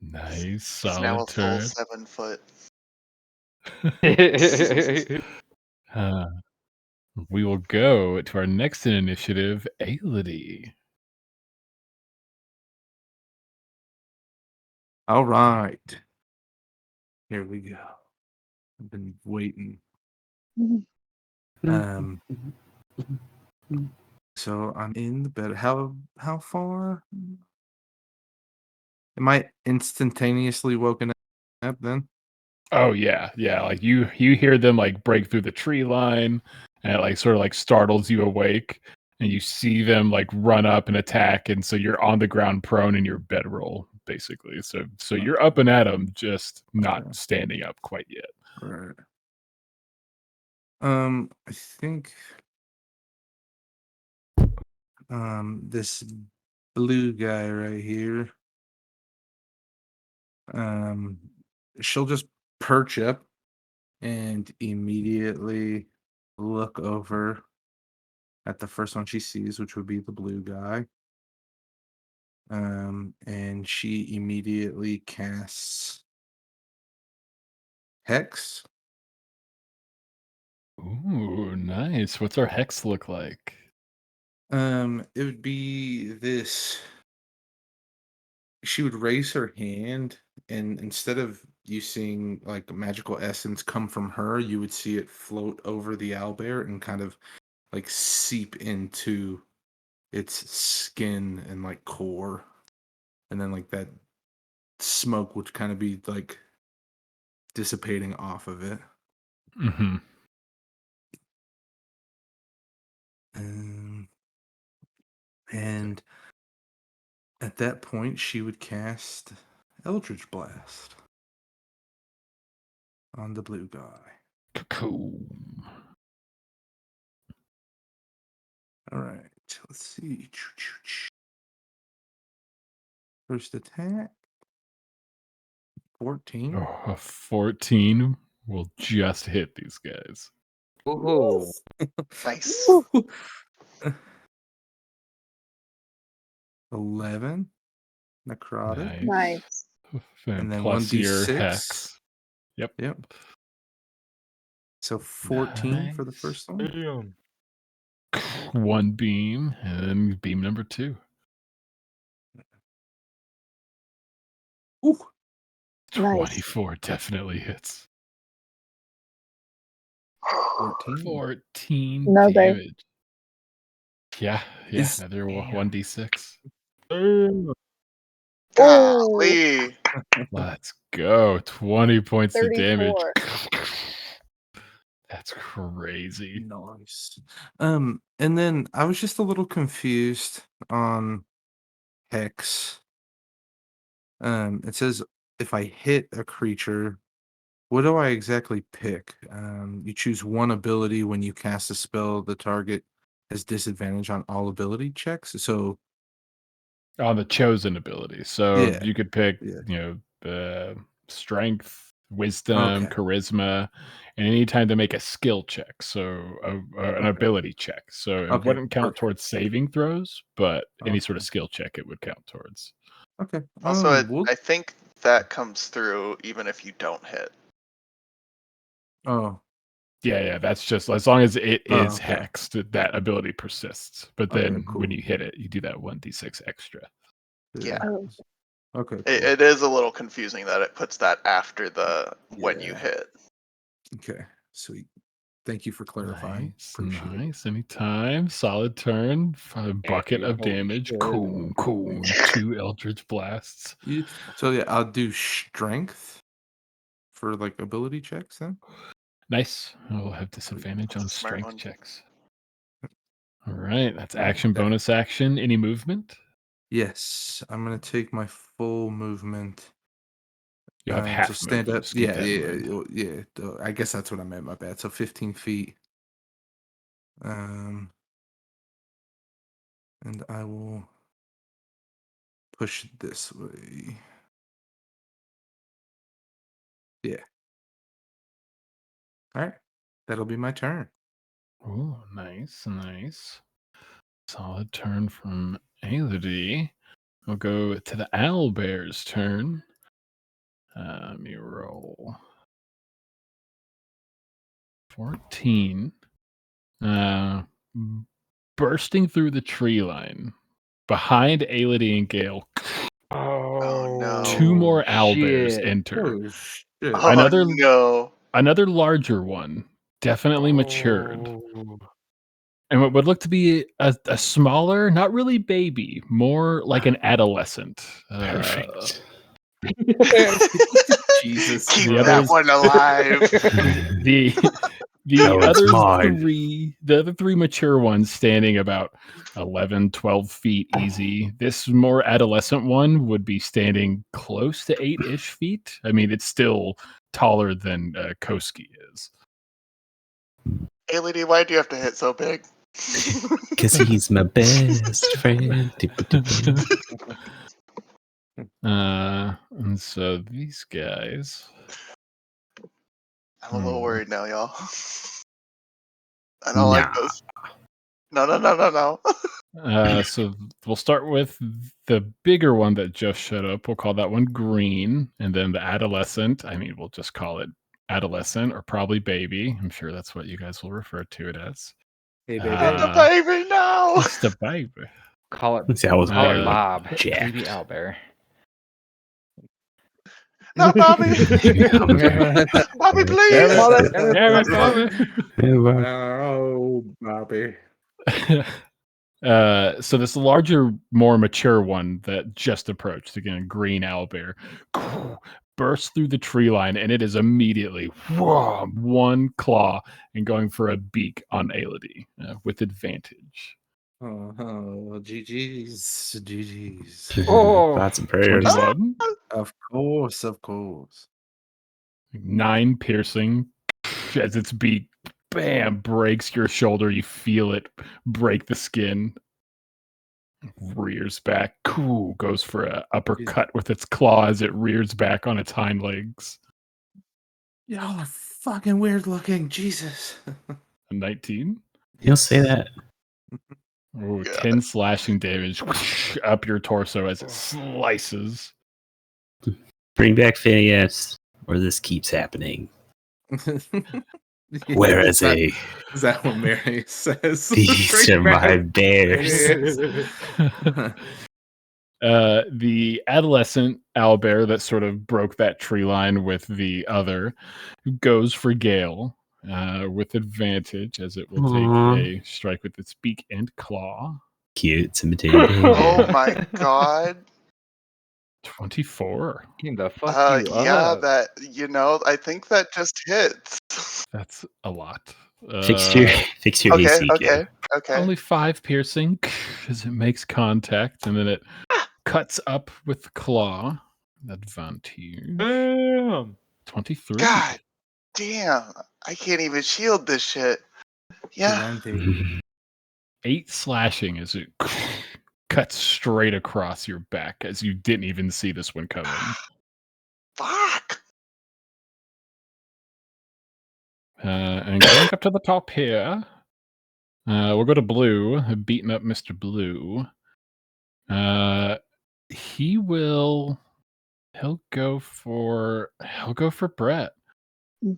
S3: Nice,
S4: He's now
S3: solid
S4: a full
S3: turn.
S4: 7 foot.
S3: We will go to our next in initiative, Aility.
S5: All right. Here we go. I've been waiting. Um. So I'm in the bed. How far? Am I instantaneously woken up then?
S3: Oh yeah, yeah. Like you hear them like break through the tree line, and it like sort of like startles you awake, and you see them like run up and attack, and so you're on the ground prone in your bedroll, basically. So you're up and at them, just not
S5: Okay.
S3: standing up quite yet.
S5: Right. I think this blue guy right here. She'll just perch up and immediately look over at the first one she sees, which would be the blue guy. And she immediately casts Hex.
S3: Ooh, nice. What's our hex look like?
S5: It would be this. She would raise her hand, and instead of you seeing like magical essence come from her, you would see it float over the owlbear and kind of like seep into its skin and like core, and then like that smoke would kind of be like dissipating off of it.
S3: Mm-hmm.
S5: And at that point, she would cast Eldritch Blast. on the blue guy.
S3: Cool.
S5: All right. Let's see. First attack. 14.
S3: Oh, a 14 will just hit these guys.
S2: Ooh.
S4: Nice.
S5: Woo. 11. Necrotic.
S6: Nice.
S5: And then
S3: Plus your
S5: 1d6.
S3: hex. Yep.
S5: So 14 for the
S3: Nice.
S5: first one.
S2: Damn.
S3: One beam, and then beam number 2.
S5: Ooh.
S6: Nice.
S3: 24 definitely hits.
S5: 14.
S3: 14
S6: Another.
S3: damage. Yeah,
S5: Is-
S3: another
S5: Damn.
S3: 1d6.
S4: Golly.
S3: Let's go. 20 points of damage.
S6: 34.
S3: That's crazy.
S5: Nice. And then I was just a little confused on Hex. It says if I hit a creature, what do I exactly pick? You choose one ability when you cast a spell. The target has disadvantage on all ability checks. So
S3: On the chosen ability. So
S5: Yeah.
S3: you could pick,
S5: Yeah.
S3: strength, wisdom,
S5: Okay.
S3: charisma, and anytime to make a skill check. So an
S5: Okay.
S3: ability check. So it
S5: Okay,
S3: wouldn't count
S5: perfect.
S3: towards saving throws, but any sort of
S5: Okay.
S3: skill check it would count towards.
S5: Okay.
S4: Also,
S5: we'll-
S4: I think that comes through even if you don't hit.
S5: Oh.
S3: Yeah, that's just as long as it
S5: Oh,
S3: is
S5: okay.
S3: hexed, that ability persists. But
S5: Okay,
S3: then
S5: cool.
S3: when you hit it, you do that 1d6 extra.
S4: Yeah.
S6: Oh.
S5: Okay. Cool.
S4: It is a little confusing that it puts that after the when you
S5: Yeah.
S4: hit.
S5: Okay. Sweet. Thank you for clarifying.
S3: Nice,
S5: Appreciate it.
S3: nice. Anytime. Solid turn. A bucket of damage. Cool. 2 Eldritch Blasts.
S5: So yeah, I'll do strength for like ability checks then.
S3: Nice. We'll have disadvantage on
S4: That's a smart
S3: strength
S4: one.
S3: checks. All right. That's action, bonus action. Any movement?
S5: Yes, I'm gonna take my full movement.
S3: You have
S5: So
S3: half
S5: stand
S3: move.
S5: up.
S3: Just keep
S5: Yeah,
S3: that in
S5: yeah,
S3: mind.
S5: yeah. I guess that's what I meant. My bad. So 15 feet. And I will push this way. Yeah. All right. That'll be my turn.
S3: Oh, nice, nice. Solid turn from Aelity. We'll go to the owlbear's turn. Let me roll. 14. Bursting through the tree line behind Aelity and Gale.
S4: Oh no.
S3: 2 more owlbears
S2: shit.
S3: enter.
S5: Oh shit.
S4: Oh
S3: Another
S4: no.
S3: another larger one, definitely matured.
S2: Oh.
S3: And what would look to be a smaller, not really baby, more like an adolescent.
S1: Perfect.
S5: Jesus.
S4: Keep
S3: The
S4: that
S3: others-
S4: one alive.
S3: The
S1: That one's
S3: other
S1: mine.
S3: three mature ones standing about 11, 12 feet easy. This more adolescent one would be standing close to 8-ish feet. I mean, it's still taller than Koski is.
S4: Hey, lady, why do you have to hit so big?
S1: Because he's my best friend.
S3: And so these guys.
S4: I'm a little
S3: Hmm.
S4: worried now, y'all. I don't like this. No.
S3: So we'll start with the bigger one that just showed up. We'll call that one green. And then the adolescent, I mean, we'll just call it adolescent or probably baby. I'm sure that's what you guys will refer to it as.
S5: Hey,
S4: Not
S5: baby.
S4: the baby, no.
S3: It's the baby.
S2: Call it,
S1: See, I was
S2: call it
S3: Uh,
S2: Bob.
S1: jacked.
S2: Baby owlbear.
S4: Not Bobby. Bobby, please.
S3: Damn it, Bobby.
S5: Oh, Bobby.
S3: So this larger, more mature one that just approached, again, green owlbear, bursts through the tree line, and it is immediately one claw and going for a beak on Aelity with advantage.
S5: Oh, GG's.
S2: Oh.
S1: Thoughts and prayers.
S3: 21.
S5: Of course.
S3: 9 piercing as its beak, bam, breaks your shoulder. You feel it break the skin. Rears back. Cool. Goes for an uppercut with its claw as it rears back on its hind legs.
S5: Y'all are fucking weird looking. Jesus.
S3: A 19.
S1: You'll say that.
S3: Ooh, 10 slashing damage up your torso as it slices.
S1: Bring back Phineas, or this keeps happening. Where is he?
S5: Is that what Mary says?
S1: These are my bears.
S3: The adolescent owlbear that sort of broke that tree line with the other goes for Gale with advantage, as it will take a strike with its beak and claw.
S1: Cute, it's imitating behavior.
S4: Oh my god.
S3: 24.
S2: The fuck you
S4: Yeah,
S2: up.
S4: that I think that just hits.
S3: That's a lot.
S1: Fix your
S4: Okay,
S1: AC,
S4: okay, okay.
S3: Only 5 piercing as it makes contact, and then it cuts up with the claw. Advantage. 23.
S4: God damn. I can't even shield this shit. Yeah.
S3: 8 slashing as it cuts straight across your back as you didn't even see this one coming.
S4: Fuck.
S3: And going up to the top here, we'll go to Blue, beating up Mr. Blue. He'll go for Brett.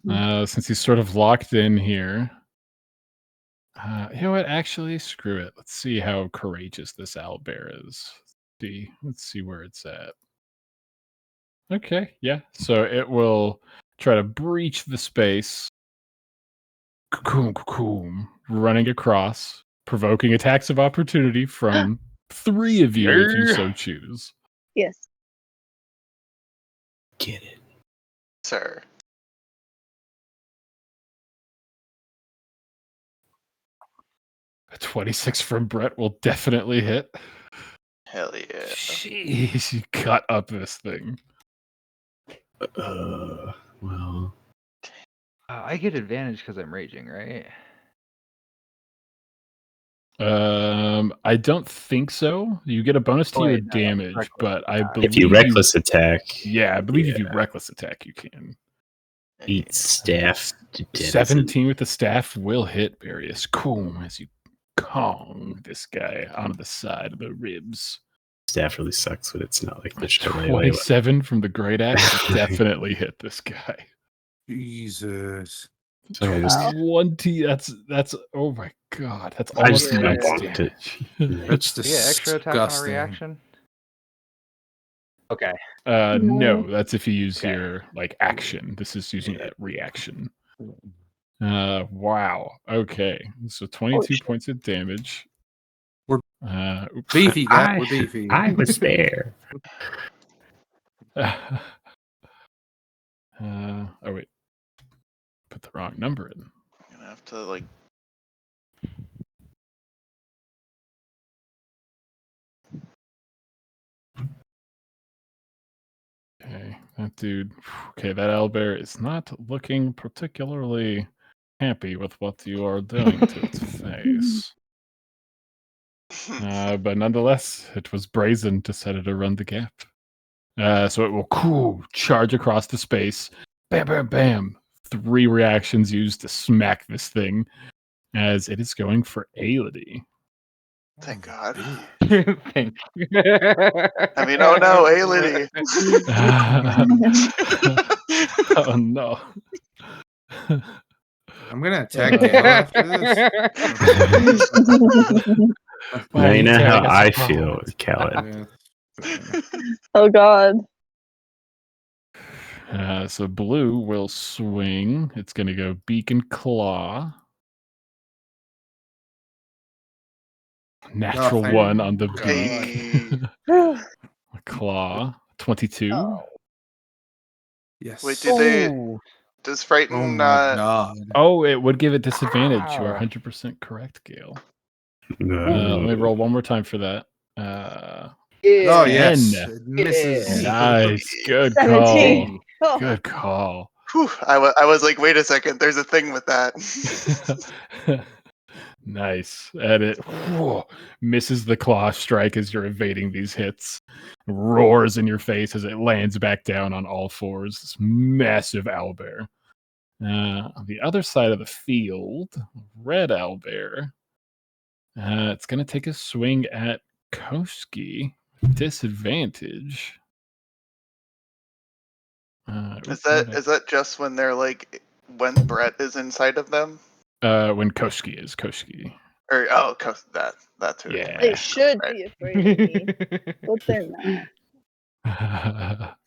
S3: Since he's sort of locked in here. You know what? Actually, screw it. Let's see how courageous this owlbear is. Let's see where it's at. Okay, yeah. So it will try to breach the space. Running across, provoking attacks of opportunity from 3 of you if you so choose.
S6: Yes.
S1: Get it.
S4: Sir.
S3: A 26 from Brett will definitely hit.
S4: Hell yeah.
S3: Jeez, you cut up this thing.
S1: Well.
S2: I get advantage because I'm raging, right?
S3: I don't think so. You get a bonus to your damage, but I believe
S1: if you reckless attack.
S3: Yeah, I believe if you reckless attack, you can.
S1: Eat staff.
S3: 17 with the staff will hit Various. Cool, as you Kong this guy onto the side of the ribs.
S1: Staff really sucks, but it's not like the show.
S3: 27 from the great axe definitely hit this guy.
S5: Jesus.
S1: So wow.
S3: 20. That's oh my god. That's almost max damage.
S5: That's disgusting.
S2: Extra attack on a reaction. Okay.
S3: No, that's if you use your action. This is using that reaction. Wow. Okay. So 22 points of damage.
S5: We're beefy, guys. We're beefy.
S1: I was there.
S3: Oh wait. Put the wrong number in.
S4: I'm gonna have to
S3: Okay, that dude. Okay, that owlbear is not looking particularly happy with what you are doing to its face. But nonetheless, it was brazen to set it to run the gap. So it will charge across the space. Bam, bam, bam. 3 reactions used to smack this thing as it is going for Aelity.
S4: Thank God.
S2: Thank you.
S4: I mean, oh no, Aelity.
S3: Oh no.
S5: I'm gonna attack Gale after this.
S1: Now you know how I feel, Khaled.
S6: Oh god.
S3: So Blue will swing. It's going to go beak and claw. Natural 1 on the beak. Claw. 22.
S6: Oh.
S5: Yes.
S4: Wait, does Frighten
S5: Oh my god.
S3: Oh, it would give it disadvantage. You are 100% correct, Gale. Let me roll one more time for that.
S5: Oh yes. It misses.
S3: Nice. Good
S6: 17.
S3: call. Good call.
S4: Whew, I was like, wait a second, there's a thing with that.
S3: Nice. And it misses the claw strike as you're evading these hits. Roars in your face as it lands back down on all fours. This massive owlbear. On the other side of the field, red owlbear. It's going to take a swing at Koski. Disadvantage.
S4: Is that just when they're like when Brett is inside of them?
S3: When Koski is Koski.
S4: Or that's who.
S3: Yeah.
S6: They should
S4: Right.
S6: be afraid of me, but they're not.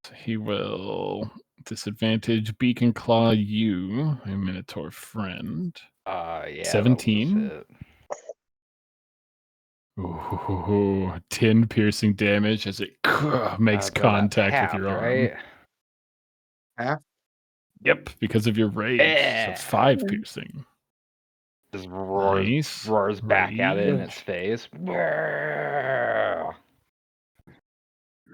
S3: So he will disadvantage beacon claw you, a minotaur friend.
S2: Yeah.
S3: 17. Ooh, 10 piercing damage as it makes contact with your arm.
S2: Right?
S5: Half?
S3: Yep, because of your rage.
S2: Yeah.
S3: So 5 piercing.
S2: Just
S3: Nice.
S2: roars back at it in its
S3: Rage.
S2: face.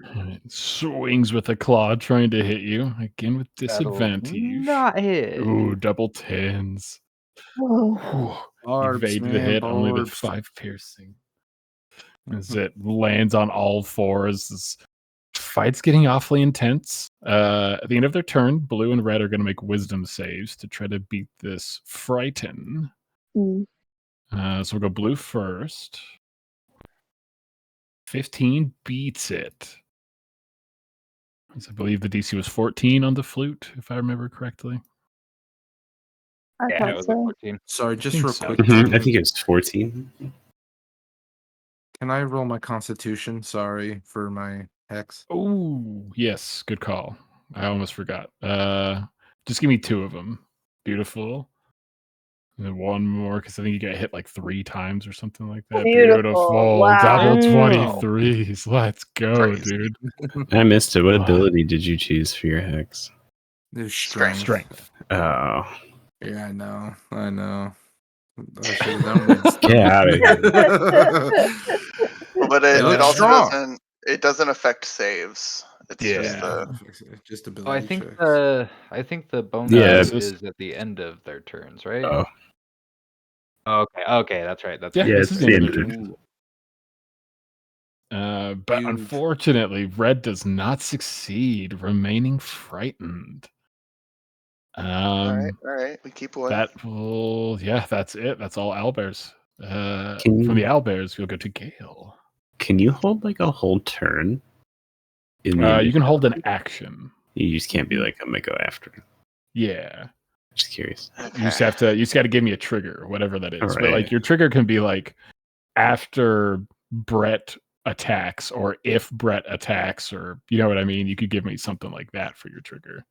S3: And it swings with a claw trying to hit you. Again with disadvantage.
S2: Not hit.
S3: Ooh, double 10s.
S6: Oh,
S3: Whew. Evade the hit, only with 5 piercing. As it lands on all fours. This fight's getting awfully intense. At the end of their turn, blue and red are going to make wisdom saves to try to beat this frighten.
S6: mm.
S3: So we'll go blue first. 15 beats it. As I believe the DC was 14 on the flute, if I remember correctly.
S6: I
S2: Yeah, it
S6: thought
S2: was
S6: so.
S2: 14.
S5: Sorry, just
S3: think
S5: real
S3: so.
S5: quick.
S1: I think it was 14.
S5: Can I roll my constitution? Sorry for my hex.
S3: Oh, yes, good call. I almost forgot. Just give me 2 of them. Beautiful. And then 1 more, because I think you got hit like 3 times or something like that.
S6: Beautiful. Wow.
S3: Double
S2: Damn.
S3: 23s. Let's go,
S4: Crazy.
S3: dude.
S1: I missed it. What
S3: Wow.
S1: ability did you choose for your hex?
S5: There's
S3: Strength.
S1: Oh,
S5: Yeah, I know. I should have known.
S1: get out of here.
S4: But
S5: It
S4: it
S5: looks
S4: also
S5: strong.
S4: doesn't affect saves. It's just
S3: Yeah.
S5: Just
S2: Oh, I
S5: ability
S2: think
S5: checks.
S2: I think the bone
S1: Yeah.
S2: save is at the end of their turns, right?
S1: Oh,
S2: Okay, that's right. That's
S3: Yeah,
S2: right.
S1: yeah,
S3: this
S1: it's
S3: is the end
S1: the
S3: of their
S1: end.
S3: turn. But
S5: Huge.
S3: unfortunately, red does not succeed, remaining frightened.
S4: All right. We keep one.
S3: That's it. That's all owlbears.
S1: Can
S3: From the
S1: you-
S3: owlbears, we'll go to Gale.
S1: Can you hold like a whole turn? In the
S3: You can
S1: initiative?
S3: hold an action.
S1: You just can't be like, I'm gonna go after.
S3: Yeah.
S1: Just curious.
S3: You just have to. You just got to give me a trigger, whatever that is.
S1: All
S3: But
S1: right.
S3: like your trigger can be like after Brett attacks, or if Brett attacks, or you know what I mean. You could give me something like that for your trigger.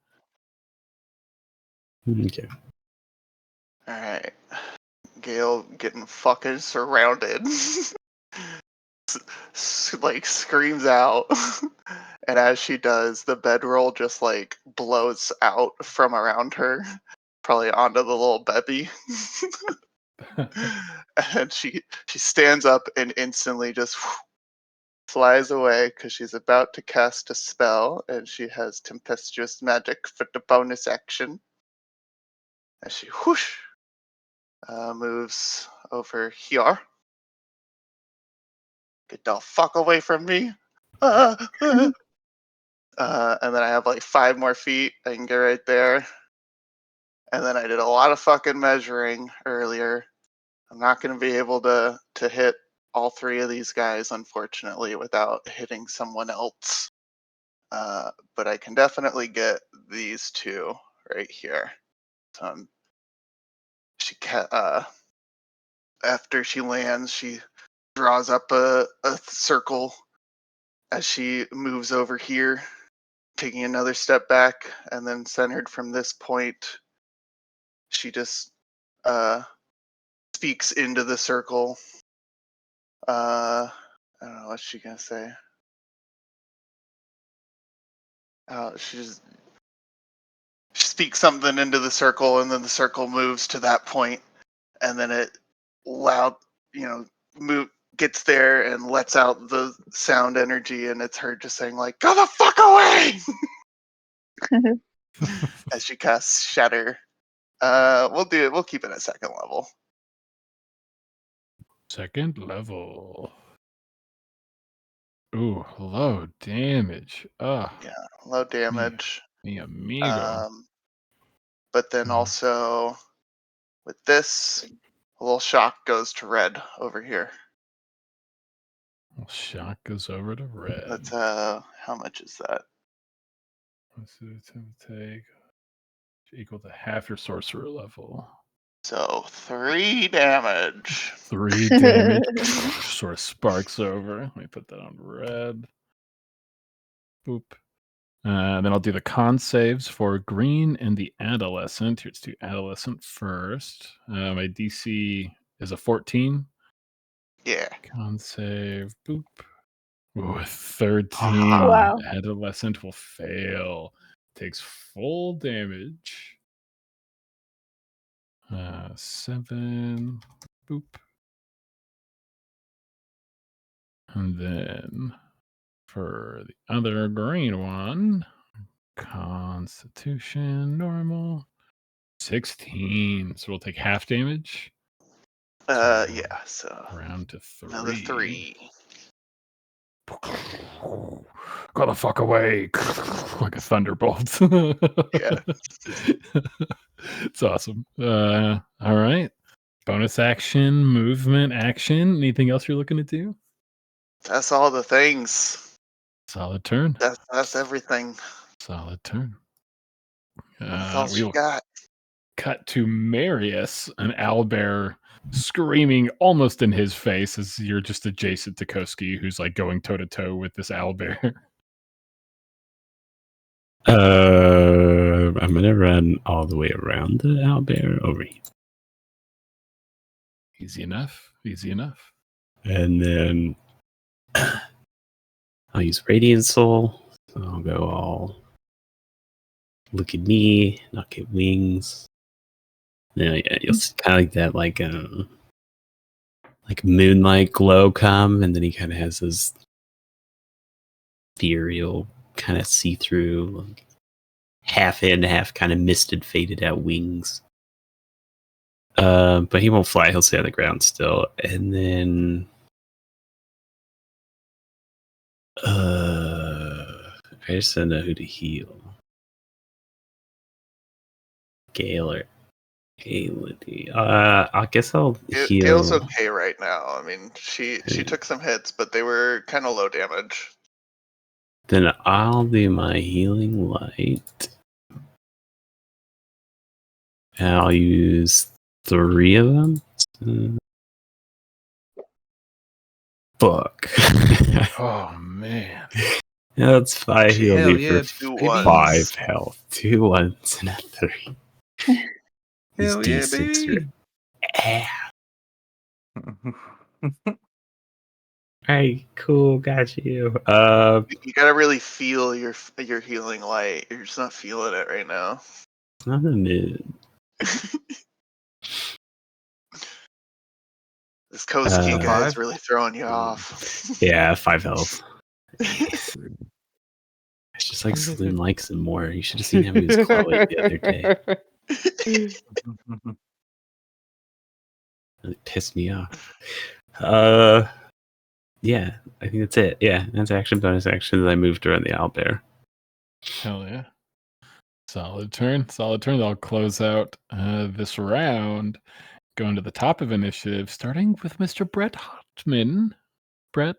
S1: Okay.
S4: All right. Gale getting fucking surrounded. Like screams out. And as she does, the bedroll just like blows out from around her, probably onto the little Beppy. And she stands up and instantly just flies away because she's about to cast a spell, and she has tempestuous magic for the bonus action. As she whoosh moves over here. Get the fuck away from me. And then I have like 5 more feet. I can get right there. And then I did a lot of fucking measuring earlier. I'm not going to be able to hit all 3 of these guys, unfortunately, without hitting someone else. But I can definitely get these 2 right here. So after she lands, she draws up a circle as she moves over here, taking another step back, and then centered from this point, she just speaks into the circle. I don't know, what's she gonna say? She speaks something into the circle, and then the circle moves to that point, and then it loud, gets there and lets out the sound energy, and it's her just saying like, "Go the fuck away!" as she casts Shatter. We'll keep it at second level.
S3: Second level. Ooh, low damage.
S4: Yeah, low damage.
S3: Mi amigo.
S4: But then also with this, a little shock goes to red over here.
S3: Shock goes over to red.
S4: That's how much is that?
S3: Let's see, it's gonna take equal to half your sorcerer level.
S4: So 3 damage.
S3: 3 damage. Sort of sparks over. Let me put that on red. Boop. Then I'll do the con saves for green and the adolescent. Here's do adolescent first. My DC is a 14.
S4: Yeah.
S3: Con save. Boop. Ooh, 13.
S6: Wow.
S3: Adolescent will fail. Takes full damage. 7. Boop. And then for the other green one, Constitution normal 16. So we'll take half damage.
S4: Yeah. So
S3: Round to 3.
S4: another 3.
S3: Go the fuck away. Like a thunderbolt.
S4: Yeah.
S3: It's awesome. All right. Bonus action, movement, action. Anything else you're looking to do?
S4: That's all the things.
S3: Solid turn.
S4: That's everything.
S3: Solid turn.
S4: That's all
S3: We
S4: she
S3: will
S4: got.
S3: cut to Marius, an owlbear, screaming almost in his face as you're just adjacent to Koski, who's like going toe to toe with this owlbear.
S1: I'm gonna run all the way around the owlbear over here,
S3: Easy enough. Easy enough.
S1: and then I'll use Radiant Soul. So I'll go all look at me, not get wings. Yeah, you'll see kind of like that, like moonlight glow come, and then he kind of has this ethereal, kind of see-through, like half in, half kind of misted, faded out wings. But he won't fly; he'll stay on the ground still, and then I just don't know who to heal. Gale or Aility. I guess I'll heal.
S4: Gale's okay right now. I mean, she took some hits, but they were kind of low damage.
S1: Then I'll do my healing light. And I'll use 3 of them. Fuck.
S3: Oh, man.
S1: That's 5 heal
S5: Hell
S1: me
S5: yeah,
S1: for
S4: Two
S5: baby.
S1: 5 health. 2 1s and a 3. These
S5: Hell yeah,
S1: D6
S5: baby.
S1: Hey, cool, got you.
S4: You gotta really feel your healing light. You're just not feeling it right now.
S1: Not a mood.
S4: This Koski guy is
S5: 5?
S4: really throwing you off.
S1: Yeah, 5 health. It's just like Slim likes him more. You should have seen how he was glowing the other day. It pissed me off. Yeah, I think that's it. Yeah, that's action, bonus action. That I moved around the owlbear.
S3: Hell yeah. Solid turn. Solid turn. I'll close out this round. Going to the top of initiative, starting with Mr. Brett Hartman. Brett,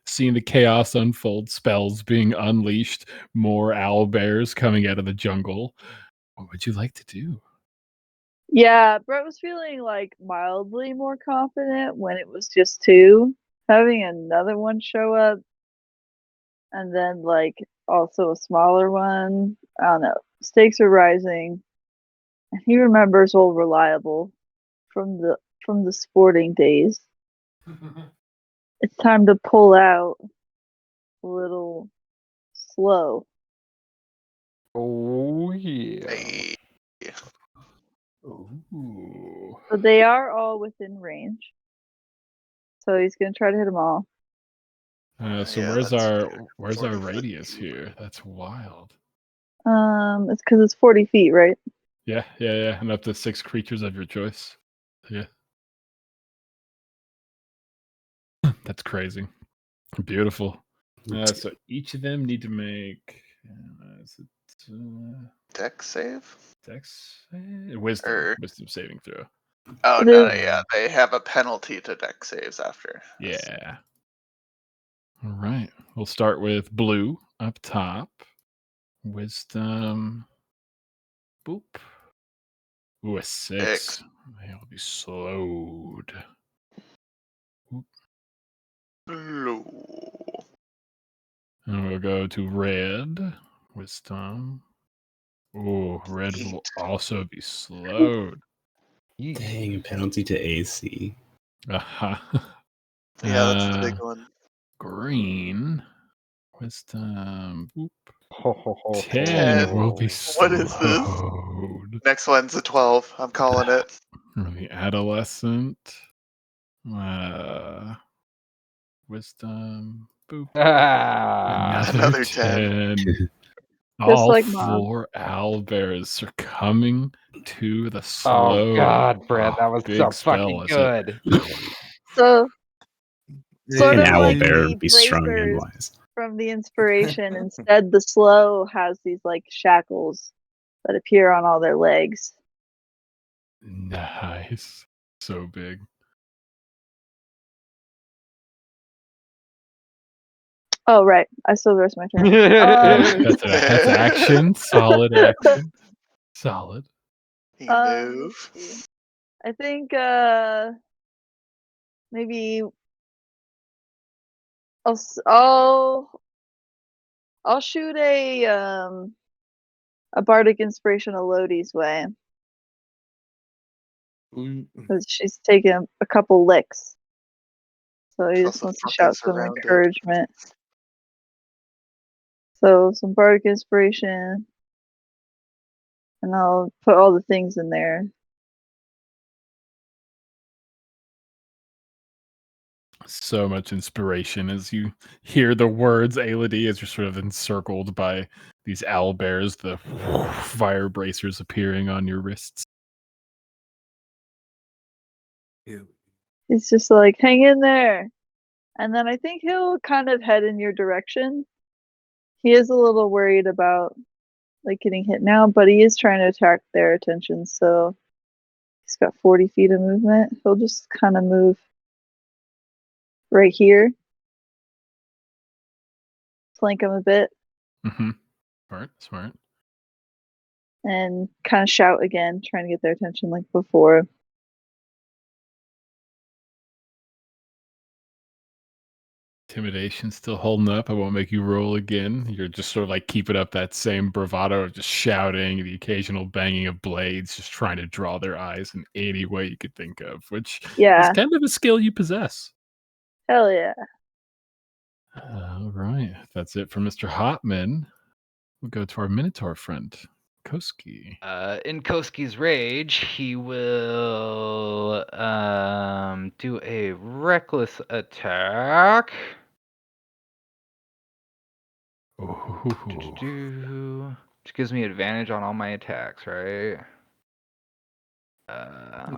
S3: seeing the chaos unfold, spells being unleashed, more owl bears coming out of the jungle. What would you like to do?
S6: Yeah, Brett was feeling like mildly more confident when it was just 2. Having another one show up and then like also a smaller one. I don't know. Stakes are rising. And he remembers old Reliable from the sporting days. It's time to pull out a little slow.
S3: Oh, yeah.
S4: Hey.
S3: Ooh.
S6: But they are all within range. So he's gonna try to hit them all.
S3: So
S4: Yeah,
S3: where's
S4: that's
S3: our
S4: fair.
S3: where's our
S4: 40 foot
S3: radius
S4: view.
S3: here? That's wild.
S6: It's because it's 40 feet, right?
S3: Yeah, and up to 6 creatures of your choice. Yeah. That's crazy. Beautiful. So each of them need to make
S4: Dex save?
S3: Dex wisdom
S4: Or-
S3: wisdom saving throw.
S4: Oh
S6: It
S4: no,
S6: is-
S4: yeah, they have a penalty to dex saves after.
S3: Yeah. All right. We'll start with blue up top. Wisdom. Boop. Ooh, a 6. They'll be slowed.
S4: Low.
S3: And we'll go to red. Wisdom. Ooh, red will
S4: 8.
S3: also be slowed.
S1: Dang, penalty to AC.
S3: Uh-huh.
S4: Yeah, that's the big one.
S3: Green. Wisdom. Boop.
S2: Ho, ho, ho,
S3: 10 will be
S4: What is this?
S3: slowed.
S4: Next one's a 12. I'm calling it.
S3: The adolescent. Wisdom. Boop.
S4: Another
S3: 10.
S6: Just
S3: All
S6: like Mom.
S3: 4 owlbears are coming to the slow.
S2: Oh God, Brett, that was
S3: big
S2: so
S3: spell,
S2: fucking
S3: is it?
S2: good.
S6: So sort
S1: An
S6: of like
S1: owlbear
S6: the
S1: would be strong and
S6: bracers
S1: wise.
S6: from the inspiration. Instead, the slow has these like shackles that appear on all their legs.
S3: Nice. So big.
S6: Oh right, I still the rest of my turn.
S3: That's action. Solid action. Solid.
S4: He
S6: Let's
S4: move.
S6: see. I think maybe I'll shoot a bardic inspiration Elodie's way because she's taken a couple licks, so he just
S4: Also
S6: wants to
S4: fucking
S6: shout some
S4: surrounded.
S6: encouragement. So some bardic inspiration, and I'll put all the things in there.
S3: So much inspiration as you hear the words Aelody as you're sort of encircled by these owlbears, the fire bracers appearing on your wrists.
S6: He's just like, hang in there. And then I think he'll kind of head in your direction. He is a little worried about like getting hit now, but he is trying to attract their attention, so he's got 40 feet of movement. He'll just kind of move right here. Flank him a bit
S3: Mm-hmm. Smart.
S6: and kind of shout again, trying to get their attention like before.
S3: Intimidation still holding up. I won't make you roll again. You're just sort of like keeping up that same bravado of just shouting, the occasional banging of blades, just trying to draw their eyes in any way you could think of, which is
S6: Yeah,
S3: kind of a skill you possess.
S6: hell yeah.
S3: All right. That's it for Mr. Hotman. We'll go to our Minotaur friend, Koski.
S2: In Koski's rage, he will do a reckless attack.
S3: Ooh.
S2: Which gives me advantage on all my attacks, right?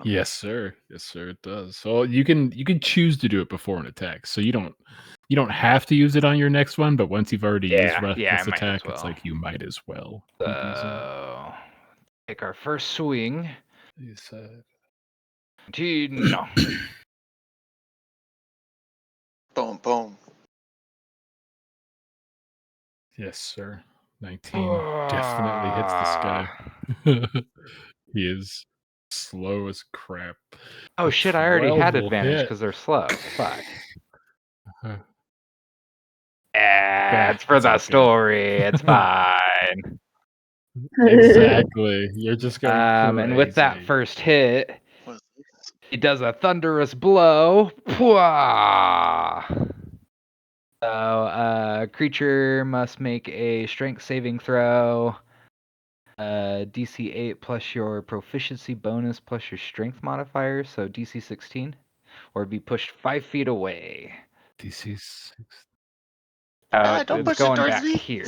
S3: Yes, sir. Yes, sir. It does. So you can choose to do it before an attack. So you don't have to use it on your next one. But once you've already used
S2: I
S3: reckless
S2: might as
S3: attack, it's
S2: well.
S3: like you might as well.
S2: So take our first swing.
S3: You said
S2: 19.
S4: Boom, boom.
S3: yes, sir. 19 definitely hits the sky. He is slow as crap.
S2: Oh
S3: A
S2: shit! I already
S3: 12
S2: had
S3: will
S2: advantage
S3: hit.
S2: because they're slow. Fuck.
S3: Uh,
S2: It's for
S3: it's
S2: the
S3: okay.
S2: story. It's fine.
S3: Exactly. You're just going crazy.
S2: And with that first hit,
S4: What is this?
S2: he does a thunderous blow. Pwah! So, creature must make a strength saving throw. DC 8 plus your proficiency bonus plus your strength modifier, so DC 16, or be pushed 5 feet away.
S3: DC 6.
S4: Don't
S2: It's
S4: push it
S2: going
S4: towards
S2: back
S4: me.
S2: here.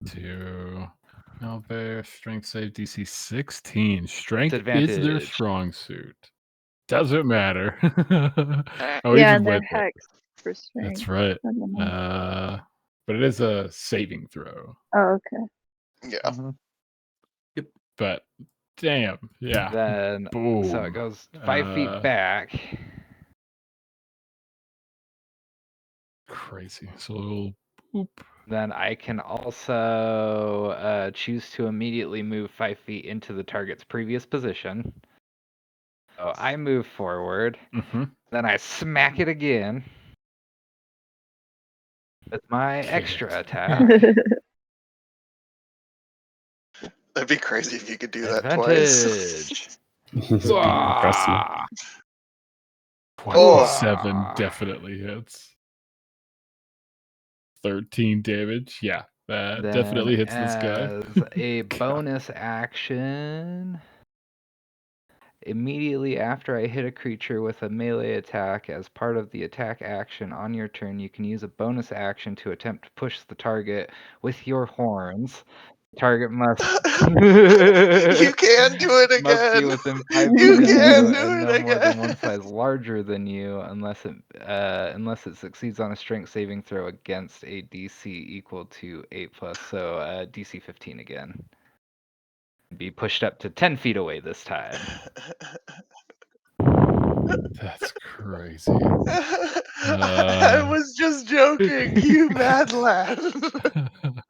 S3: 2. Owlbear, strength save DC 16. Strength is their
S2: Disadvantage.
S3: strong suit. Doesn't matter. Oh,
S6: Yeah,
S3: even
S6: and they're
S3: with it.
S6: hex for strength.
S3: That's right.
S6: I don't know.
S3: But it is a saving throw.
S6: Oh, okay.
S4: Yeah.
S3: But damn, yeah.
S2: Then
S3: Boom.
S2: so it goes 5 feet back.
S3: Crazy. So a little boop.
S2: Then I can also choose to immediately move 5 feet into the target's previous position. So I move forward.
S3: Mm-hmm.
S2: Then I smack it again with my
S3: Kick
S2: extra
S3: it.
S2: attack.
S4: That'd be crazy if you could do that twice.
S2: Advantage.
S1: Impressive.
S3: 27
S2: Oh.
S3: definitely hits. 13 damage. Yeah, that
S2: Then
S3: definitely hits this guy.
S2: as a bonus action, immediately after I hit a creature with a melee attack, as part of the attack action on your turn, you can use a bonus action to attempt to push the target with your horns. Target must
S4: You can do it
S2: must be
S4: again.
S2: within 5
S4: You
S2: feet of
S4: can
S2: you
S4: do
S2: and
S4: it
S2: no more than one
S4: again.
S2: size larger than you, unless it succeeds on a strength saving throw against a DC equal to 8+. So DC 15 again. Be pushed up to 10 feet away this time.
S3: That's crazy.
S4: I was just joking, you mad lad.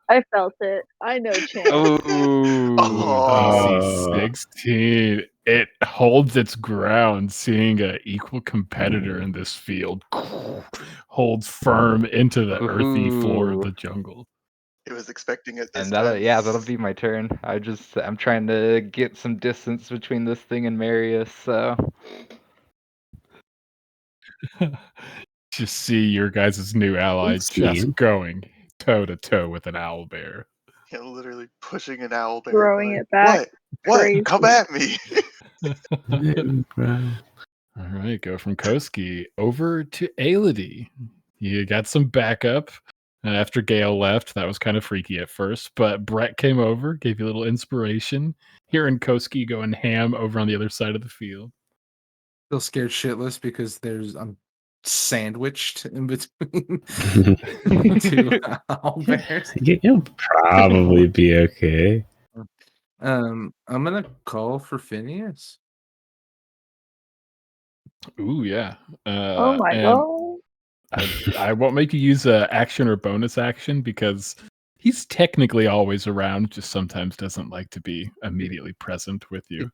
S6: I felt it. I know chance.
S2: Oh,
S3: DC 16. It holds its ground, seeing an equal competitor in this field. Holds firm into the earthy floor of the jungle.
S4: It was expecting it this
S2: and
S4: time.
S2: that'll be my turn. I'm trying to get some distance between this thing and Marius. So
S3: Just see your guys' new ally
S1: Let's
S3: just
S1: see.
S3: going toe to toe with an owlbear.
S4: Yeah, literally pushing an owlbear.
S6: Throwing
S4: going,
S6: it back.
S4: What?
S6: Crazy.
S4: Come at me.
S3: All right, go from Koski over to Aelity. You got some backup after Gale left. That was kind of freaky at first, but Brett came over, gave you a little inspiration. Hearing Koski going ham over on the other side of the field.
S5: Still scared shitless because I'm sandwiched in between two owlbears.
S1: You'll probably be okay.
S5: I'm gonna call for Phineas.
S3: Ooh, yeah.
S6: Oh my
S3: and
S6: god.
S3: I won't make you use a action or bonus action because he's technically always around, just sometimes doesn't like to be immediately present with you.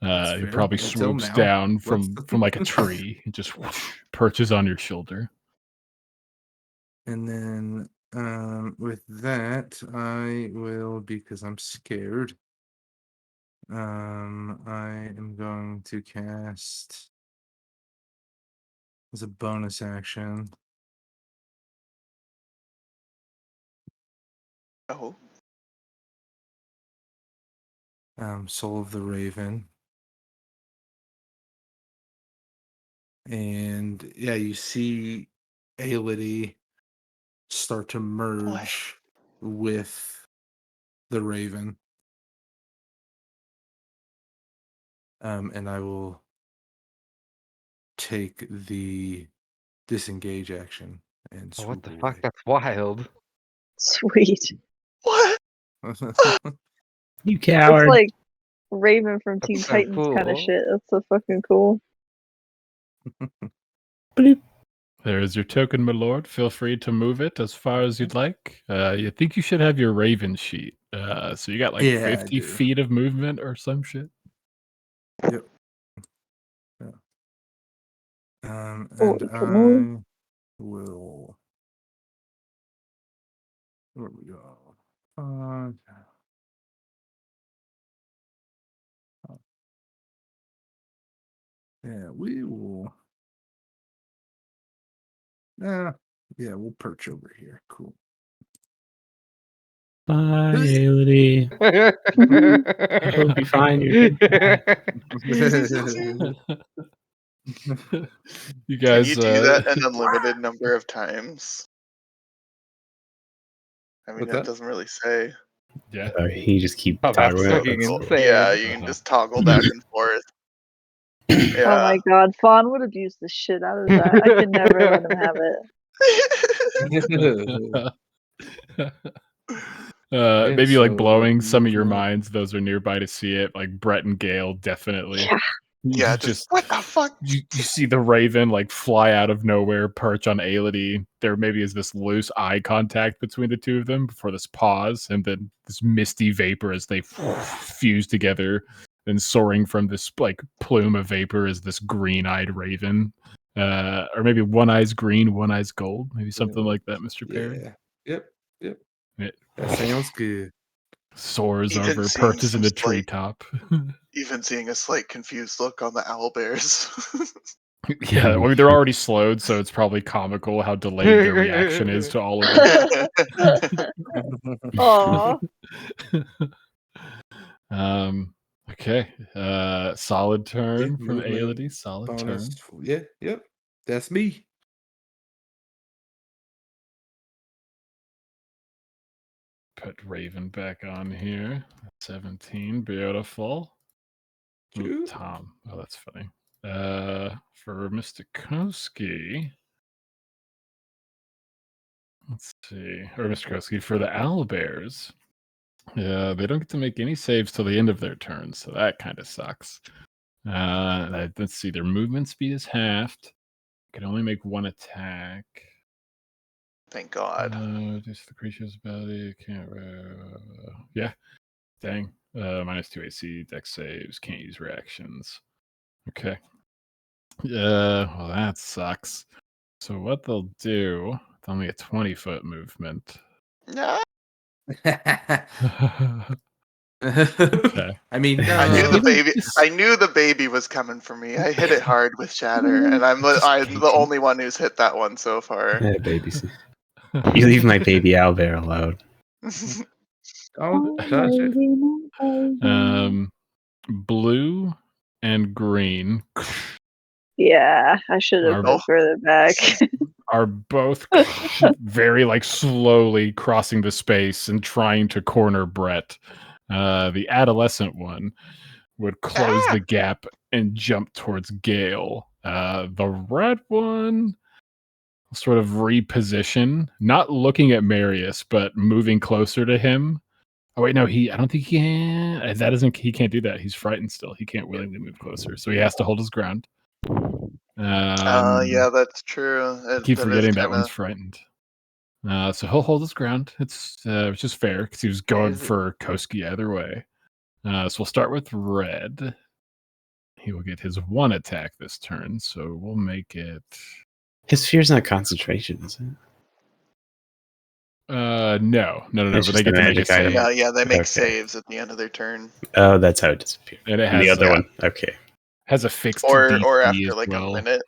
S3: He
S5: fair.
S3: probably
S5: Until
S3: swoops
S5: now.
S3: down from like a tree and just whoosh, perches on your shoulder.
S5: And then with that, I will, because I'm scared. I am going to cast as a bonus action.
S4: Oh.
S5: Soul of the Raven. And yeah, you see Aelity start to merge with the Raven. And I will take the disengage action and swoop
S2: what the
S5: away.
S2: fuck? That's wild.
S6: Sweet.
S4: What?
S1: You
S6: It's
S1: coward.
S6: like Raven from Teen
S2: That's so
S6: Titans kind
S2: cool.
S6: of shit. That's so fucking cool.
S1: Bloop.
S3: There is your token, my lord. Feel free to move it as far as you'd like. You think you should have your Raven sheet. So you got like
S5: Yeah, I
S3: 50
S5: do.
S3: feet of movement or some shit.
S5: Yep. Yeah. And
S6: you can move.
S5: I will. Where we go? Yeah, we will. Yeah, we'll perch over here. Cool.
S1: Bye, Aelity. I hope you find your good guy.
S3: You
S4: Can
S3: guys
S4: you do that an unlimited number of times? I mean,
S5: What's
S4: that
S5: that?
S4: doesn't really say.
S3: Yeah.
S1: You just keep
S2: Oh, that's
S1: toggling
S2: fucking
S1: it.
S2: insane.
S4: Yeah, you can just toggle back and forth.
S6: Oh
S4: Yeah.
S6: my god, Fawn would abuse the shit out of that. I could never let him have it.
S3: Maybe like
S5: so
S3: blowing some of your
S5: movement.
S3: minds. Those are nearby to see it. Like Brett and Gale, definitely.
S6: Yeah.
S4: Yeah,
S3: You
S4: just what the fuck?
S3: you see the raven like fly out of nowhere, perch on Aelity. There maybe is this loose eye contact between the two of them before this pause, and then this misty vapor as they fuse together. Then soaring from this like plume of vapor is this green-eyed raven, or maybe one eye's green, one eye's gold, maybe something like that, Mr. Perry.
S5: Yeah. Yep.
S3: It
S5: That sounds good.
S3: soars
S4: Even
S3: over,
S4: seeing
S3: perches in
S4: some
S3: the
S4: slight-
S3: treetop.
S4: Even seeing a slight confused look on the owlbears.
S3: Yeah, I mean, they're already slowed, so it's probably comical how delayed their reaction is to all of it.
S6: Aw.
S3: Okay. Solid turn
S5: Yeah,
S3: from
S5: movement
S3: Aelity. Solid turn.
S5: bonus. Yeah. Yep. That's me.
S3: Put Raven back on here. 17. Beautiful. Ooh,
S5: Cute.
S3: Tom. Oh, that's funny. For Mr. Koski. Let's see. Or Mr. Koski, for the Owlbears. Yeah, they don't get to make any saves till the end of their turn, so that kind of sucks. Let's see. Their movement speed is halved. Can only make one attack.
S4: Thank God.
S3: Just the creature's ability. Can't. Yeah. Dang. Minus 2 AC, dex saves, can't use reactions. Okay. Well, that sucks. So what they'll do, it's only a 20-foot movement.
S4: No.
S3: Okay.
S5: I mean,
S4: I knew the
S5: no.
S4: baby. I knew the baby was coming for me. I hit it hard with Shatter, and I'm the only one who's hit that one so far.
S1: Yeah, babies. You leave my baby owlbear alone.
S5: Don't touch it.
S3: Blue and green
S6: Yeah, I should have
S3: Oh.
S6: been further back.
S3: are both very like slowly crossing the space and trying to corner Brett. The adolescent one would close the gap and jump towards Gale. The red one sort of reposition, not looking at Marius, but moving closer to him. Oh wait, no, I don't think he can. He can't do that. He's frightened still. He can't willingly move closer, so he has to hold his ground.
S4: Yeah, that's true.
S3: Keep forgetting that one's frightened. So he'll hold his ground. It's just fair because he was going for Koski either way. So we'll start with red. He will get his one attack this turn, so we'll make it.
S1: His fear's not concentration, is it?
S3: No,
S1: It's
S3: but
S1: just
S3: they get
S1: a
S3: to make a
S1: magic item.
S3: save.
S4: Yeah, they make
S1: Okay.
S4: saves at the end of their turn.
S1: Oh, that's how it disappears.
S3: And it
S1: And the
S3: has
S1: other one, okay.
S3: has a fixed
S4: Or
S3: DC
S4: after
S3: as
S4: like
S3: well.
S4: a minute.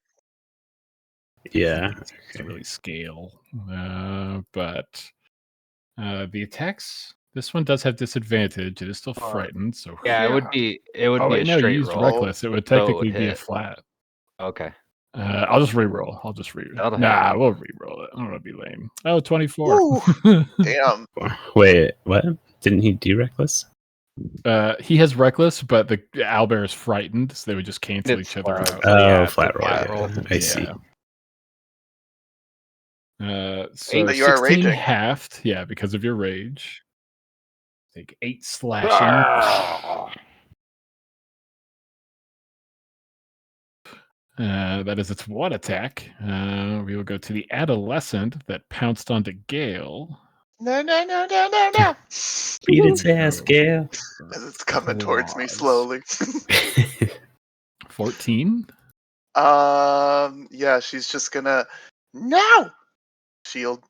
S1: Yeah.
S3: To really scale. But the attacks, this one does have disadvantage. It is still frightened, so
S2: Yeah, it would be
S3: oh,
S2: a
S3: wait, no, you
S2: straight
S3: used
S2: roll.
S3: reckless. It would
S2: so it
S3: technically
S2: would
S3: be a
S2: hit.
S3: flat.
S2: Okay.
S3: I'll just re-roll.
S2: That'll
S3: Nah,
S2: hit.
S3: we'll re-roll it. I don't want to be lame. Oh, 24.
S4: Ooh, damn.
S1: Wait, what? Didn't he do reckless?
S3: He has reckless, but the owlbear is frightened, so they would just cancel
S2: It's
S3: each other
S2: flat.
S3: out.
S1: Oh,
S2: yeah,
S1: flat
S2: it's
S1: roll.
S2: flat
S1: yeah,
S2: roll.
S1: I see.
S3: So
S4: But you are
S3: 16
S4: raging.
S3: halved, yeah, because of your rage. Take 8 slashing. That is its one attack. We will go to the adolescent that pounced onto Gale.
S4: No.
S1: Beat its ass, Gale.
S4: As it's coming towards me
S3: Claws.
S4: slowly.
S3: 14.
S4: Yeah, she's just gonna no shield.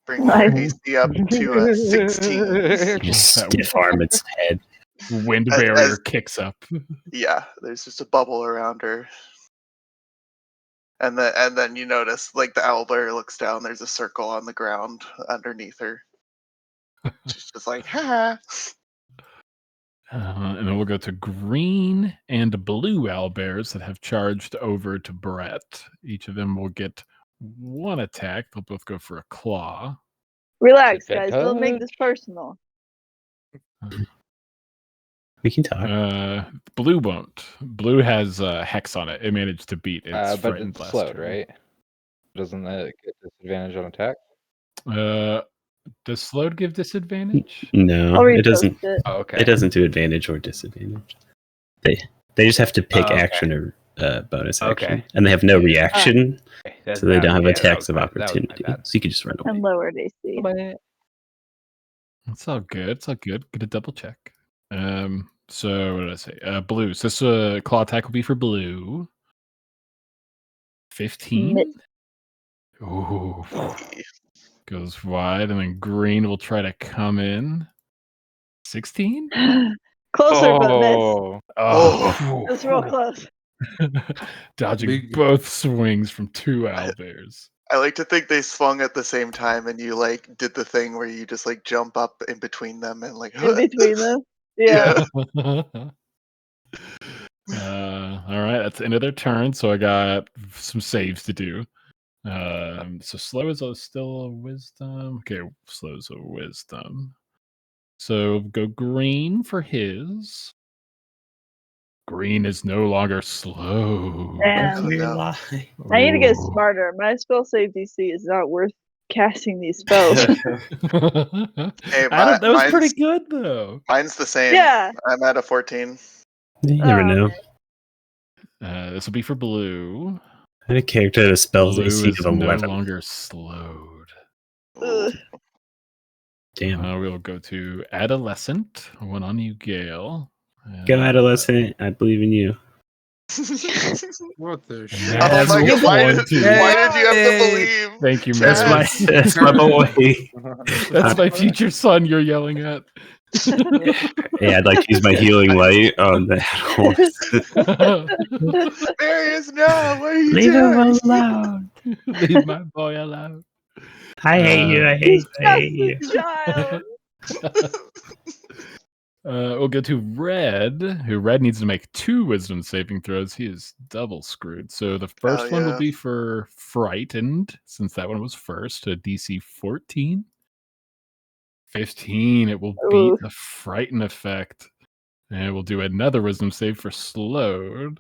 S4: Bring her
S6: Nice.
S4: AC up to a 16.
S1: Just stiff arm its head.
S3: Wind
S4: As-
S3: barrier
S4: as-
S3: kicks up.
S4: Yeah, there's just a bubble around her. And then you notice, like, the owlbear looks down, there's a circle on the ground underneath her. She's just like, ha.
S3: And then we'll go to green and blue owlbears that have charged over to Brett. Each of them will get one attack. They'll both go for a claw.
S6: Relax,
S2: Pet
S6: guys. Don't make
S2: touch.
S6: this personal.
S1: We can talk.
S3: Blue won't. Blue has Hex on it. It managed to beat its
S2: But
S3: frightened
S2: it's
S3: last
S2: slowed,
S3: turn.
S2: right? Doesn't it get disadvantage on attack?
S3: Does slowed give disadvantage?
S1: No,
S6: I'll
S1: it
S6: repost
S1: doesn't.
S6: it.
S2: Oh, okay.
S1: It doesn't do advantage or disadvantage. They just have to pick
S2: Okay.
S1: action or bonus action,
S2: Okay.
S1: and they have no reaction,
S2: Okay,
S1: so they don't have attacks of
S2: that was my
S1: opportunity.
S2: bad.
S1: So you can just run away.
S6: And lowered AC.
S3: It's all good. It's all good. Get a double check. So what did I say? Blue. So this claw attack will be for blue. 15. Ooh. Goes wide, and then green will try to come in. 16.
S6: Closer, but miss.
S3: Oh,
S6: It's real close.
S3: Dodging
S5: Big-
S3: both swings from two owlbears.
S4: I like to think they swung at the same time, and you like did the thing where you just like jump up in between them and like
S6: In between them. Yeah.
S3: All right, that's the end of their turn. So I got some saves to do. So slow is still a wisdom. Okay, slow is a wisdom. So go green for his. Green is no longer slow.
S6: Damn.
S1: Weird
S4: no.
S1: lie.
S6: I need to get
S3: Ooh.
S6: smarter. My spell save DC is not worth casting these spells.
S4: Hey,
S3: That was
S4: mine's-
S3: pretty good though.
S4: Mine's the same.
S6: Yeah.
S4: I'm at a 14.
S1: You never
S6: Oh,
S1: know.
S6: man.
S3: This will be for blue.
S1: I had a character that spells
S3: Blue
S1: AC
S3: is
S1: of
S3: no
S1: 11.
S3: longer slowed.
S6: Ugh.
S1: Damn.
S3: We'll go to adolescent. One on you, Gale.
S1: Go adolescent. I believe in you.
S5: What the
S3: And
S5: shit?
S4: Oh
S3: that's
S4: my god! Why did
S3: 20.
S4: you have to
S5: Hey.
S4: believe?
S3: Thank you,
S1: That's
S3: Maris.
S1: my that's my boy.
S3: That's my future son you're yelling at.
S1: Yeah, I'd like to use my healing light on that horse.
S4: Marius, no! What are you
S1: Leave him
S4: doing?
S1: alone.
S3: Leave my boy alone.
S1: I hate you. I
S6: He's
S1: hate
S6: just
S1: you.
S6: a child.
S3: We'll go to Red, who Red needs to make 2 wisdom saving throws. He is double screwed. So the first one will
S4: yeah.
S3: be for Frightened, since that one was first, a DC 14. 15, it will beat
S6: Ooh.
S3: the Frighten effect. And we'll do another wisdom save for Slowed.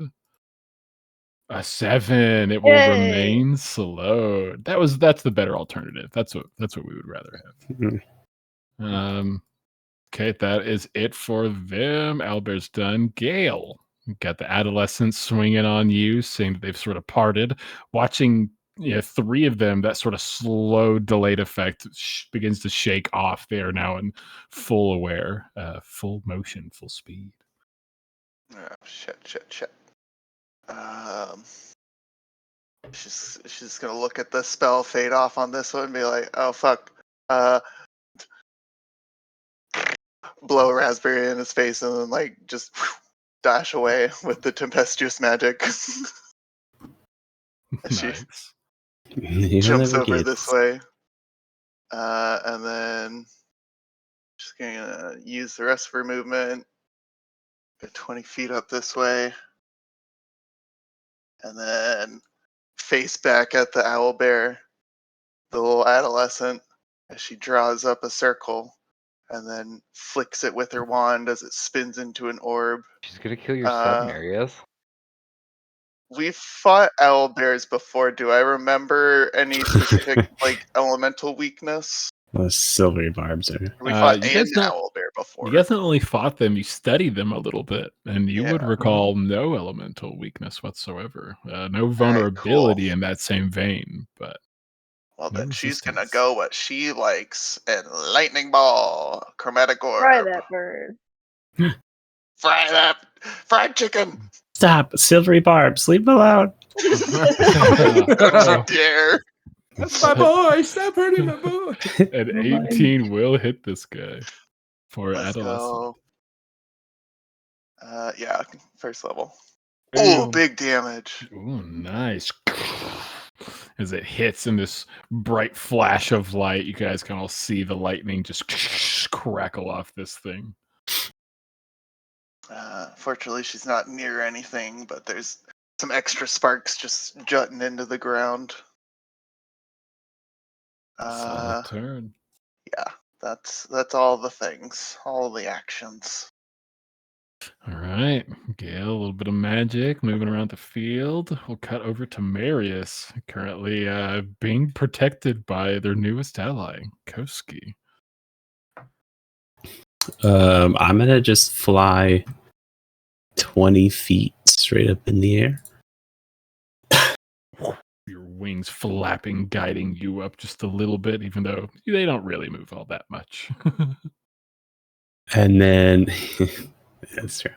S3: A 7, it will
S6: Yay.
S3: remain slowed. That's the better alternative. That's what we would rather have.
S1: Mhm.
S3: Okay, that is it for them. Albert's done. Gale, got the adolescents swinging on you, saying that they've sort of parted. Watching 3 of them, that sort of slow, delayed effect begins to shake off. They are now in full aware, full motion, full speed.
S4: Oh, shit. She's gonna look at the spell fade off on this one and be like, oh fuck. Blow a raspberry in his face and then like just dash away with the tempestuous magic. She
S3: Nice.
S1: You'll
S4: jumps
S1: never
S4: over
S1: get
S4: this way. And then just gonna use the rest of her movement. Go 20 feet up this way. And then face back at the owlbear, the little adolescent, as she draws up a circle and then flicks it with her wand as it spins into an orb.
S2: She's gonna kill your son, Marius.
S4: We've fought owlbears before. Do I remember any specific like elemental weakness?
S1: those silvery barbs are.
S4: We fought
S3: You
S4: an
S3: guys not-
S4: owlbear before.
S3: You guys not only fought them, you studied them a little bit, and you would
S4: Yeah.
S3: recall no elemental weakness whatsoever. No vulnerability in that same vein, but
S4: Well,
S3: no
S4: then she's gonna
S3: resistance.
S4: go what she likes and lightning ball, chromatic orb.
S6: Fry that bird.
S4: Fry that fried chicken.
S1: Stop, silvery barbs. Leave him alone.
S4: Don't you dare.
S5: That's my boy. Stop hurting my boy.
S3: An 18 will hit this guy for
S4: Let's
S3: adolescent.
S4: go. Yeah, first level. Oh, big damage.
S3: Ooh, nice. As it hits in this bright flash of light, you guys can all see the lightning just crackle off this thing.
S4: Fortunately, she's not near anything, but there's some extra sparks just jutting into the ground.
S3: Solid turn.
S4: Yeah, that's all the things, all the actions.
S3: All right, Gale, a little bit of magic moving around the field. We'll cut over to Marius, currently being protected by their newest ally, Koski.
S1: I'm gonna just fly 20 feet straight up in the air.
S3: Your wings flapping, guiding you up just a little bit, even though they don't really move all that much.
S1: And then that's true.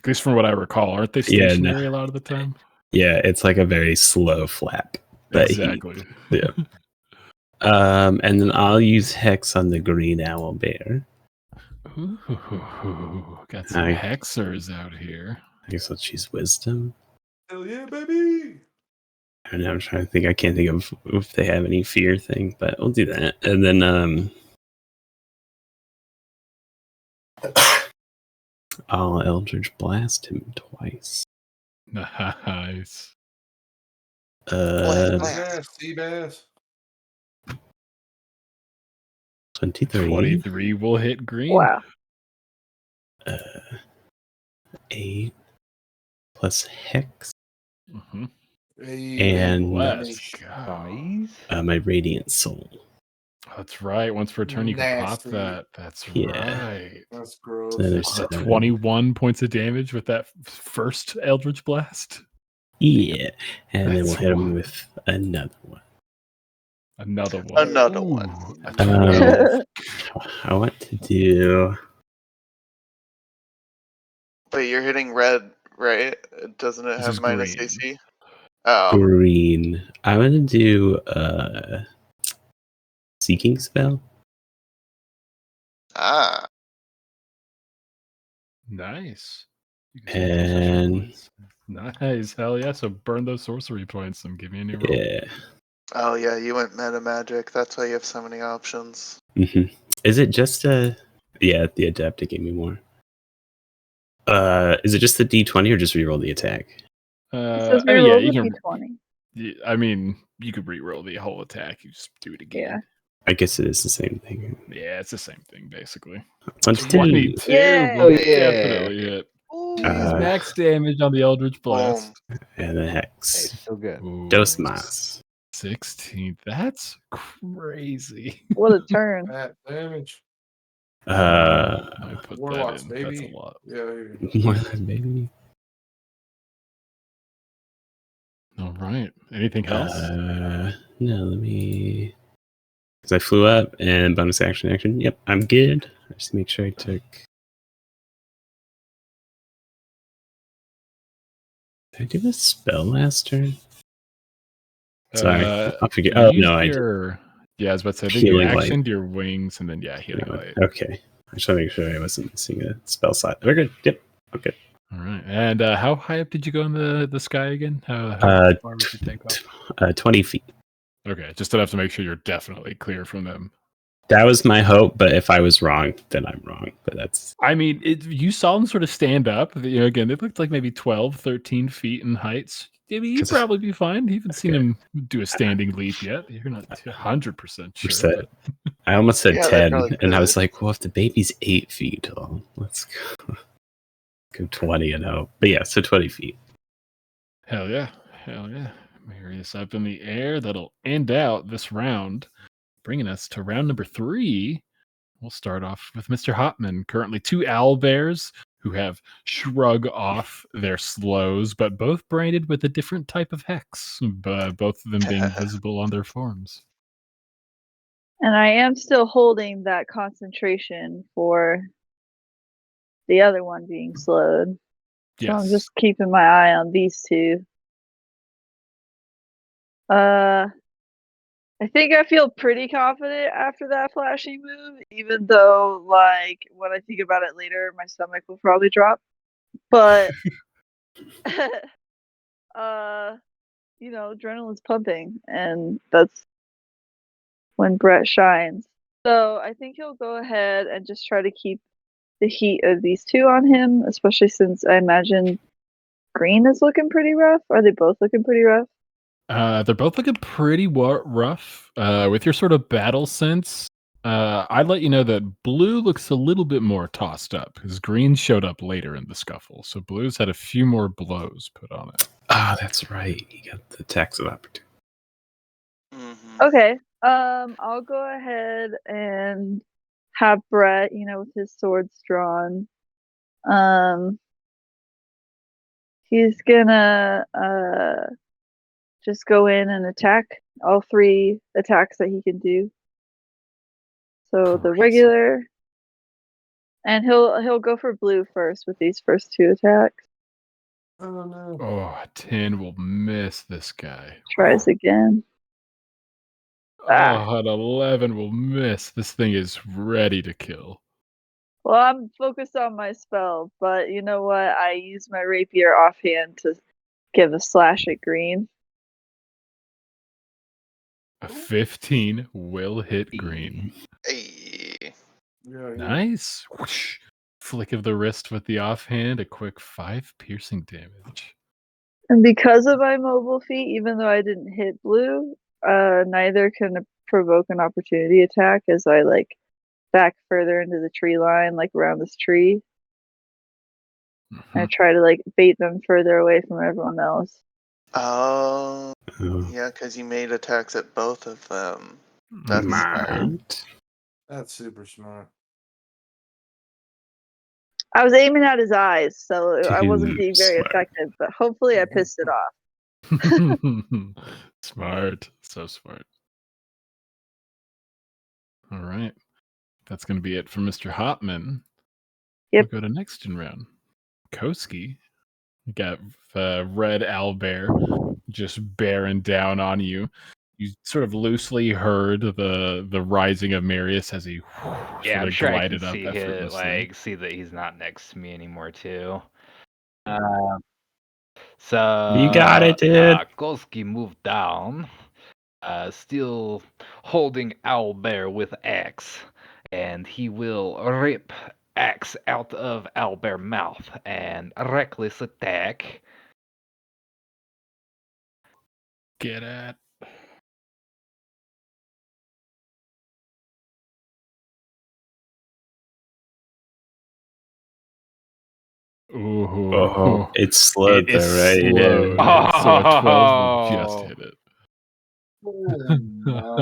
S3: At least from what I recall, aren't they
S1: Yeah, no.
S3: stationary a lot of the time?
S1: Yeah, it's like a very slow flap. But
S3: Exactly.
S1: yeah. And then I'll use Hex on the green owl bear.
S3: Ooh, got some
S1: I-
S3: hexers out here.
S1: I guess I'll choose Wisdom.
S5: Hell yeah, baby!
S1: I don't know, I'm trying to think. I can't think of if they have any fear thing, but we'll do that. And then I'll Eldritch Blast him twice.
S3: Nice.
S4: Blast.
S5: Seabass.
S1: 23.
S3: 23 will hit green.
S6: Wow.
S1: 8 plus Hex.
S3: Mm-hmm.
S1: And
S3: Let's go.
S2: Nice.
S1: My Radiant Soul.
S3: That's right. Once per turn, you can pop
S5: Nasty.
S3: that. That's
S1: Yeah.
S3: right.
S5: That's gross.
S1: So there's
S3: So
S1: 7.
S3: 21 points of damage with that first Eldritch Blast.
S1: Yeah. And then we'll
S3: That's
S1: hit him
S3: wild.
S1: with another one.
S3: Another one.
S4: Another one.
S3: A
S1: Um,
S3: 12.
S1: I want to do.
S4: But you're hitting red, right? Doesn't it
S3: This
S4: have
S3: is
S4: minus
S3: green.
S4: AC? Oh,
S1: Green. I'm gonna do Seeking Spell.
S4: ah,
S3: Nice. You can spend those extra
S1: And
S3: points. Nice. Hell yeah. So burn those sorcery points and give me a new roll.
S1: yeah.
S4: oh yeah, you went meta magic. That's why you have so many options.
S1: hmm Is it just a? Yeah, the Adepta gave me more. Is it just the D20 or just reroll the attack?
S6: It says
S3: I mean, yeah,
S6: reroll
S3: you
S6: the
S3: can.
S6: D20.
S3: I mean, you could re-roll the whole attack. You just do it again.
S6: Yeah.
S1: I guess it is the same thing.
S3: Yeah, it's the same thing basically.
S1: 22.
S3: 22
S6: Yay!
S3: will
S2: Oh, yeah.
S3: definitely hit.
S1: Uh,
S3: Max damage on the Eldritch Blast.
S1: And the
S2: Hey,
S1: Hex.
S2: so good.
S3: Ooh,
S1: Dos Mas.
S3: 16. That's crazy.
S6: What a turn.
S5: That damage.
S3: I put
S5: Warlocks,
S3: that in. That's
S5: baby.
S3: a lot.
S5: Yeah.
S1: More than baby.
S3: All right. Anything else?
S1: No, let me. Because I flew up and bonus action. Yep, I'm good. Just make sure I took. Did I do a spell last turn? Sorry, I forget. Oh
S3: use
S1: no, I did.
S3: Yeah, I was about to say, I think you
S1: Healing light.
S3: actioned your wings and then, healing light.
S1: Okay, I just want to make sure I wasn't missing a spell slot. We're good. Yep. Okay.
S3: All right. And how high up did you go in the sky again? How far did you take off?
S1: 20 feet.
S3: Okay, just enough to make sure you're definitely clear from them.
S1: That was my hope, but if I was wrong, then I'm wrong. But that's.
S3: I mean, you saw them sort of stand up. Again, they looked like maybe 12, 13 feet in heights. I mean, you'd probably be fine. You haven't seen him do a standing leap yet. You're not 100% sure. But...
S1: I almost said
S4: Yeah, they
S1: 10,
S4: probably
S1: and I was
S4: could.
S1: like, well, if the baby's 8 feet tall, let's go 20 and hope. But yeah, so 20 feet.
S3: Hell yeah. Marius up in the air. That'll end out this round, bringing us to round number 3. We'll start off with Mr. Hopman. Currently 2 owlbears who have shrug off their slows, but both branded with a different type of hex, both of them being visible on their forms.
S6: And I am still holding that concentration for the other one being slowed. So I'm just keeping my eye on these two. I think I feel pretty confident after that flashing move, even though, like, when I think about it later, my stomach will probably drop. But, adrenaline's pumping, and that's when Brett shines. So I think he'll go ahead and just try to keep the heat of these two on him, especially since I imagine green is looking pretty rough. Are they both looking pretty rough?
S3: They're both looking pretty rough. With your sort of battle sense, I'd let you know that blue looks a little bit more tossed up because green showed up later in the scuffle. So blue's had a few more blows put on it.
S1: Ah, that's right. You got the tax of opportunity.
S4: Mm-hmm.
S6: Okay. I'll go ahead and have Brett, with his swords drawn. He's gonna just go in and attack all 3 attacks that he can do. So the
S3: Crazy.
S6: regular, and he'll go for blue first with these first 2 attacks.
S5: Oh no.
S3: Oh, a 10 will miss this guy.
S6: Tries again. Ah.
S3: Oh, an 11 will miss. This thing is ready to kill.
S6: Well, I'm focused on my spell, but you know what? I use my rapier offhand to give a slash at green.
S3: A 15 will hit green.
S4: Hey.
S5: Yeah,
S3: Nice. Whoosh. Flick of the wrist with the offhand, a quick 5 piercing damage.
S6: And because of my mobile feat, even though I didn't hit blue, neither can provoke an opportunity attack as I back further into the tree line, around this tree. I try to bait them further away from everyone else.
S4: Oh,
S1: Oh,
S4: yeah, because you made attacks at both of them. That's smart.
S1: smart.
S5: That's super smart.
S6: I was aiming at his eyes, so I wasn't
S1: Too
S6: being very
S1: smart.
S6: effective, but hopefully I pissed it off.
S3: Smart. So smart. All right. That's going to be it for Mr. Hopman.
S6: Yep.
S3: We'll go to next in round. Koski. You got Red Owlbear just bearing down on you. You sort of loosely heard the rising of Marius as he
S2: Yeah,
S3: sort
S2: I'm
S3: of
S2: sure I can
S3: glided up
S2: see it,
S3: effortlessly.
S2: see that he's not next to me anymore too. So
S1: You got it, dude.
S2: Koski moved down, still holding Owlbear with axe, and he will rip axe out of Owlbear mouth and reckless attack.
S3: Get at. Ooh.
S1: Oh, it's slowed
S3: It's
S1: though, right?
S3: slowed.
S1: Yeah.
S3: So a 12 will just
S2: Oh.
S3: hit it.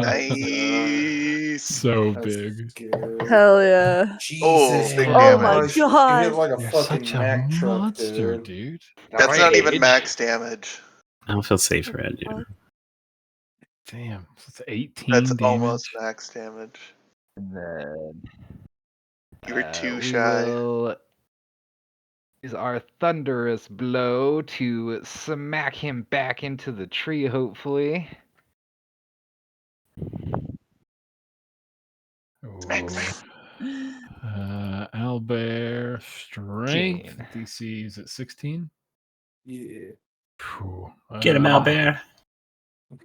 S4: Nice.
S3: So
S5: That's
S3: big.
S5: scary.
S6: Hell yeah.
S5: Jesus
S4: big
S6: Oh my
S4: damage.
S5: You
S6: god.
S5: hit like a
S3: You're
S5: fucking
S3: such a
S5: Mack truck,
S3: monster,
S5: dude.
S3: dude.
S4: That's not even
S2: Rage.
S4: max damage.
S1: I don't feel safe for it. Yeah.
S3: Damn. So it's 18
S4: That's
S3: damage.
S4: almost max damage.
S2: And then
S4: You were too
S2: we
S4: shy.
S2: will use our thunderous blow to smack him back into the tree, hopefully.
S4: Nice.
S3: Owlbear strength.
S2: 18.
S3: DC is at 16.
S5: Yeah.
S3: Phew.
S1: Get him, Owlbear.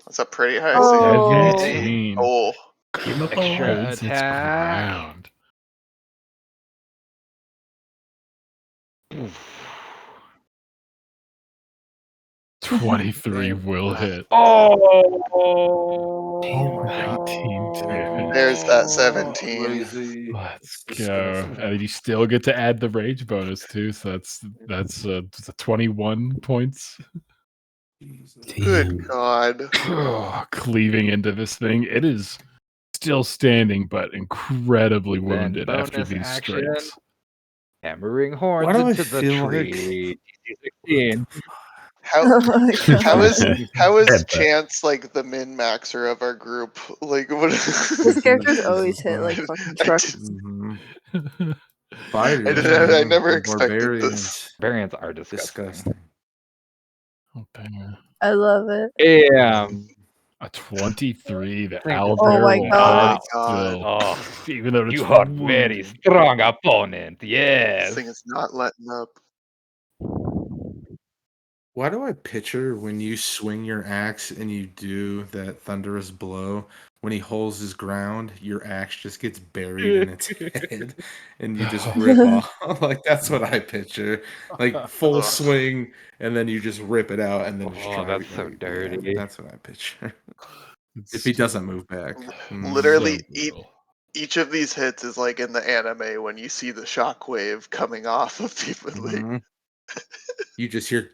S4: That's a pretty high
S6: Oh.
S3: 17.
S4: Oh.
S1: Give him a
S2: Extra
S1: ball.
S3: Holds its
S2: attack.
S3: ground.
S2: Oof.
S3: 23
S5: Damn.
S3: will hit.
S2: Oh!
S1: Damn,
S3: 19 damage.
S4: There's that 17.
S5: Crazy.
S3: Let's
S5: That's
S3: go.
S5: disgusting.
S3: And you still get to add the rage bonus too, so that's 21 points.
S5: Jesus.
S4: Good
S1: Damn.
S4: God.
S3: Cleaving into this thing. It is still standing, but incredibly
S2: Then
S3: wounded after
S2: bonus
S3: these
S2: action.
S3: strikes.
S2: Hammering
S5: Why
S2: horns
S5: do I
S2: into the
S5: feel
S2: tree. DC 16.
S4: How
S6: Oh my
S4: how
S6: god.
S4: is
S1: Headbutt.
S4: Chance like the min maxer of our group? Like what?
S6: His characters always hit like fucking
S4: I
S6: trucks.
S4: just-
S5: Mm-hmm. Fighters.
S4: I never expected this.
S5: Barbarians.
S2: Variants are disgusting.
S5: Disgusting.
S3: Oh, damn.
S6: I love it.
S2: Damn.
S3: A 23. The
S2: Think this
S6: Oh my
S3: owlbear will
S6: god.
S4: God.
S3: still,
S2: Oh,
S3: even though it's
S2: you are very
S3: wounded.
S2: strong opponent.
S4: This
S2: Yes.
S4: thing is not letting up.
S5: Why do I picture when you swing your axe and you do that thunderous blow? When he holds his ground, your axe just gets buried in its head, and you just rip off. Like that's what I picture. Like full
S4: Ugh.
S5: swing, and then you just rip it out, and then just
S2: Oh,
S5: try.
S2: that's so
S5: yeah,
S2: dirty.
S5: that's what I picture.
S3: It's
S5: If he doesn't
S3: still
S5: move back.
S4: Literally
S3: so brutal.
S4: Each of these hits is like in the anime when you see the shockwave coming off of people.
S5: Mhm. You just hear.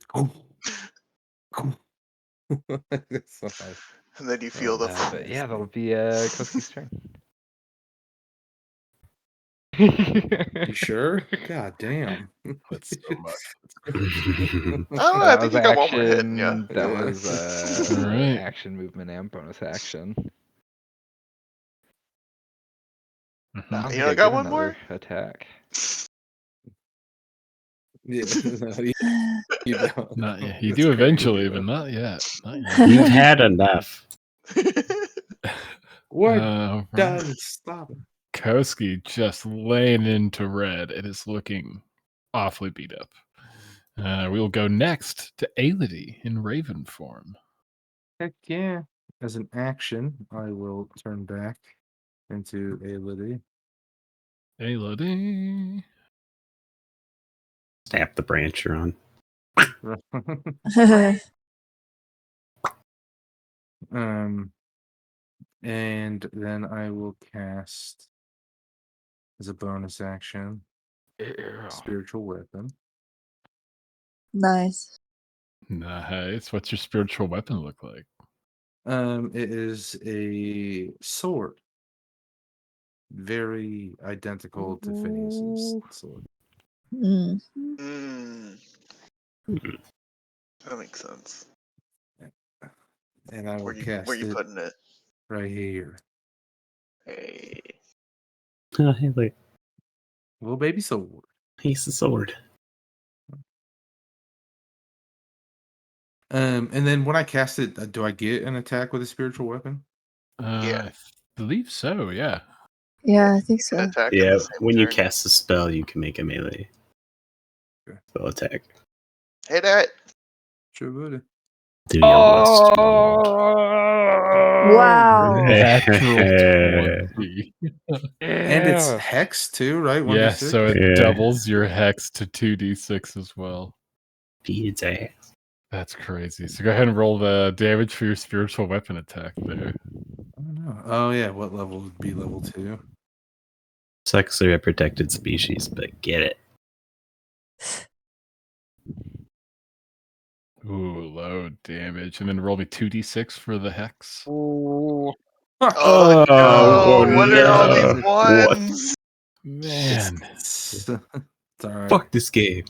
S5: That's so funny.
S4: And then you feel the.
S2: But yeah, that'll be Koski's turn.
S5: You sure? God damn.
S3: That's so much.
S4: Oh, I
S2: That
S4: think
S2: was
S4: you got one more hit in
S2: action.
S4: you.
S2: That
S5: Yeah.
S2: was
S3: Alright.
S2: action, movement, and bonus action.
S3: Mhm.
S2: I don't
S4: You
S2: think
S4: know,
S2: I
S4: got
S2: get
S4: one
S2: another
S4: more?
S2: attack.
S5: Yeah. No, you don't.
S3: Not yet. You
S5: That's
S3: do
S5: crazy,
S3: eventually,
S5: though.
S3: but not yet. Not yet.
S1: You've had enough.
S5: We're
S3: Right.
S5: done. Stop.
S3: Koski just laying into red. It is looking awfully beat up. We will go next to Aelity in Raven form.
S5: Heck yeah. As an action, I will turn back into Aelity.
S3: Aelity.
S1: Snap the branch you're on.
S5: And then I will cast as a bonus action spiritual weapon.
S6: Nice.
S3: Nice. What's your spiritual weapon look like?
S5: It is a sword. Very identical to Phineas's sword.
S6: Mm.
S4: That makes sense.
S5: And I will
S4: Where you
S5: cast it
S4: putting it?
S5: right here.
S4: Hey.
S1: Oh, hey, look.
S5: Little baby sword.
S1: He's the sword.
S5: And then when I cast it, do I get an attack with a spiritual weapon?
S4: Yeah.
S3: I believe so, yeah.
S6: Yeah, I think
S4: You can
S6: so.
S4: attack
S1: Yeah,
S4: in the same
S1: when you
S4: turn.
S1: cast a spell, you can make a melee
S5: Okay.
S1: spell attack.
S4: Hey, that.
S5: Sure would.
S1: Do your lust, my lord.
S6: Wow.
S3: Natural 20.
S5: And it's hex too, right?
S3: Yeah,
S5: 1d6?
S3: so it
S1: Yeah.
S3: doubles your hex to 2d6 as well.
S1: Beat its ass.
S3: That's crazy. So go ahead and roll the damage for your spiritual weapon attack there.
S5: I don't know. Oh yeah, what level would be level 2?
S1: Sucks they're a protected species, but get it.
S3: Ooh, low damage. And then roll me 2d6 for the hex.
S2: Ooh.
S4: Oh,
S1: Oh,
S4: no. What are all
S1: no.
S4: these
S1: What?
S4: ones?
S3: Man.
S5: It's alright.
S1: Fuck this game.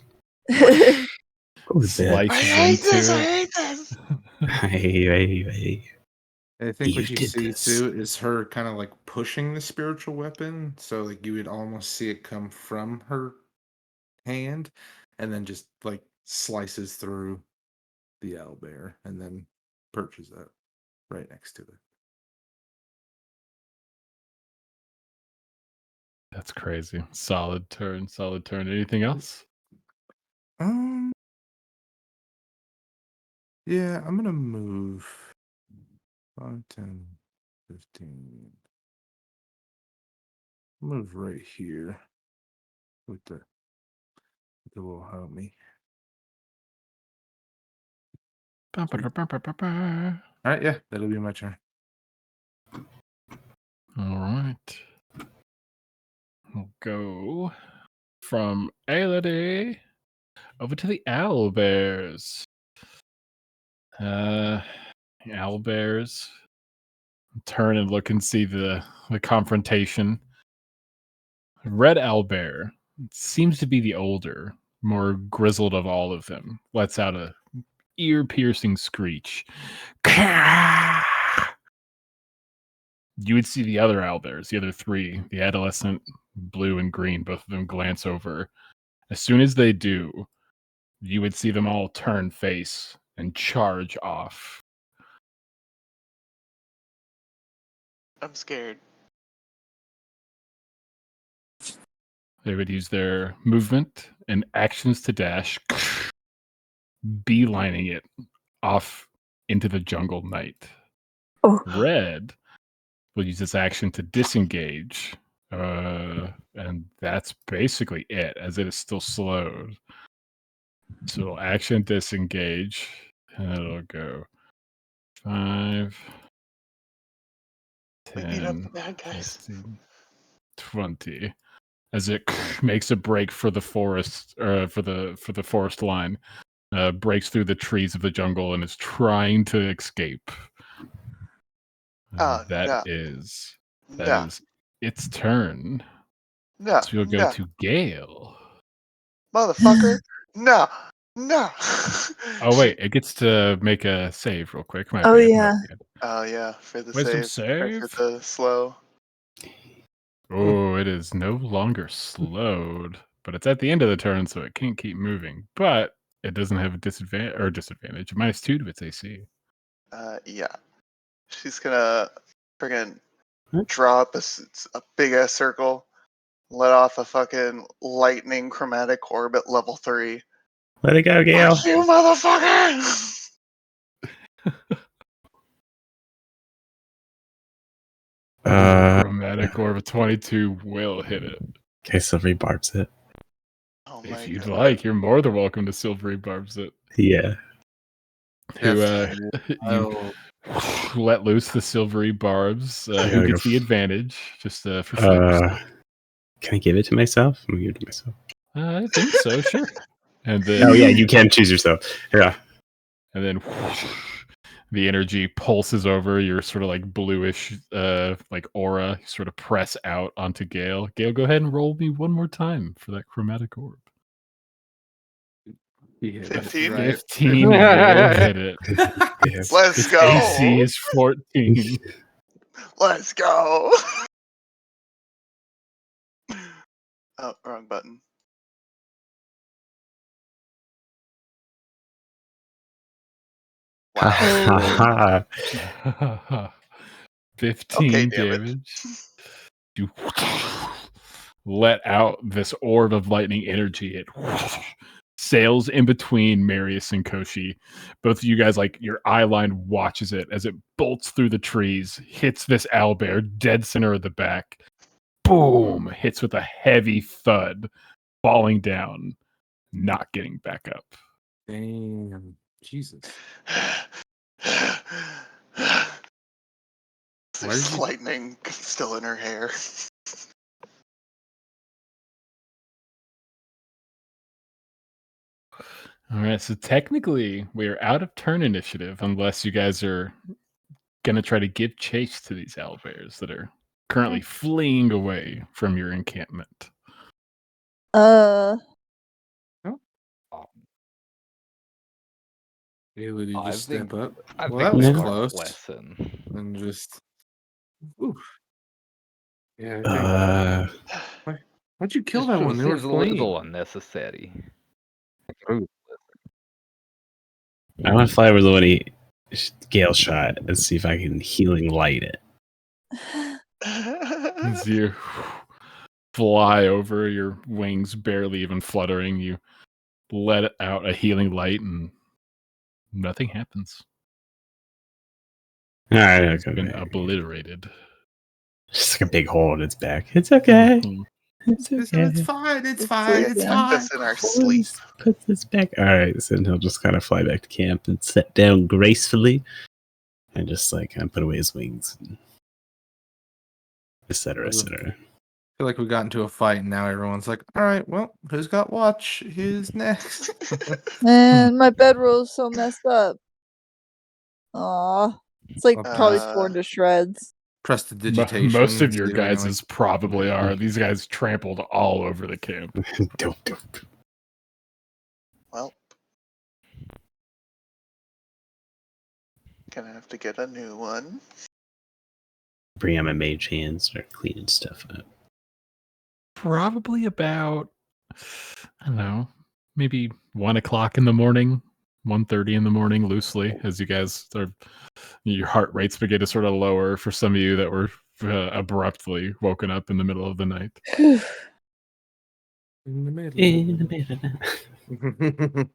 S1: Go to bed.
S3: Slices
S4: I hate this.
S3: into
S4: I
S3: it.
S4: hate this.
S1: Hey.
S5: I think
S1: You
S5: what you
S1: did
S5: see
S1: this.
S5: too is her kind of like pushing the spiritual weapon. So like you would almost see it come from her hand and then just like slices through the owlbear and then perches up right next to it.
S3: That's crazy. Solid turn. Solid turn. Anything else?
S5: Yeah, I'm gonna move 5, 10, 15. Move right here with the little homie. All right, yeah, that'll be my turn.
S3: All right. We'll go from Aelity over to the owlbears. Owlbears turn and look and see the confrontation. Red owlbear seems to be the older, more grizzled of all of them. Lets out a ear-piercing screech. You would see the other owlbears, the other three, the adolescent, blue and green, both of them glance over. As soon as they do, you would see them all turn face and charge off.
S4: I'm scared.
S3: They would use their movement and actions to dash, beelining it off into the jungle night.
S6: Oh.
S3: Red will use its action to disengage, and that's basically it, as it is still slowed. So it'll action disengage, and it'll go 5,
S4: We beat up the
S3: 10,
S4: bad guys.
S3: 15. 20 as it makes a break for the forest, for the forest line, breaks through the trees of the jungle and is trying to escape.
S4: Oh,
S3: That
S4: no.
S3: is
S4: No.
S3: its turn.
S4: No.
S3: So we'll go
S4: No.
S3: to Gale.
S4: Motherfucker. No. No.
S3: Oh wait, it gets to make a save real quick. My
S6: Oh,
S3: bad,
S6: yeah.
S3: my bad.
S4: Oh, yeah. For the
S3: Wisdom
S4: save. Or
S3: save.
S4: for the slow.
S3: Oh, it is no longer slowed, but it's at the end of the turn, so it can't keep moving. But it doesn't have a disadvantage. -2 to its AC.
S4: Yeah. She's gonna friggin'
S1: What?
S4: draw up a big ass circle, let off a fucking lightning chromatic orb at level 3.
S1: Let it go, Gale.
S4: Fuck you, motherfucker!
S3: Chromatic orb of 22 will hit it.
S1: Okay, Silvery barbs it.
S4: Oh my
S3: If you'd
S4: god.
S3: like, you're more than welcome to Silvery Barbs it.
S1: Yeah.
S3: Who
S5: I'll-
S3: you let loose the Silvery Barbs.
S1: I
S3: Who
S1: gotta
S3: gets
S1: go
S3: the advantage? Just for flavor.
S1: Can I give it to myself? I'm gonna give it to myself.
S3: I think so, sure. And then
S1: Oh yeah, you can choose yourself. Yeah.
S3: and then the energy pulses over your sort of like bluish like aura. You sort of press out onto Gale. Gale, go ahead and roll me one more time for that chromatic orb.
S5: Yeah,
S4: 15?
S5: right.
S3: 15 will hit it.
S1: Yes.
S4: Let's
S3: Its
S4: go!
S3: AC is 14.
S4: Let's go! Oh, wrong button. Wow.
S1: Ha ha.
S3: 15
S4: Okay,
S3: damage. You let out this orb of lightning energy. It sails in between Marius and Koshi. Both of you guys, like, your eye line watches it as it bolts through the trees, hits this owlbear dead center of the back. Boom! Hits with a heavy thud, falling down, not getting back up.
S5: Damn. Jesus. Why
S4: There's
S5: did you-
S4: lightning still in her hair.
S3: All right, so technically we're out of turn initiative unless you guys are gonna try to give chase to these owlbears that are currently fleeing away from your encampment.
S5: Really, you
S2: I
S5: just
S2: think-
S5: step up?
S2: I
S5: Well,
S2: think
S5: that was
S2: we learned a
S5: close.
S2: lesson.
S5: And just. Oof. Yeah. Why'd you kill
S2: This
S5: that
S2: truth
S5: one? They were
S2: seems a little
S5: fleeing.
S2: unnecessary.
S1: I want to fly over the one Gale shot and see if I can healing light it.
S3: As you fly over, your wings barely even fluttering, you let out a healing light and nothing happens.
S1: All right,
S3: It's
S1: okay.
S3: been obliterated.
S1: Just like a big hole in its back. It's okay.
S3: Mhm.
S1: It's okay.
S5: It's fine. It's
S6: It's
S5: fine.
S6: sleeping.
S5: It's
S4: Put
S5: fine.
S4: this in our sleep.
S1: Put this back. All right, so then he'll just kind of fly back to camp and sit down gracefully, and just like kind of put away his wings, and et cetera, et cetera.
S5: I feel like we got into a fight and now everyone's like, all right, well, who's got watch? Who's next?
S6: Man, my bedroll's so messed up. Aw. It's like probably
S4: Uh,
S6: torn to shreds.
S5: Prestidigitation.
S3: Most of
S5: see
S3: your
S5: if I can,
S3: guys' probably are. These guys trampled all over the camp.
S1: Dope.
S4: well, gonna have to get a new one.
S1: Bring out my mage hands, start cleaning stuff up.
S3: Probably about, I don't know, maybe 1 o'clock in the morning, 1:30 in the morning, loosely, as you guys are, your heart rates begin to sort of lower for some of you that were abruptly woken up in the middle of the night.
S5: in the middle.
S1: In the middle.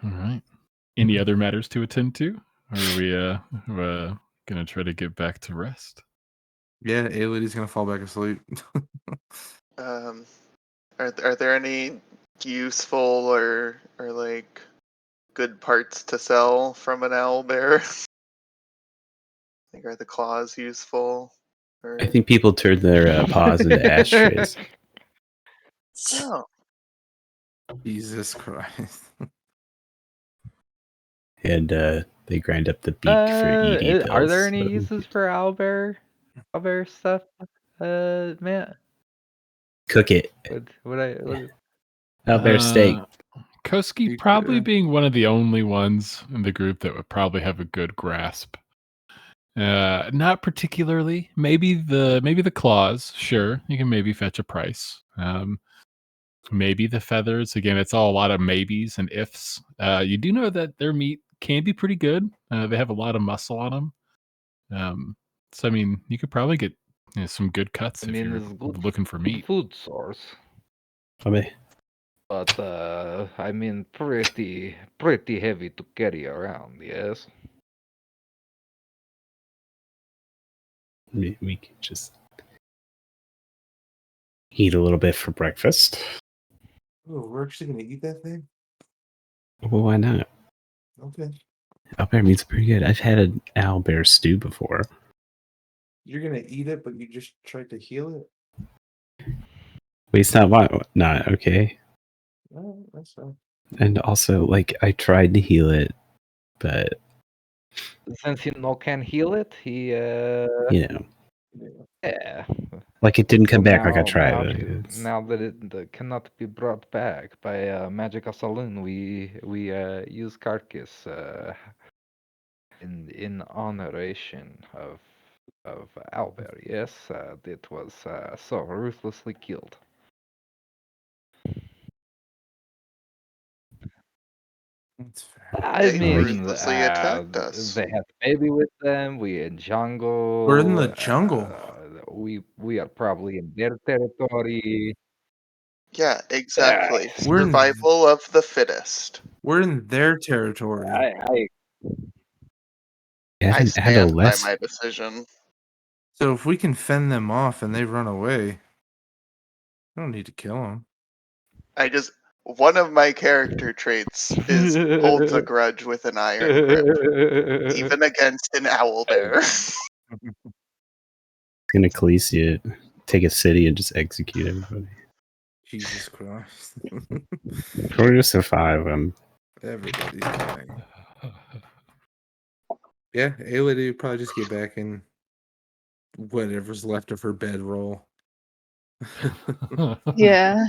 S3: All right. Any other matters to attend to? Or are we gonna try to get back to rest?
S5: Yeah, A-Lady's gonna fall back asleep.
S4: Are there any useful or like good parts to sell from an owl bear? Like, are the claws useful? Or...
S1: I think people turned their paws into ashtrays.
S4: Oh,
S5: Jesus Christ.
S1: And they grind up the beak for ED pills.
S2: Are there any uses for owlbear stuff, man?
S1: Cook it. Owlbear steak.
S3: Koski
S5: You
S3: probably
S5: could.
S3: being one of the only ones in the group that would probably have a good grasp. Not particularly. Maybe the claws. Sure, you can maybe fetch a price. Maybe the feathers. Again, it's all a lot of maybes and ifs. You do know that their meat can be pretty good. They have a lot of muscle on them. So I mean, you could probably get some good cuts if you're
S2: it's good
S3: looking for meat.
S2: food source.
S1: Okay.
S2: But I mean, pretty heavy to carry around. Yes.
S1: We could just eat a little bit for breakfast.
S5: Oh, we're actually gonna eat that thing?
S1: Well, why not?
S5: Okay.
S1: Owlbear meat's pretty good. I've had an owlbear stew before.
S5: You're gonna eat it, but you just tried to heal it?
S1: Wait, it's not okay.
S5: Oh, that's fine.
S1: And also, like, I tried to heal it, but
S2: Since he can heal it, he
S1: you know,
S2: yeah.
S1: like it didn't come back like I
S2: Now
S1: tried.
S2: that it cannot be brought back by Magical Saloon, we use carcass in honoration of Albert. Yes, it was so ruthlessly killed.
S5: That's fair.
S2: I
S4: They
S2: mean,
S4: ruthlessly attacked us.
S2: they had baby with them. We in jungle.
S5: We're in the jungle.
S2: We are probably in their territory.
S4: Yeah, exactly.
S5: We're in-
S4: Survival of the fittest.
S5: We're in their territory.
S2: I
S4: I
S1: Had
S4: stand by
S1: less.
S4: my decision.
S5: So if we can fend them off and they run away, I don't need to kill them.
S4: One of my character traits is holds a grudge with an iron grip, even against an owlbear.
S1: Gonna Khaleesi it, take a city and just execute everybody.
S5: Jesus Christ.
S1: We're gonna survive them.
S5: Everybody's dying. Yeah, Aelity would probably just get back in whatever's left of her bedroll.
S6: Yeah.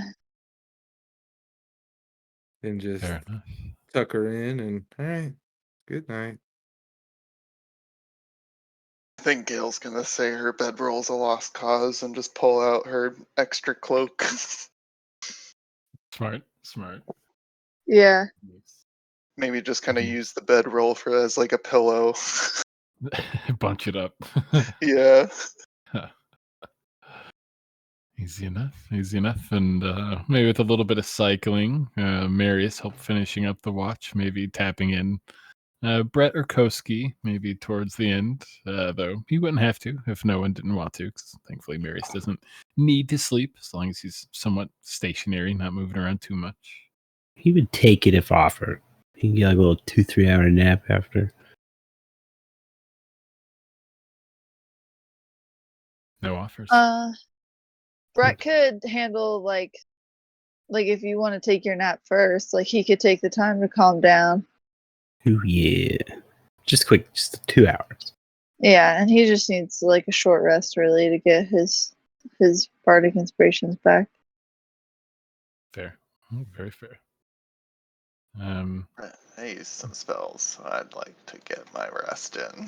S5: And just
S3: Fair enough.
S5: tuck her in and, all right, good night.
S4: I think Gail's gonna say her bedroll's a lost cause and just pull out her extra cloak.
S3: Smart.
S6: Yeah.
S4: Maybe just kind of use the bedroll as like a pillow.
S3: Bunch it up.
S4: Yeah.
S3: Easy enough. And maybe with a little bit of cycling, Marius help finishing up the watch, maybe tapping in Brett or Koski, maybe towards the end, though he wouldn't have to if no one didn't want to, because thankfully Marius doesn't need to sleep as long as he's somewhat stationary, not moving around too much.
S1: He would take it if offered. He can get like a little 2-3 hour nap after.
S3: No offers.
S6: Brett could handle like if you want to take your nap first, like he could take the time to calm down.
S1: Ooh, yeah. Just quick, just 2 hours.
S6: Yeah, and he just needs like a short rest really to get his bardic inspirations back.
S3: Fair. Very fair.
S4: I used some spells, so I'd like to get my rest in.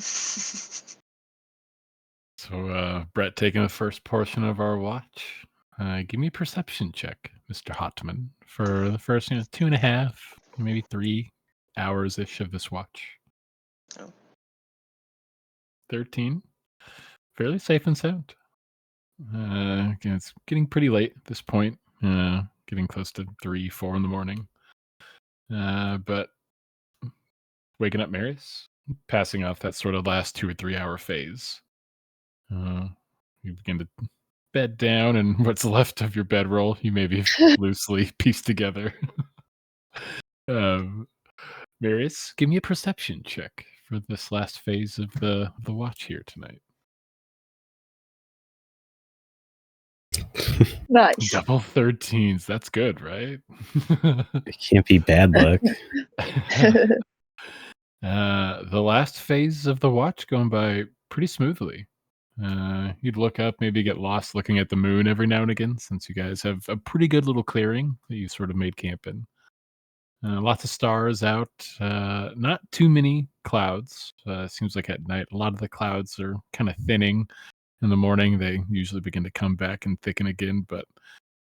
S3: So Brett taking the first portion of our watch. Give me a perception check, Mr. Hotman, for the first 2.5, maybe 3 hours-ish of this watch.
S4: Oh.
S3: 13. Fairly safe and sound. Again, it's getting pretty late at this point. Getting close to 3, 4 in the morning. But waking up Marius, passing off that sort of last 2 or 3 hour phase. You begin to bed down, and what's left of your bedroll, you maybe loosely piece together. Marius, give me a perception check for this last phase of the watch here tonight.
S6: Nice.
S3: Double 13s. That's good, right?
S1: It can't be bad luck.
S3: The last phase of the watch going by pretty smoothly. You'd look up, maybe get lost looking at the moon every now and again, since you guys have a pretty good little clearing that you sort of made camp in. Lots of stars out, not too many clouds. Seems like at night, a lot of the clouds are kind of thinning. In the morning, they usually begin to come back and thicken again, but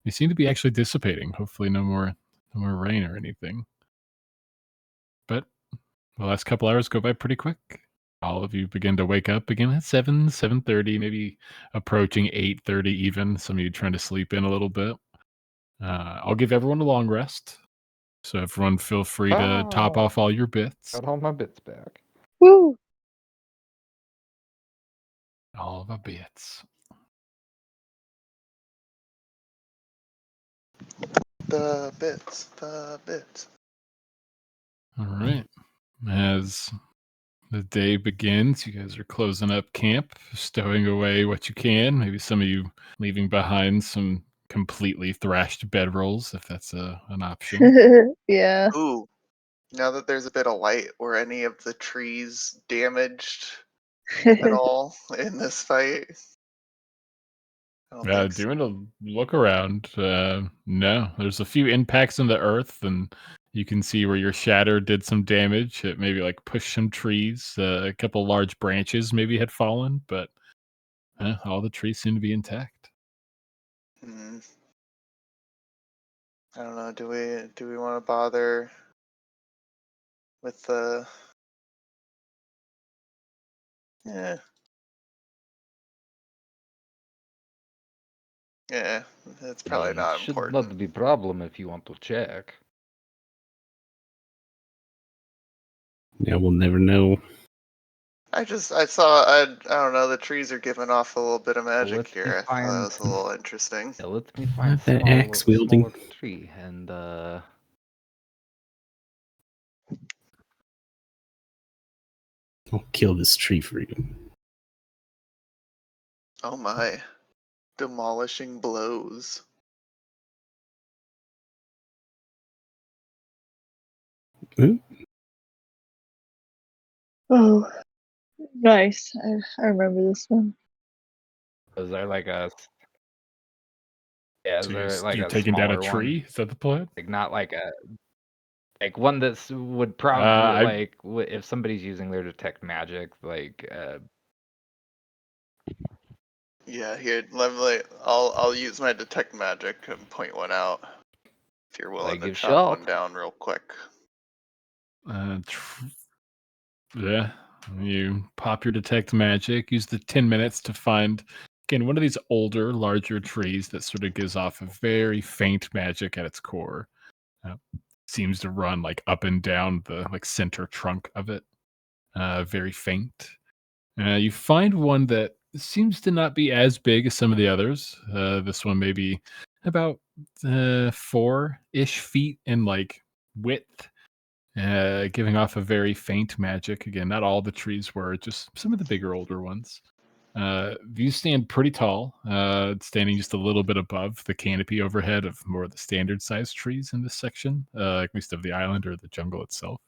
S3: they seem to be actually dissipating. Hopefully, no more rain or anything. But the last couple hours go by pretty quick. All of you begin to wake up again at 7:30, maybe approaching 8:30 even. Some of you trying to sleep in a little bit. I'll give everyone a long rest. So everyone feel free to top off all your bits.
S2: Got all my bits back.
S6: Woo!
S3: All the bits.
S4: The bits.
S3: All right. As the day begins, you guys are closing up camp, stowing away what you can. Maybe some of you leaving behind some completely thrashed bedrolls, if that's an option.
S6: Yeah.
S4: Ooh, now that there's a bit of light, were any of the trees damaged at all in this fight? I don't think so.
S3: Doing a look around. No, there's a few impacts in the earth, and you can see where your shatter did some damage. It maybe like pushed some trees. A couple large branches maybe had fallen, but all the trees seem to be intact.
S4: Hmm. I don't know. Do we want to bother with the? Yeah. Yeah, that's probably not
S2: Should
S4: important.
S2: not be problem if you want to check.
S1: Yeah, we'll never know.
S4: I don't know, the trees are giving off a little bit of magic
S2: Let's
S4: here. I thought that was a little interesting.
S2: Yeah, let me find
S1: that axe wielding.
S2: smaller tree and
S1: I'll kill this tree for you.
S4: Oh my. Demolishing blows.
S1: Ooh.
S6: Oh, nice. I remember this one.
S2: is there like a is
S3: So
S2: there like
S3: you're
S2: a
S3: taking down a
S2: smaller
S3: tree?
S2: one?
S3: Is that the plan?
S2: Like not like one that would probably if somebody's using their detect magic, like
S4: Yeah, here, I'll use my detect magic and point one out. If you're willing to
S2: give
S4: chop
S2: shot.
S4: one down real quick.
S3: Yeah. You pop your detect magic, use the 10 minutes to find, again, one of these older, larger trees that sort of gives off a very faint magic at its core. Seems to run like up and down the like center trunk of it. Very faint. You find one that seems to not be as big as some of the others. This one maybe about 4-ish feet in like width. Giving off a very faint magic. Again, not all the trees were, just some of the bigger, older ones. These stand pretty tall, standing just a little bit above the canopy overhead of more of the standard sized trees in this section, at least of the island or the jungle itself.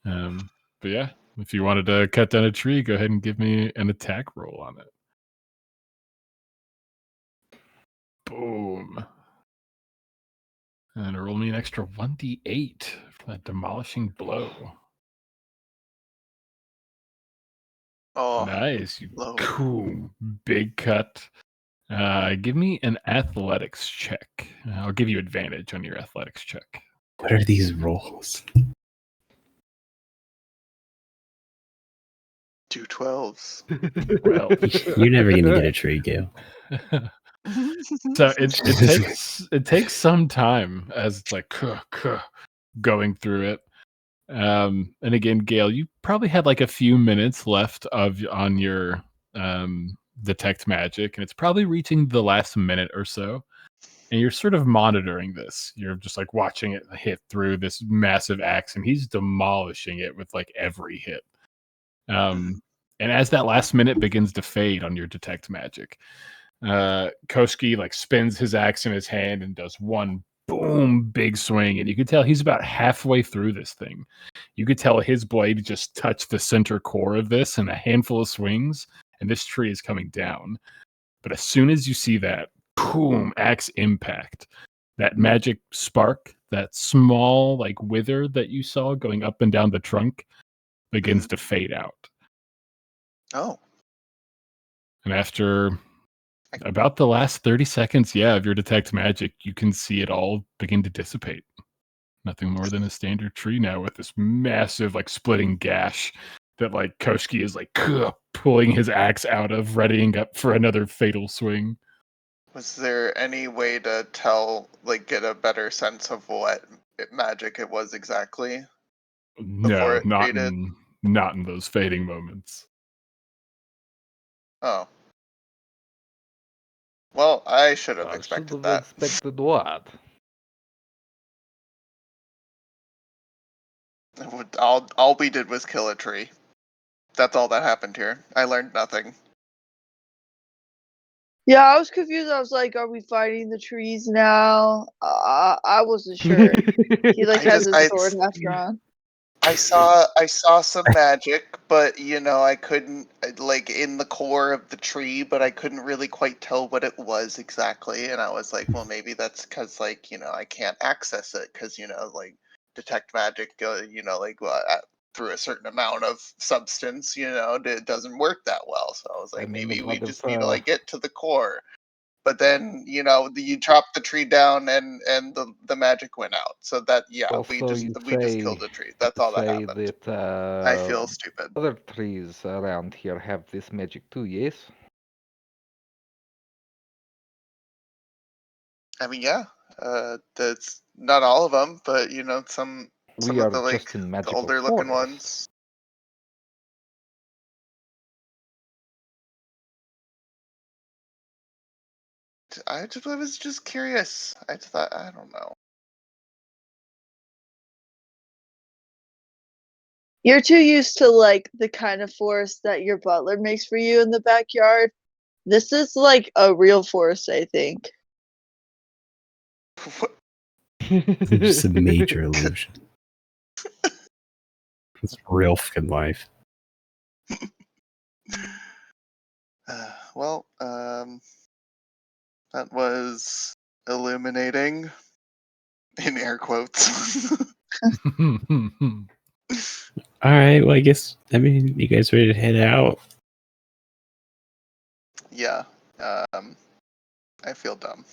S3: But yeah, if you wanted to cut down a tree, go ahead and give me an attack roll on it. Boom. And roll me an extra 1d8 for that demolishing blow.
S4: Oh,
S3: Nice.
S4: low.
S3: Cool. Big cut. Give me an athletics check. I'll give you advantage on your athletics check.
S1: What are these rolls?
S4: 2 12s.
S3: Well,
S1: You're never gonna get a tree, Gale.
S3: so it takes some time as it's like going through it. And again, Gale, you probably had like a few minutes left on your detect magic, and it's probably reaching the last minute or so. And you're sort of monitoring this. You're just like watching it hit through this massive axe, and he's demolishing it with like every hit. And as that last minute begins to fade on your detect magic, Koski like spins his axe in his hand and does one boom big swing, and you could tell he's about halfway through this thing. You could tell his blade just touched the center core of this in a handful of swings, and this tree is coming down. But as soon as you see that, boom, axe impact, that magic spark, that small like wither that you saw going up and down the trunk begins to fade out.
S4: Oh.
S3: And after about the last 30 seconds, of your detect magic, you can see it all begin to dissipate. Nothing more than a standard tree now with this massive like splitting gash that like Koski is like pulling his axe out of, readying up for another fatal swing.
S4: Was there any way to tell, like, get a better sense of what magic it was exactly?
S3: No,
S4: it
S3: not
S4: faded?
S3: not in those fading moments.
S4: Oh. Well, I should have
S2: I should
S4: expected
S2: have
S4: that.
S2: expected what?
S4: All we did was kill a tree. That's all that happened here. I learned nothing.
S6: Yeah, I was confused. I was like, "Are we fighting the trees now?" I wasn't sure. He like has his sword half drawn.
S4: I saw some magic, but I couldn't like in the core of the tree, but I couldn't really quite tell what it was exactly. And I was like, well, maybe that's because like I can't access it because like detect magic, through a certain amount of substance, it doesn't work that well. So I was like, maybe we just need to like get to the core. But then you chopped the tree down and the magic went out. So that we just killed the tree. That's all that happened. I feel stupid.
S2: Other trees around here have this magic too, yes?
S4: I mean, that's not all of them, but some
S2: We
S4: of
S2: are
S4: the like
S2: just in
S4: the
S2: magical
S4: older looking
S2: forest.
S4: ones. I was just curious. I just thought, I don't know.
S6: You're too used to like the kind of forest that your butler makes for you in the backyard. This is like a real forest, I think.
S1: It's just a major illusion. It's real fucking life.
S4: Well, that was illuminating, in air quotes.
S1: All right. Well, I guess you guys ready to head out?
S4: Yeah. I feel dumb.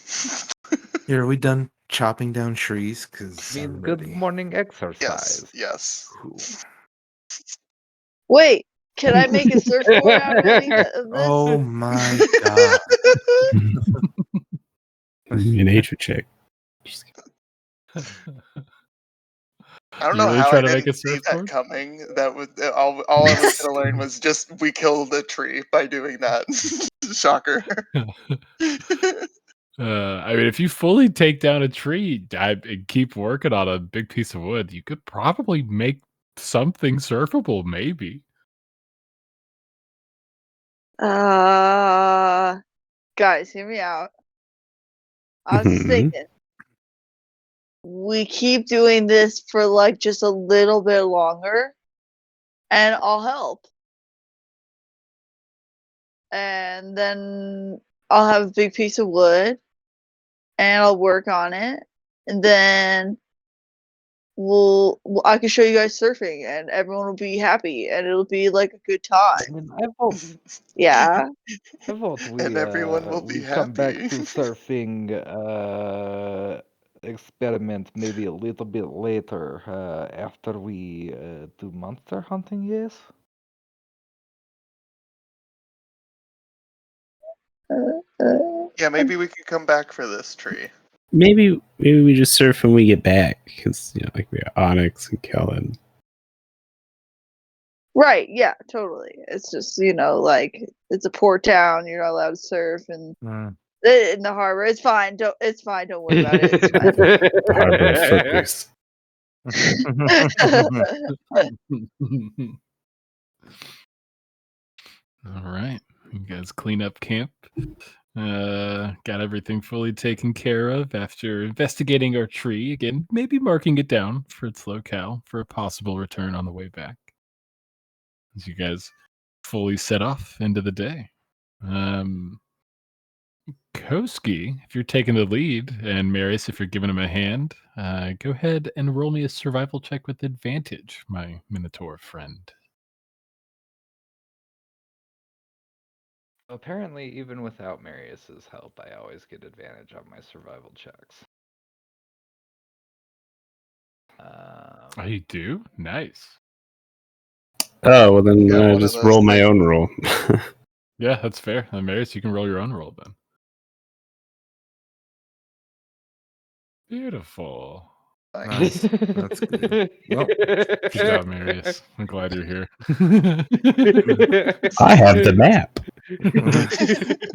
S5: Here, are we done chopping down trees? Because I'm
S2: Good
S5: ready.
S2: morning exercise.
S4: Yes.
S2: Cool.
S6: Wait, can I make a surfboard out of any of this?
S5: Oh my god.
S1: A nature check.
S4: I don't
S3: You
S4: know
S3: really
S4: how
S3: try
S4: I
S3: to make
S4: didn't
S3: a
S4: see that
S3: surfboard?
S4: coming. That was all I was gonna learn was just we killed a tree by doing that. Shocker.
S3: I mean, if you fully take down a tree and keep working on a big piece of wood, you could probably make something surfable, maybe.
S6: Guys, hear me out. I was just thinking, we keep doing this for like just a little bit longer, and I'll help. And then I'll have a big piece of wood, and I'll work on it, and then I can show you guys surfing, and everyone will be happy, and it'll be like a good
S2: I
S6: time.
S2: mean, I vote.
S6: Yeah.
S2: I vote
S4: And everyone will be
S2: we come back
S4: happy.
S2: to surfing experiment maybe a little bit later after we do monster hunting. Yes.
S4: Yeah, maybe we could come back for this tree.
S1: Maybe we just surf when we get back because like we got Onyx and Kellen.
S6: Right, yeah, totally. It's just, like it's a port town, you're not allowed to surf and in the harbor. It's fine. Don't worry about it. It's fine.
S1: The harbor of footloose.
S3: All right. You guys clean up camp. Got everything fully taken care of after investigating our tree again, maybe marking it down for its locale for a possible return on the way back. As you guys fully set off into the day. Koski, if you're taking the lead, and Marius, if you're giving him a hand, go ahead and roll me a survival check with advantage, my Minotaur friend.
S2: Apparently, even without Marius's help, I always get advantage on my survival checks.
S3: Oh, you do? Nice.
S1: Oh, well then
S4: Yeah, one of
S1: just
S4: those
S1: roll my
S4: things.
S1: own roll.
S3: Yeah, that's fair. Marius, you can roll your own roll then. Beautiful.
S5: Nice. That's good. Well,
S3: Good job, Marius. I'm glad you're here.
S1: I have the map.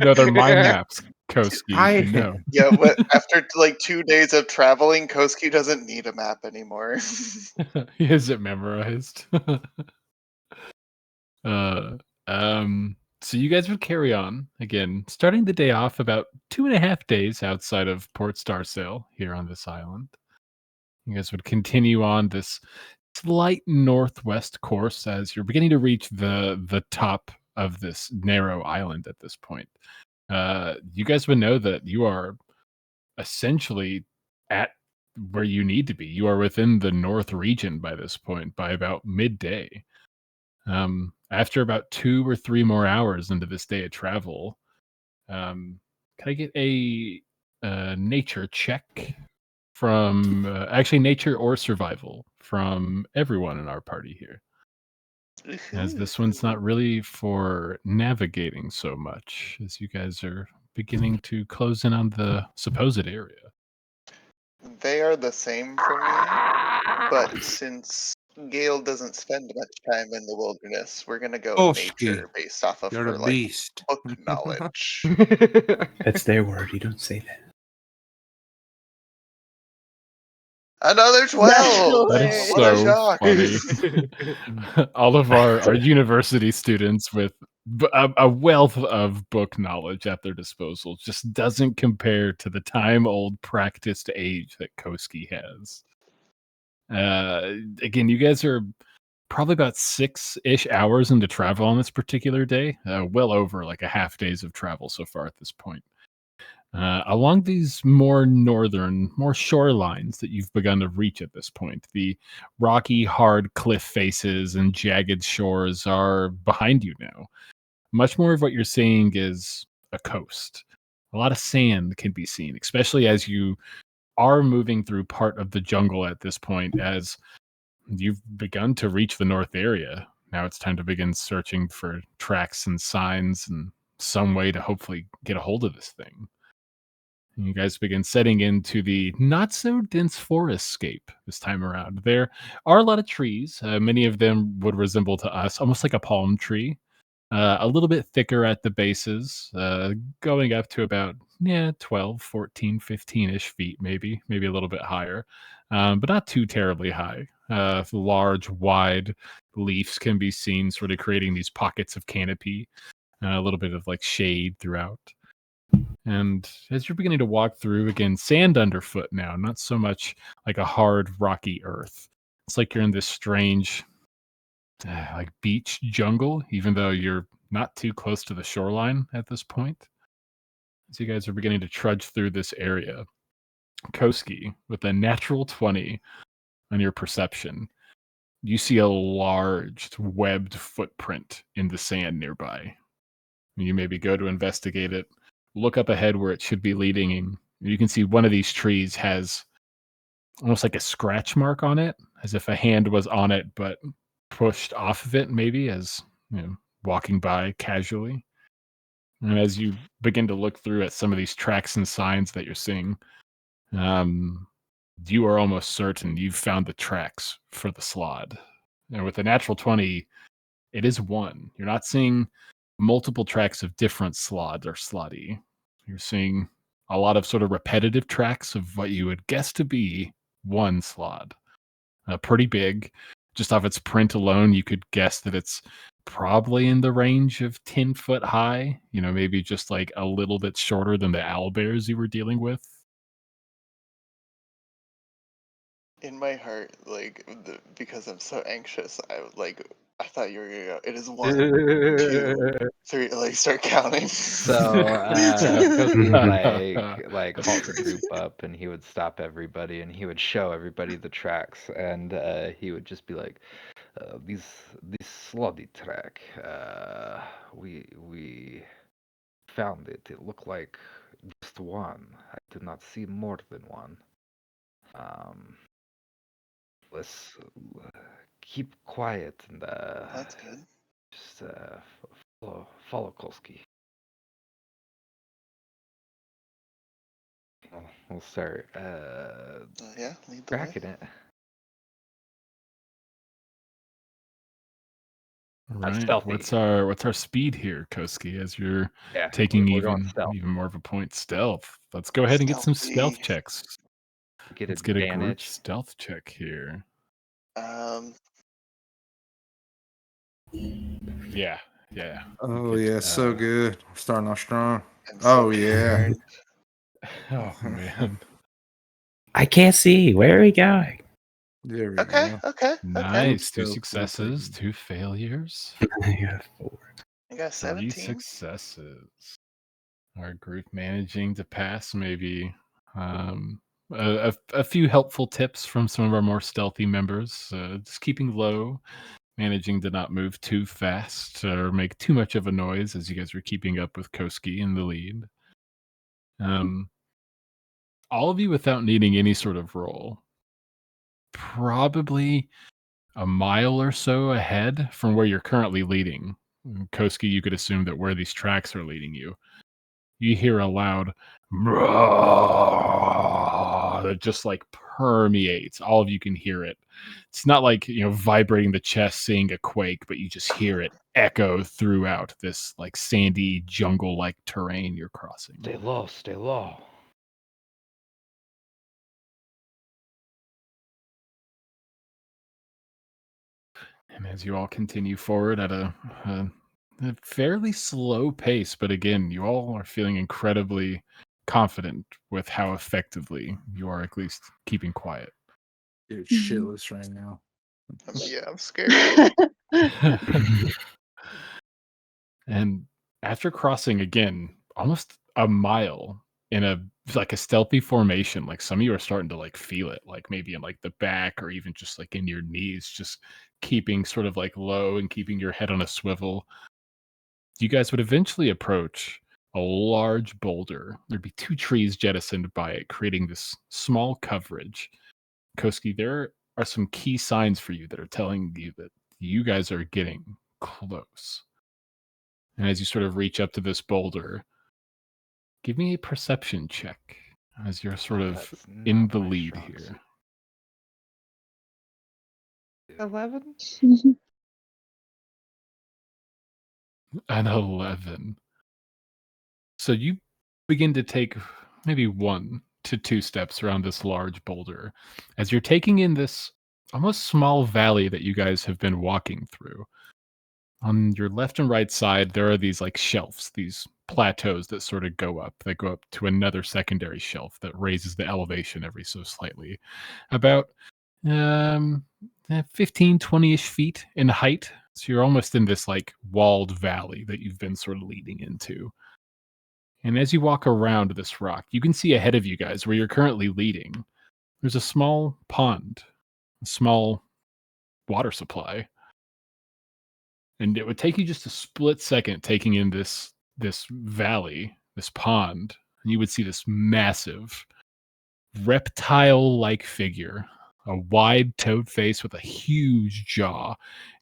S3: No, they're my maps, Koski.
S5: I-
S3: No.
S4: Yeah, but after like 2 days of traveling, Koski doesn't need a map anymore.
S3: He has it memorized. So you guys would carry on again, starting the day off about 2.5 days outside of Port Starsail here on this island. You guys would continue on this slight northwest course as you're beginning to reach the top of this narrow island at this point. You guys would know that you are essentially at where you need to be. You are within the north region by this point, by about midday. After about 2 or 3 more hours into this day of travel, can I get a nature check from actually nature or survival from everyone in our party here? As this one's not really for navigating so much, as you guys are beginning to close in on the supposed area.
S4: They are the same for me, but since Gale doesn't spend much time in the wilderness, we're gonna go
S5: Koski,
S4: nature based off of
S5: you're
S4: her
S5: the
S4: like
S5: beast.
S4: book knowledge.
S1: That's their word. You don't say that.
S4: Another 12!
S3: That
S6: hilarious.
S3: is
S4: What a
S3: so
S4: shock!
S3: funny. All of our university students with a wealth of book knowledge at their disposal just doesn't compare to the time-old practiced age that Koski has. Again, you guys are probably about 6-ish hours into travel on this particular day. Well over like a half days of travel so far at this point. Along these more northern, more shorelines that you've begun to reach at this point, the rocky, hard cliff faces and jagged shores are behind you now. Much more of what you're seeing is a coast. A lot of sand can be seen, especially as you are moving through part of the jungle at this point, as you've begun to reach the north area. Now it's time to begin searching for tracks and signs and some way to hopefully get a hold of this thing. And you guys begin setting into the not so dense forestscape this time around. There are a lot of trees. Many of them would resemble to us almost like a palm tree. A little bit thicker at the bases, going up to about 12, 14, 15-ish feet, maybe a little bit higher, but not too terribly high. Large, wide leaves can be seen sort of creating these pockets of canopy, a little bit of like shade throughout. And as you're beginning to walk through, again, sand underfoot now, not so much like a hard, rocky earth. It's like you're in this strange, like beach jungle, even though you're not too close to the shoreline at this point. As you guys are beginning to trudge through this area, Koski, with a natural 20 on your perception, you see a large webbed footprint in the sand nearby. You maybe go to investigate it, look up ahead where it should be leading, and you can see one of these trees has almost like a scratch mark on it, as if a hand was on it, but pushed off of it, maybe as walking by casually. And as you begin to look through at some of these tracks and signs that you're seeing, you are almost certain you've found the tracks for the slod. And with a natural 20, it is one. You're not seeing multiple tracks of different slod or slotty. You're seeing a lot of sort of repetitive tracks of what you would guess to be one slod. Pretty big. Just off its print alone, you could guess that it's probably in the range of 10 foot high, maybe just like a little bit shorter than the owlbears you were dealing with.
S4: In my heart, because I'm so anxious, I thought you were gonna go. It is 1, 2, 3. Start counting.
S2: So Koski would like halt the group up, and he would stop everybody, and he would show everybody the tracks, and he would just be like, "This sloddy track, we found it. It looked like just one. I did not see more than one. Let's keep quiet and
S4: That's good.
S2: just follow Koski. We'll start
S4: Yeah, lead the way.
S2: tracking it.
S3: Right.
S2: stealthy.
S3: What's our speed here, Koski, as you're
S2: Yeah,
S3: taking
S2: we're going
S3: even
S2: stealth.
S3: more of a point stealth? Let's go ahead and get some stealth
S4: Stealthy.
S3: checks.
S2: Get
S3: Let's get a group
S2: advantage.
S3: stealth check here. Yeah.
S5: Oh
S3: Get,
S5: yeah, so good. We're starting off strong.
S4: I'm so
S5: yeah.
S4: concerned.
S3: Oh man.
S1: I can't see. Where are we going?
S5: There we
S4: Okay,
S5: go.
S4: okay.
S3: Nice. 2
S5: Stealth,
S3: successes,
S5: stealth.
S3: 2 failures,
S1: I got 4.
S4: I got
S3: 3
S4: 17.
S3: successes. Our group managing to pass maybe a few helpful tips from some of our more stealthy members. Just keeping low, managing to not move too fast or make too much of a noise as you guys were keeping up with Koski in the lead. All of you without needing any sort of roll. Probably a mile or so ahead from where you're currently leading. Koski, you could assume that where these tracks are leading you, you hear a loud that just like permeates. All of you can hear it. It's not like, vibrating the chest, seeing a quake, but you just hear it echo throughout this like sandy jungle-like terrain you're crossing.
S2: Stay low, stay low.
S3: And as you all continue forward at a fairly slow pace, but again, you all are feeling incredibly confident with how effectively you are at least keeping quiet.
S5: Dude, shitless right now.
S4: Yeah, I'm scared.
S3: And after crossing again almost a mile in a stealthy formation, like some of you are starting to like feel it, like maybe in like the back or even just like in your knees, just keeping sort of like low and keeping your head on a swivel. You guys would eventually approach a large boulder. There'd be 2 trees jettisoned by it, creating this small coverage. Koski, there are some key signs for you that are telling you that you guys are getting close. And as you sort of reach up to this boulder, give me a perception check as you're sort of
S2: That's
S3: in
S2: not
S3: the
S2: my
S3: lead
S2: strong
S3: here.
S2: suit. 11?
S3: An 11. So you begin to take maybe 1 to 2 steps around this large boulder as you're taking in this almost small valley that you guys have been walking through. On your left and right side, there are these like shelves, these plateaus that sort of go up, to another secondary shelf that raises the elevation every so slightly. About 15, 20-ish feet in height. So you're almost in this like walled valley that you've been sort of leading into. And as you walk around this rock, you can see ahead of you guys where you're currently leading. There's a small pond, a small water supply. And it would take you just a split second taking in this valley, this pond, and you would see this massive reptile-like figure, a wide-toed face with a huge jaw,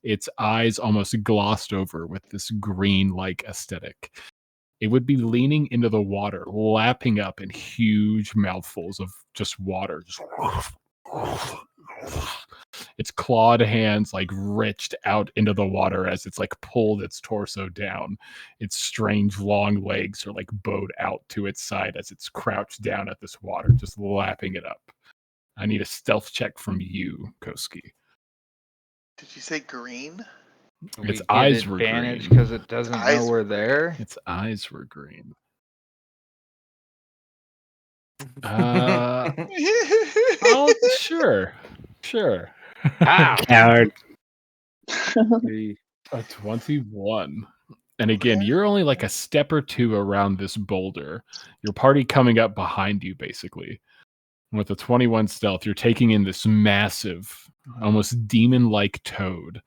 S3: its eyes almost glossed over with this green-like aesthetic. It would be leaning into the water, lapping up in huge mouthfuls of just water. Its clawed hands like reached out into the water as it's like pulled its torso down. Its strange long legs are like bowed out to its side as it's crouched down at this water, just lapping it up. I need a stealth check from you, Koski.
S4: Did you say green?
S3: Its
S2: We get
S3: eyes were
S2: advantage
S3: green.
S2: because it doesn't know
S4: Eyes
S2: we're
S4: were
S2: there.
S3: Its eyes were green. Sure.
S2: Ah,
S1: Coward.
S3: A 21. And again, you're only like a step or two around this boulder. Your party coming up behind you, basically. With a 21 stealth, you're taking in this massive, almost demon-like toad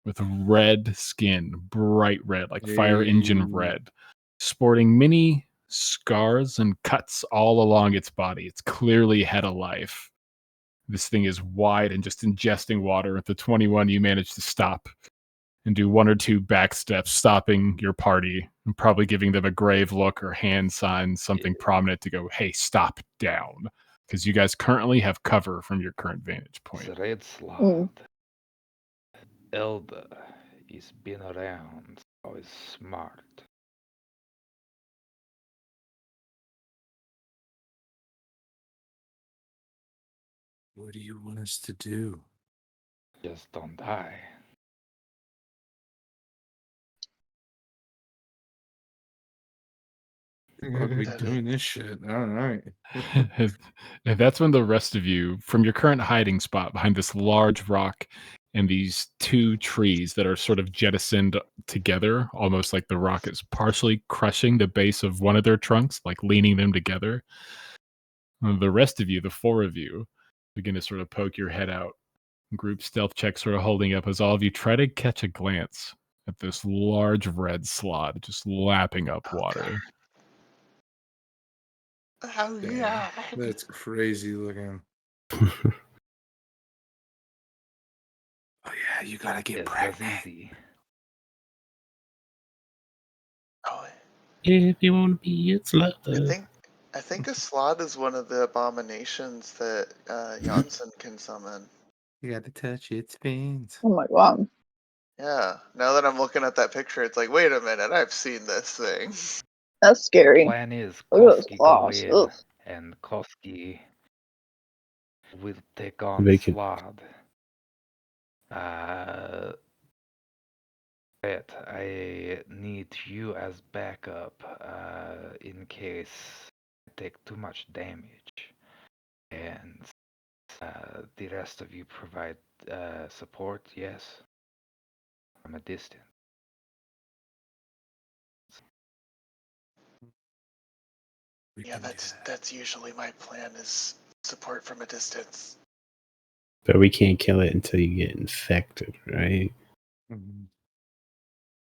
S3: with red skin, bright red, like fire engine red, sporting many scars and cuts all along its body. It's clearly had a life. This thing is wide and just ingesting water. With the 21, you manage to stop and do one or two back steps, stopping your party and probably giving them a grave look or hand sign, something prominent to go, hey, stop down. Because you guys currently have cover from your current vantage point.
S2: it's a red slot. Elder, he's been around, so he's smart.
S5: What do you want us to do?
S2: Just don't die.
S5: Fuck, we doing this shit. All right.
S3: And that's when the rest of you, from your current hiding spot behind this large rock and these two trees that are sort of jettisoned together, almost like the rock is partially crushing the base of one of their trunks, like leaning them together. And the rest of you, the four of you, begin to sort of poke your head out. Group stealth check sort of holding up as all of you try to catch a glance at this large red slot just lapping up water.
S4: Oh yeah.
S5: That's crazy looking. Oh yeah, you gotta get
S2: Yes,
S5: pregnant.
S2: that's easy.
S4: Oh,
S1: If you want to be its lover.
S4: I think a slot is one of the abominations that Janssen can summon.
S5: You gotta touch its fins.
S6: Oh my god.
S4: Yeah. Now that I'm looking at that picture, it's like, wait a minute, I've seen this thing.
S6: That's scary.
S2: Plan is
S6: Look at those
S2: Koski go
S6: claws.
S2: in,
S6: Ugh.
S2: and Koski will take on
S1: They can-
S2: Slod. But I need you as backup in case I take too much damage, and the rest of you provide support. Yes, from a distance.
S4: Yeah, that's usually my plan is support from a distance.
S1: But we can't kill it until you get infected, right?
S5: Mm-hmm.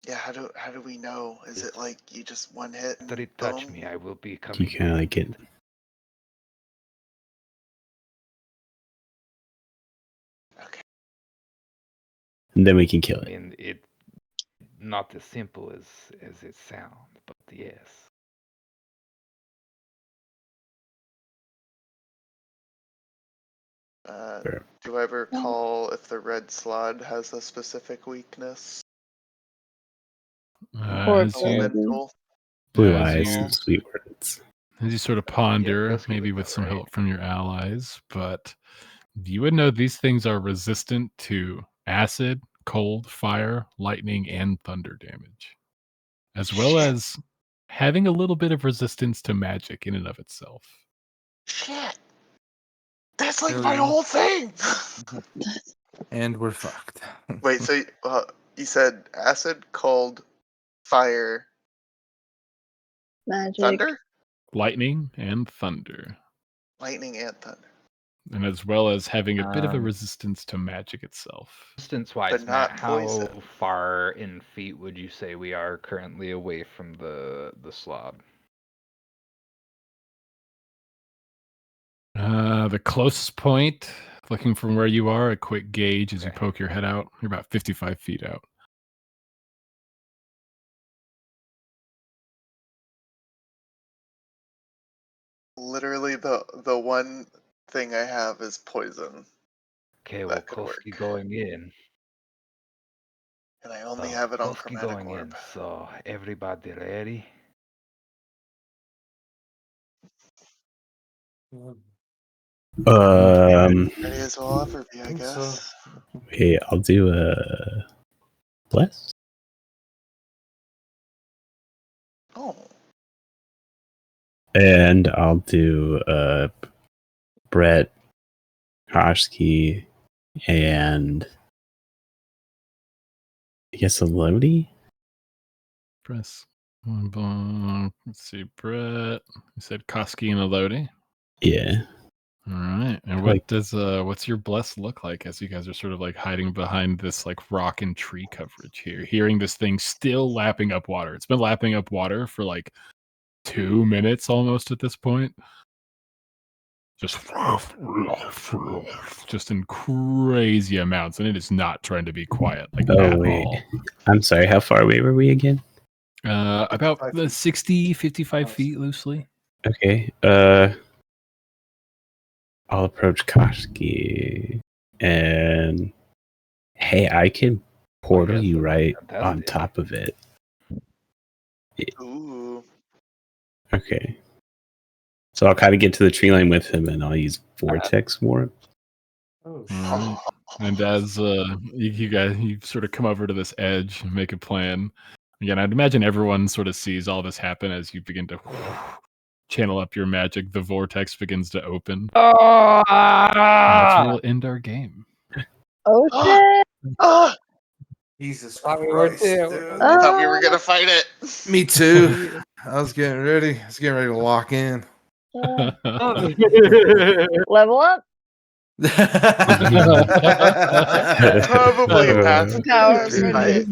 S4: Yeah, how do we know? Is it like you just one hit and
S2: After it touch
S4: boom?
S2: me, I will be
S1: You
S2: coming.
S1: kind of like get.
S4: Okay.
S1: And then we can kill
S2: I
S1: it.
S2: mean, it not as simple as it sounds, but yes.
S1: Sure.
S4: Do I ever recall if the red slot has a specific weakness?
S3: As you,
S4: Elemental?
S1: Blue
S3: as
S1: eyes
S3: you
S1: and sweet words.
S3: as you sort of ponder,
S2: Koski
S3: maybe
S2: would
S3: with
S2: know,
S3: some
S2: right?
S3: help from your allies, but you would know these things are resistant to acid, cold, fire, lightning, and thunder damage, as well
S4: Shit.
S3: as having a little bit of resistance to magic in and of itself.
S4: Shit! That's like
S5: Hell
S4: my
S5: yeah.
S4: whole thing!
S5: And we're fucked.
S4: Wait, so you said acid, cold, fire,
S6: Magic.
S4: thunder?
S3: Lightning and thunder,
S4: Lightning and thunder.
S3: and as well as having a bit of a resistance to magic itself.
S2: Distance-wise,
S4: But
S2: Matt,
S4: not
S2: how
S4: poison.
S2: far in feet would you say we are currently away from the slob?
S3: The closest point, looking from where you are, a quick gauge as you
S2: Okay.
S3: poke your head out, you're about 55 feet out.
S4: Literally the one thing I have is poison.
S2: Okay, well,
S4: That could work.
S2: Koski going in.
S4: And I only
S2: So,
S4: have it on
S2: Koski
S4: chromatic
S2: going
S4: orb.
S2: in. So, everybody ready?
S4: Ready as I'll ever be, I
S5: think so.
S4: guess.
S1: Hey, I'll do Bless.
S4: Oh,
S1: And I'll do Brett, Koski, and I guess a Lodi.
S3: Press. Let's see, Brett. You said Koski and Elodie.
S1: Yeah.
S3: All right. And what does what's your bless look like as you guys are sort of like hiding behind this like rock and tree coverage here, hearing this thing still lapping up water? It's been lapping up water for like 2 minutes almost at this point. Just in crazy amounts, and it is not trying to be quiet like at all.
S1: I'm sorry, how far away were we again?
S3: About the 60, 55 feet loosely.
S1: Okay. I'll approach Koski and hey, I can portal you right on top of it.
S4: ooh.
S1: Okay. So I'll kind of get to the tree line with him and I'll use Vortex Warp.
S5: Oh,
S3: Right. And as you guys you sort of come over to this edge and make a plan. Again, I'd imagine everyone sort of sees all this happen as you begin to channel up your magic. The vortex begins to open. And that's where we'll end our game.
S6: Oh shit!
S4: Ah,
S5: Jesus
S2: Thought we were
S5: Christ,
S2: too.
S5: dude.
S4: I thought we were gonna fight it.
S5: Me too. I was getting ready. I was getting ready to lock in.
S6: Level up.
S4: Probably past
S6: Power
S4: this
S6: of
S4: fight.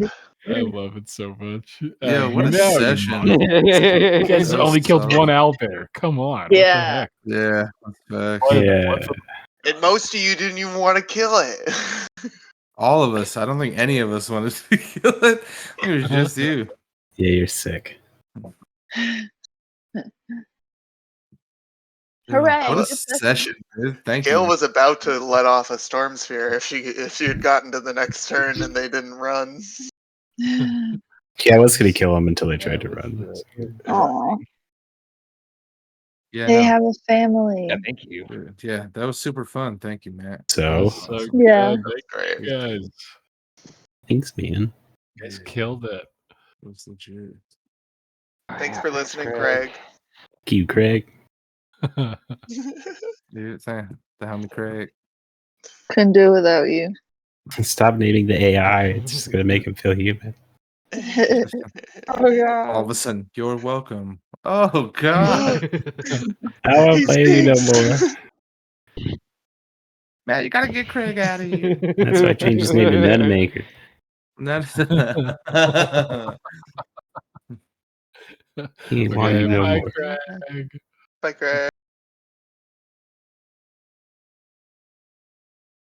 S3: I love it so much.
S5: Yeah, what a
S3: now you
S5: session.
S3: monster. You guys
S5: That
S3: only
S5: was
S3: killed
S5: solid.
S3: one owlbear. Come on.
S6: Yeah.
S3: What
S5: Yeah, that's facts.
S3: the heck?
S1: Yeah.
S4: And most of you didn't even want to kill it.
S5: All of us. I don't think any of us wanted to kill it. It was just you.
S1: Yeah, you're sick.
S6: Hooray!
S5: What a
S6: Just this-
S5: session, dude. Thank
S4: Gale
S5: you.
S4: was about to let off a storm sphere if she had gotten to the next turn and they didn't run.
S1: Yeah, I was gonna kill him until they tried to run.
S6: Aw,
S5: Yeah,
S6: they
S5: no,
S6: have a family.
S2: Yeah, thank you.
S5: dude, yeah, that was super fun. Thank you, Matt.
S1: So
S3: So
S6: Yeah.
S3: good.
S4: That's great.
S3: You guys,
S1: thanks, man.
S3: you guys
S5: Yeah,
S3: killed it.
S5: it was legit.
S4: Thanks for listening, Craig.
S1: Thank you, Craig.
S5: Dude, thank the homie Craig.
S6: Couldn't do it without you.
S1: Stop naming the AI. It's just gonna make him feel human.
S5: All of a sudden, you're welcome. Oh God,
S1: I don't
S4: He
S1: play you no
S4: stinks.
S1: more.
S5: Matt, you gotta get Craig out of here.
S1: That's why I changed his name to Netamaker. He ain't want you no
S3: Bye,
S1: more.
S3: Craig.
S4: Bye, Craig.